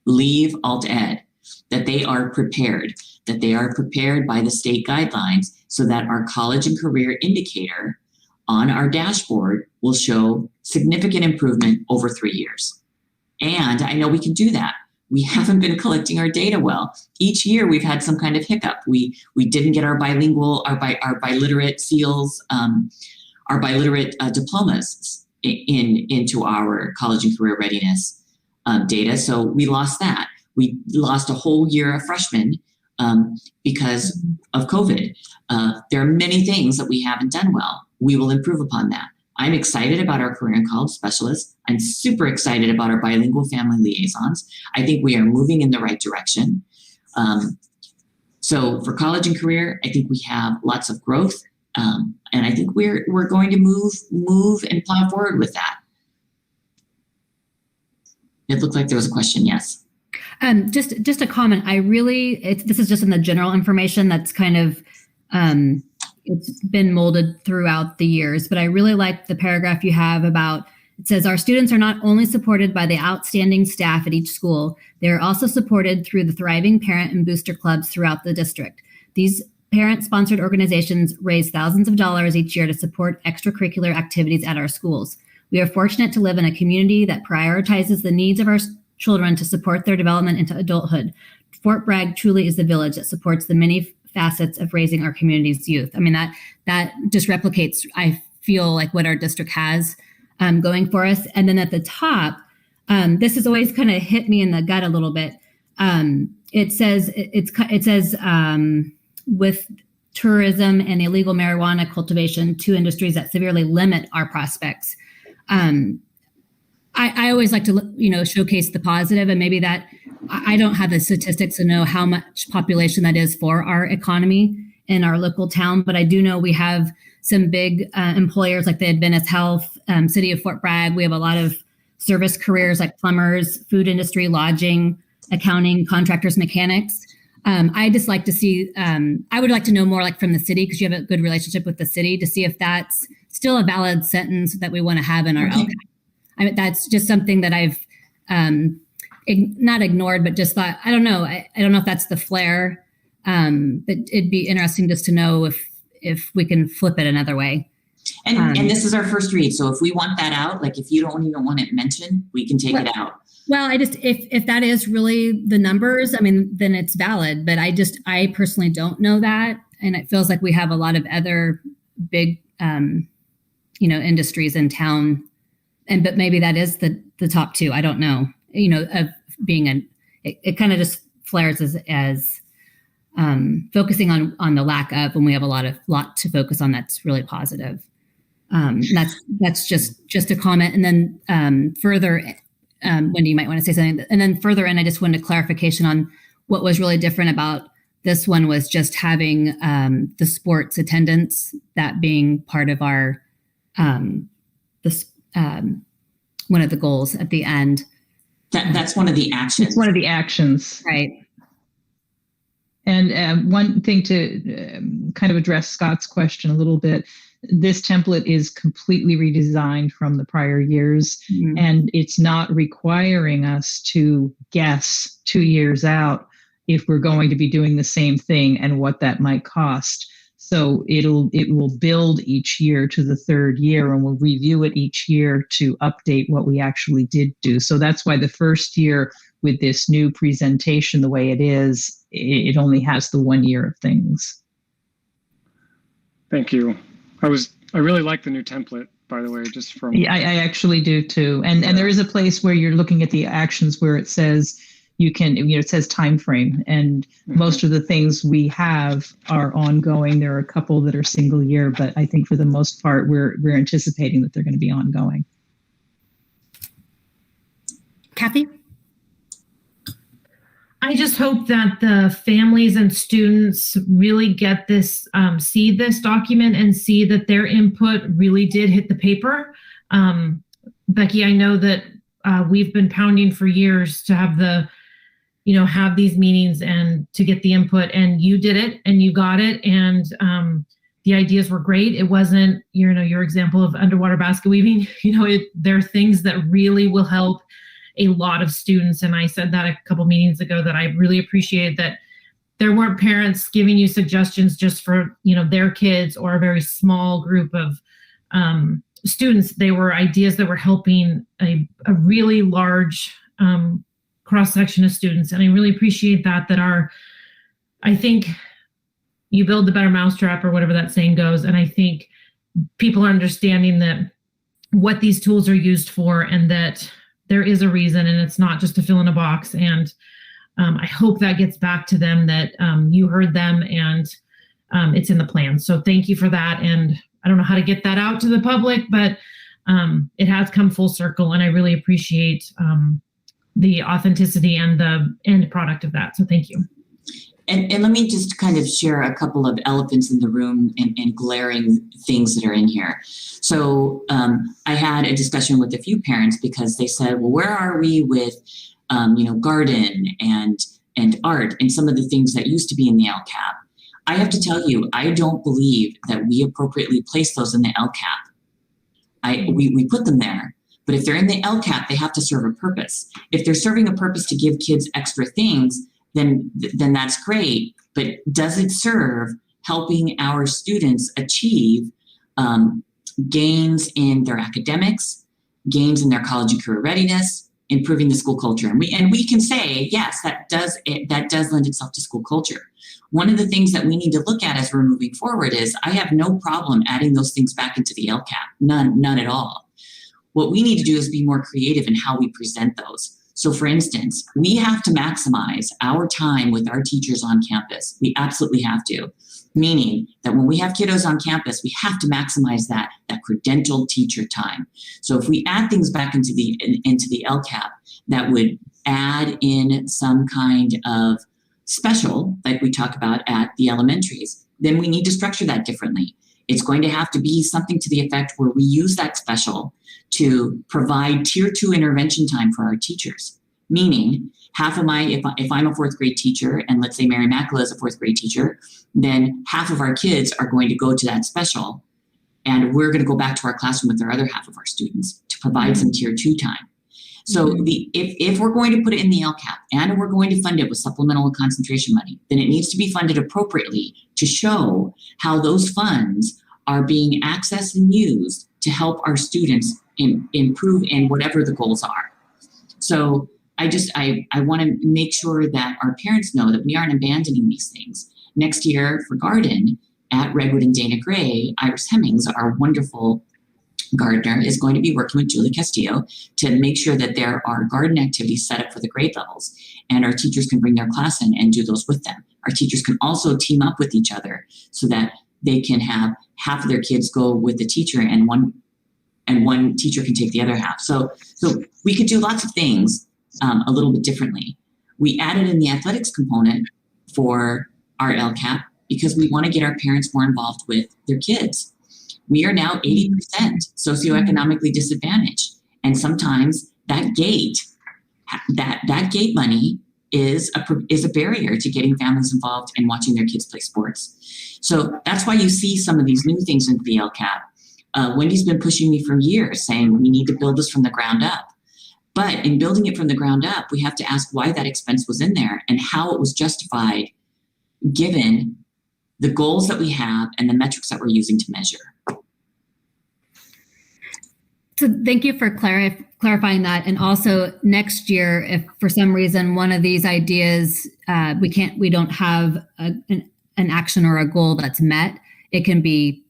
leave alt ed, that they are prepared by the state guidelines so that our college and career indicator on our dashboard will show significant improvement over 3 years. And I know we can do that. We haven't been collecting our data well. Each year we've had some kind of hiccup. We didn't get our biliterate seals, our biliterate diplomas into our college and career readiness data. So we lost that. We lost a whole year of freshmen because of COVID. There are many things that we haven't done well. We will improve upon that. I'm excited about our career and college specialists. I'm super excited about our bilingual family liaisons. I think we are moving in the right direction. So for college and career, I think we have lots of growth. And I think we're going to move and plow forward with that. It looked like there was a question. Yes. Just a comment. This is just in the general information that's kind of, it's been molded throughout the years, but I really like the paragraph you have about, it says, our students are not only supported by the outstanding staff at each school, they are also supported through the thriving parent and booster clubs throughout the district. These parent-sponsored organizations raise thousands of dollars each year to support extracurricular activities at our schools. We are fortunate to live in a community that prioritizes the needs of our children to support their development into adulthood. Fort Bragg truly is the village that supports the many facets of raising our community's youth. I mean, that just replicates, I feel like, what our district has going for us. And then at the top, this has always kind of hit me in the gut a little bit. It says with tourism and illegal marijuana cultivation, two industries that severely limit our prospects. I always like to, showcase the positive, and maybe that I don't have the statistics to know how much population that is for our economy in our local town, but I do know we have some big employers like the Adventist Health, City of Fort Bragg. We have a lot of service careers like plumbers, food industry, lodging, accounting, contractors, mechanics. I just like to see, I would like to know more like from the city, because you have a good relationship with the city, to see if that's still a valid sentence that we want to have in our LCAP. I mean, that's just something that I've not ignored, but just thought, I don't know. I don't know if that's the flair, but it'd be interesting just to know if we can flip it another way. And this is our first read. So if we want that out, like if you don't even want it mentioned, we can take it out. Well, if that is really the numbers, I mean, then it's valid, but I personally don't know that. And it feels like we have a lot of other big, industries in town. But maybe that is the top two. I don't know, of being it kind of just flares as focusing on the lack of, when we have a lot to focus on. That's really positive. That's just a comment. And then further, Wendy, you might want to say something. And then further in, I just wanted a clarification on what was really different about this one was just having the sports attendance, that being part of our one of the goals at the end. That's one of the actions. It's one of the actions. Right. And one thing to kind of address Scott's question a little bit, this template is completely redesigned from the prior years, and it's not requiring us to guess 2 years out if we're going to be doing the same thing and what that might cost. So it will build each year to the third year, and we'll review it each year to update what we actually did do. So that's why the first year with this new presentation, the way it is, it only has the 1 year of things. Thank you. I really like the new template, by the way, just from. Yeah, I actually do too. And there is a place where you're looking at the actions where it says you can, it says time frame, and most of the things we have are ongoing. There are a couple that are single year, but I think for the most part, we're anticipating that they're going to be ongoing. Kathy? I just hope that the families and students really get this, see this document and see that their input really did hit the paper. Becky, I know that we've been pounding for years to have have these meetings and to get the input, and you did it and you got it. And the ideas were great. It wasn't, your example of underwater basket weaving, there are things that really will help a lot of students. And I said that a couple meetings ago, that I really appreciate that there weren't parents giving you suggestions just for, their kids or a very small group of students. They were ideas that were helping a really large cross-section of students. And I really appreciate that I think you build the better mousetrap, or whatever that saying goes. And I think people are understanding that what these tools are used for, and that there is a reason, and it's not just to fill in a box. And I hope that gets back to them, that you heard them, and it's in the plan. So thank you for that. And I don't know how to get that out to the public, but it has come full circle, and I really appreciate the authenticity and the end product of that. So thank you. And let me just kind of share a couple of elephants in the room and glaring things that are in here. So I had a discussion with a few parents, because they said, well, where are we with, garden and art and some of the things that used to be in the LCAP? I have to tell you, I don't believe that we appropriately place those in the LCAP. We put them there, but if they're in the LCAP, they have to serve a purpose. If they're serving a purpose to give kids extra things, then that's great. But does it serve helping our students achieve gains in their academics, gains in their college and career readiness, improving the school culture? And we can say, yes, that does lend itself to school culture. One of the things that we need to look at as we're moving forward is, I have no problem adding those things back into the LCAP, none at all. What we need to do is be more creative in how we present those. So for instance, we have to maximize our time with our teachers on campus. We absolutely have to, meaning that when we have kiddos on campus, we have to maximize that credentialed teacher time. So if we add things back into the LCAP that would add in some kind of special, like we talk about at the elementaries, then we need to structure that differently. It's going to have to be something to the effect where we use that special to provide tier 2 intervention time for our teachers. Meaning, half of if I'm a 4th grade teacher, and let's say Mary Makela is a 4th grade teacher, then half of our kids are going to go to that special, and we're going to go back to our classroom with our other half of our students to provide some tier 2 time. So if we're going to put it in the LCAP and we're going to fund it with supplemental and concentration money, then it needs to be funded appropriately to show how those funds are being accessed and used to help our students improve in whatever the goals are. So I want to make sure that our parents know that we aren't abandoning these things. Next year for garden at Redwood and Dana Gray, Iris Hemmings, our wonderful gardener, is going to be working with Julie Castillo to make sure that there are garden activities set up for the grade levels, and our teachers can bring their class in and do those with them. Our teachers can also team up with each other so that they can have half of their kids go with the teacher, and one teacher can take the other half. So we could do lots of things a little bit differently. We added in the athletics component for our LCAP because we want to get our parents more involved with their kids. We are now 80% socioeconomically disadvantaged. And sometimes that gate money is a barrier to getting families involved and watching their kids play sports. So that's why you see some of these new things in the LCAP. Wendy's been pushing me for years, saying we need to build this from the ground up. But in building it from the ground up, we have to ask why that expense was in there and how it was justified given the goals that we have and the metrics that we're using to measure. So thank you for clarifying that. And also next year, if for some reason one of these ideas we don't have an action or a goal that's met, it can be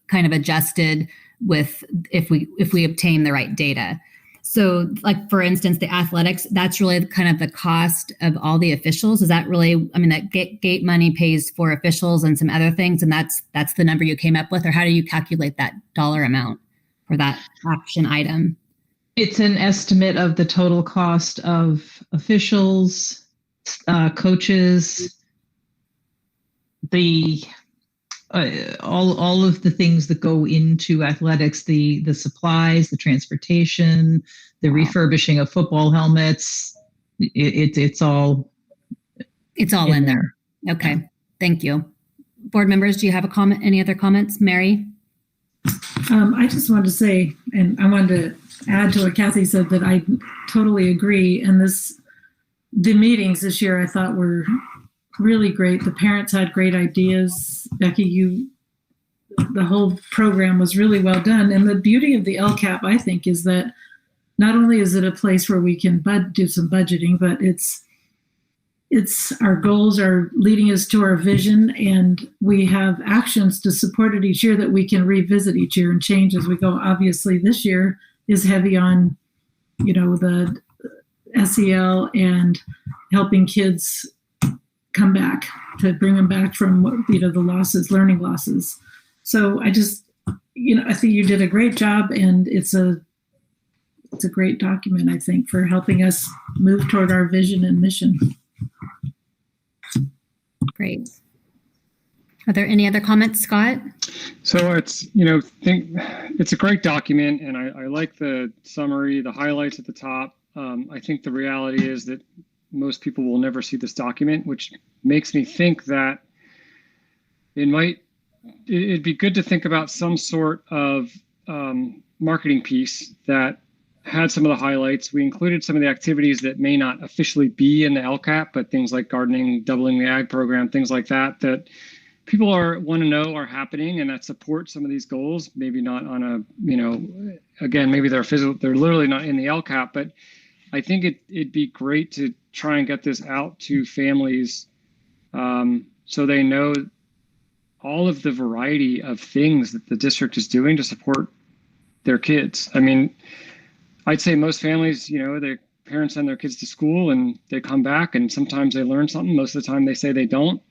kind of adjusted with if we obtain the right data. So like, for instance, the athletics, that's really kind of the cost of all the officials. Is that really, I mean, that gate money pays for officials and some other things, and that's the number you came up with? Or how do you calculate that dollar amount for that action item? It's an estimate of the total cost of officials, coaches, the all of the things that go into athletics, the supplies, the transportation, the refurbishing of football helmets. It's all in there. Okay, thank you. Board members, do you have a comment? Any other comments? Mary? I just wanted to say, and I wanted to add to what Kathy said, that I totally agree. And the meetings this year I thought were really great. The parents had great ideas. Becky, the whole program was really well done. And the beauty of the LCAP, I think, is that not only is it a place where we can do some budgeting, but it's our goals are leading us to our vision, and we have actions to support it each year that we can revisit each year and change as we go. Obviously, this year is heavy on, the SEL and helping kids come back, to bring them back from the learning losses. So I just, I think you did a great job, and it's a great document, I think, for helping us move toward our vision and mission. Great. Are there any other comments, Scott? So it's a great document, and I like the summary, the highlights at the top. I think the reality is that most people will never see this document, which makes me think that it'd be good to think about some sort of marketing piece that had some of the highlights. We included some of the activities that may not officially be in the LCAP, but things like gardening, doubling the ag program, things like that people want to know are happening and that support some of these goals. Maybe not on a, again, maybe they're literally not in the LCAP, but I think it'd be great to try and get this out to families so they know all of the variety of things that the district is doing to support their kids. I mean, I'd say most families, their parents send their kids to school and they come back, and sometimes they learn something. Most of the time they say they don't.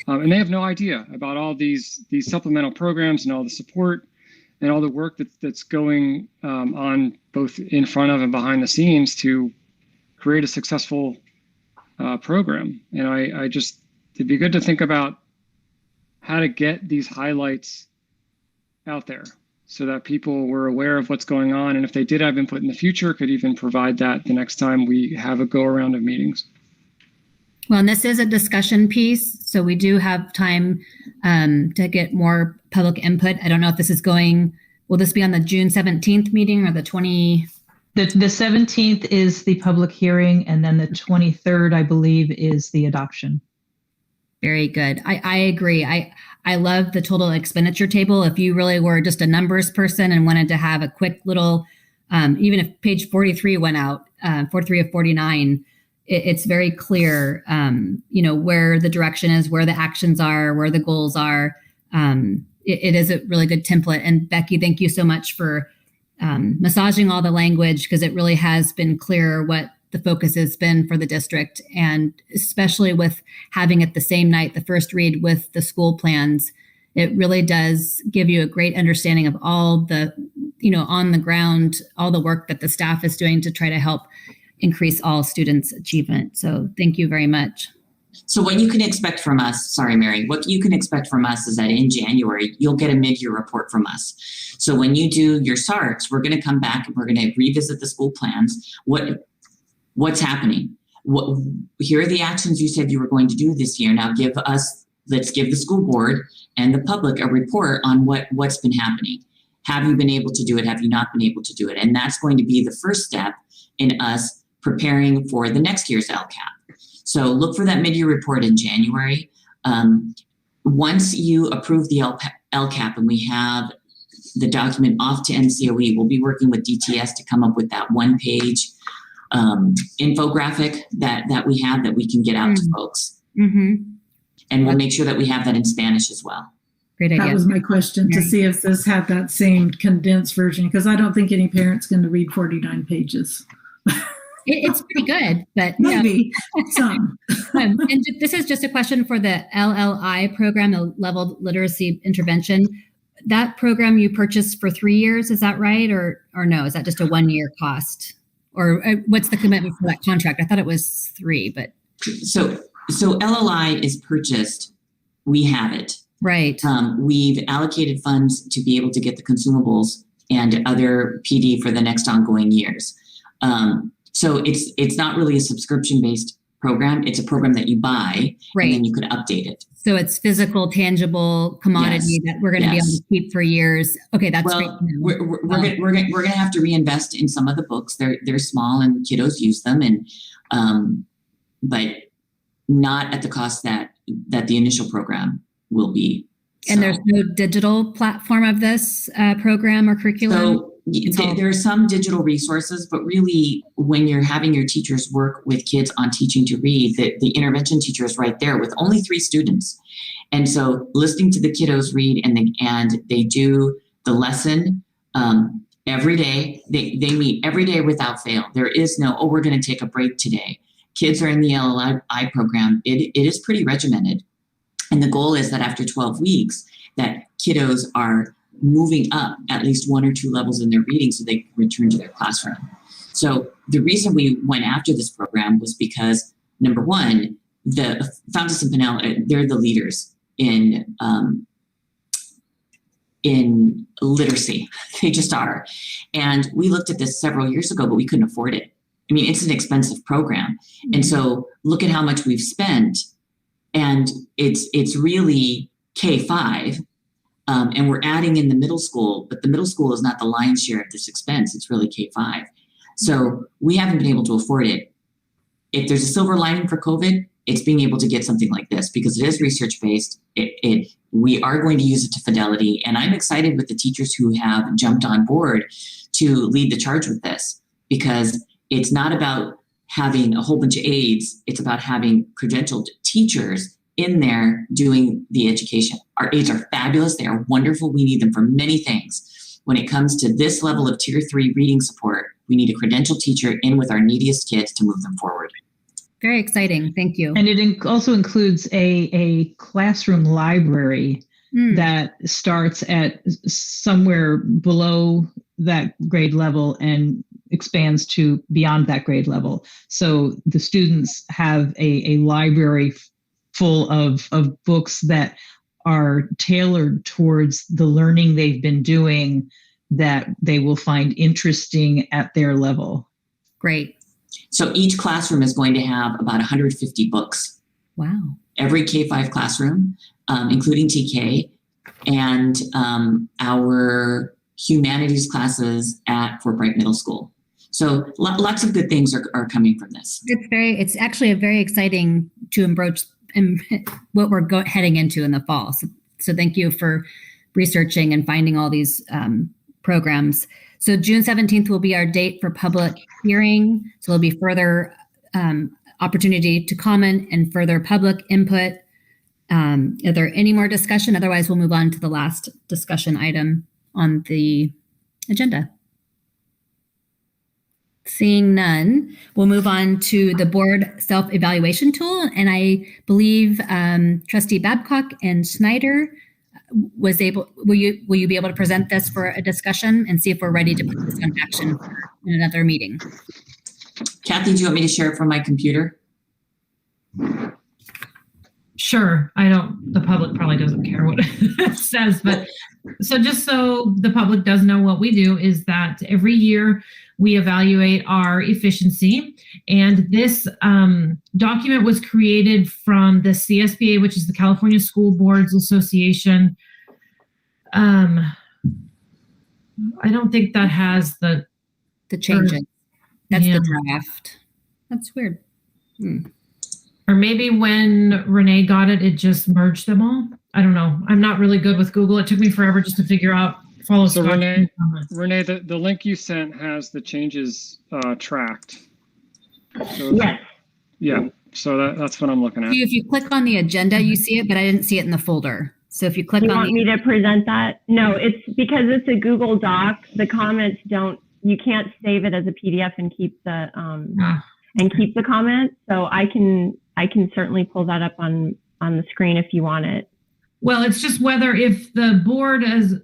And they have no idea about all these supplemental programs and all the support and all the work that's going on both in front of and behind the scenes to create a successful program. And it'd be good to think about how to get these highlights out there so that people were aware of what's going on. And if they did have input in the future, could even provide that the next time we have a go around of meetings. Well, and this is a discussion piece, so we do have time to get more public input. I don't know if this is will this be on the June 17th meeting or the 20? The 17th is the public hearing, and then the 23rd, I believe, is the adoption. Very good. I agree. I love the total expenditure table. If you really were just a numbers person and wanted to have a quick little, even if page 43 went out, 43 of 49, it's very clear, where the direction is, where the actions are, where the goals are. It is a really good template. And Becky, thank you so much for massaging all the language, because it really has been clear what the focus has been for the district, and especially with having it the same night, the first read with the school plans, it really does give you a great understanding of all the, on the ground, all the work that the staff is doing to try to help increase all students' achievement. So thank you very much. So what you can expect from us, sorry, Mary, what you can expect from us is that in January, you'll get a mid-year report from us. So when you do your SARTs, we're going to come back and we're going to revisit the school plans. What's happening? Here are the actions you said you were going to do this year. Now let's give the school board and the public a report on what's been happening. Have you been able to do it? Have you not been able to do it? And that's going to be the first step in us preparing for the next year's LCAP. So look for that mid-year report in January. Once you approve the LCAP and we have the document off to NCOE. We'll be working with DTS to come up with that 1-page infographic that we have that we can get out to folks. And we'll make sure that we have that in Spanish as well. Great idea. That was my question, to see if this had that same condensed version, because I don't think any parent's going to read 49 pages. It's pretty good, but maybe some. And this is just a question for the LLI program, the Leveled Literacy Intervention. That program you purchased for 3 years, is that right? Or no, is that just a 1-year cost? Or what's the commitment for that contract? I thought it was 3, but. So LLI is purchased. We have it. Right. We've allocated funds to be able to get the consumables and other PD for the next ongoing years. So it's not really a subscription-based program. It's a program that you buy, and then you could update it. So it's physical, tangible commodity that we're going to be able to keep for years. Okay, that's great. We're going to have to reinvest in some of the books. They're small and kiddos use them, and but not at the cost that the initial program will be. And there's no digital platform of this program or curriculum? So there are some digital resources, but really when you're having your teachers work with kids on teaching to read, the intervention teacher is right there with only 3 students. And so listening to the kiddos read and they do the lesson every day. They meet every day without fail. There is no, we're going to take a break today. Kids are in the LLI program. It is pretty regimented. And the goal is that after 12 weeks, that kiddos are moving up at least 1 or 2 levels in their reading so they can return to their classroom. So the reason we went after this program was because, number one, the Fountas and Pinnell, they're the leaders in literacy. They just are. And we looked at this several years ago, but we couldn't afford it. I mean, it's an expensive program. And so look at how much we've spent. And it's really K-5, and we're adding in the middle school, but the middle school is not the lion's share of this expense. It's really K-5. So we haven't been able to afford it. If there's a silver lining for COVID, it's being able to get something like this because it is research-based. We are going to use it to fidelity, and I'm excited with the teachers who have jumped on board to lead the charge with this because it's not about having a whole bunch of aides. It's about having credentialed teachers in there doing the education. Our aides are fabulous. They are wonderful. We need them for many things. When it comes to this level of Tier 3 reading support, we need a credentialed teacher in with our neediest kids to move them forward. Very exciting. Thank you. And it also includes a classroom library that starts at somewhere below that grade level and expands to beyond that grade level. So the students have a library full of books that are tailored towards the learning they've been doing that they will find interesting at their level. Great. So each classroom is going to have about 150 books. Wow. Every K-5 classroom, including TK, and our humanities classes at Fort Bragg Middle School. So lots of good things are coming from this. It's actually a very exciting to embroach what we're heading into in the fall. So thank you for researching and finding all these programs. So June 17th will be our date for public hearing. So there'll be further opportunity to comment and further public input. Are there any more discussion? Otherwise, we'll move on to the last discussion item on the agenda. Seeing none, we'll move on to the board self-evaluation tool. And I believe Trustee Babcock and Schneider will you be able to present this for a discussion and see if we're ready to put this on action in another meeting? Kathy, do you want me to share it from my computer? Sure. The public probably doesn't care what it says, but so just so the public does know what we do is that every year we evaluate our efficiency. And this document was created from the CSBA, which is the California School Boards Association. I don't think that has the changes. That's the draft. That's weird. Or maybe when Renee got it, it just merged them all. I don't know. I'm not really good with Google. It took me forever just to figure out follow So Scott's Renee, comments. the link you sent has the changes tracked. So Yes. Yeah. So that's what I'm looking at. If you click on the agenda, you see it, but I didn't see it in the folder. So if you click You on want me to present that? No, it's because it's a Google Doc. The comments you can't save it as a PDF and keep the keep the comments. So I can certainly pull that up on the screen if you want it. Well, it's just whether if the board is,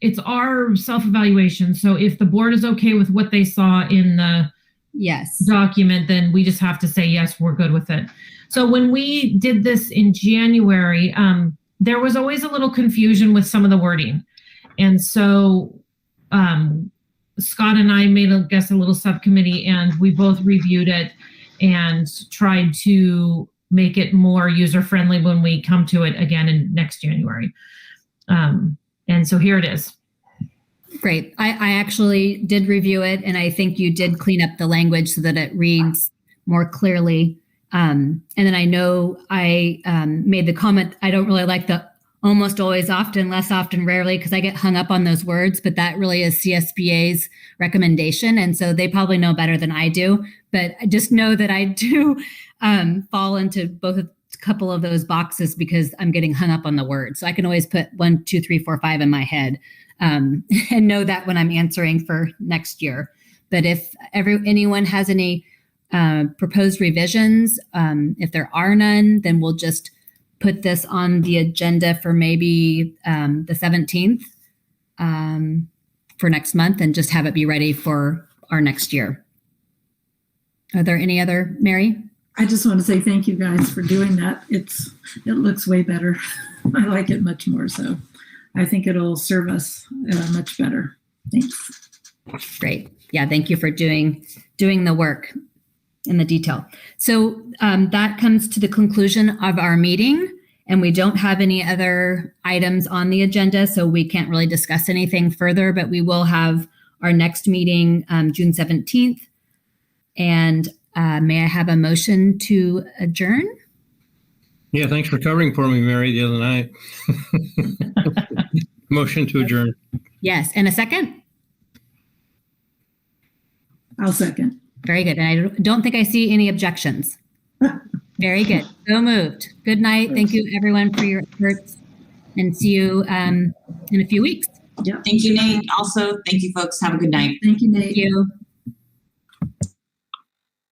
it's our self-evaluation. So if the board is okay with what they saw in the document, then we just have to say, yes, we're good with it. So when we did this in January, there was always a little confusion with some of the wording. And so Scott and I made, a little subcommittee, and we both reviewed it and tried to make it more user-friendly when we come to it again in next January. And so here it is. Great. I actually did review it, and I think you did clean up the language so that it reads more clearly. And then I know I made the comment, I don't really like the almost always, often, less often, rarely, because I get hung up on those words, but that really is CSBA's recommendation. And so they probably know better than I do, but I just know that I do fall into both a couple of those boxes because I'm getting hung up on the word. So I can always put 1, 2, 3, 4, 5 in my head and know that when I'm answering for next year. But if anyone has any proposed revisions, if there are none, then we'll just put this on the agenda for maybe the 17th for next month and just have it be ready for our next year. Are there any other, Mary? I just want to say thank you guys for doing that. It looks way better. I like it much more. So I think it'll serve us much better. Thanks. Great. Yeah, thank you for doing the work in the detail. So that comes to the conclusion of our meeting, and we don't have any other items on the agenda, so we can't really discuss anything further, but we will have our next meeting June 17th. And may I have a motion to adjourn? Yeah, thanks for covering for me, Mary, the other night. Motion to adjourn. Yes, and a second? I'll second. Very good. And I don't think I see any objections. Very good. So moved. Good night. Thank you, everyone, for your efforts, and see you in a few weeks. Yeah. Thank you, Nate. Also, thank you, folks. Have a good night. Thank you, Nate. Thank you.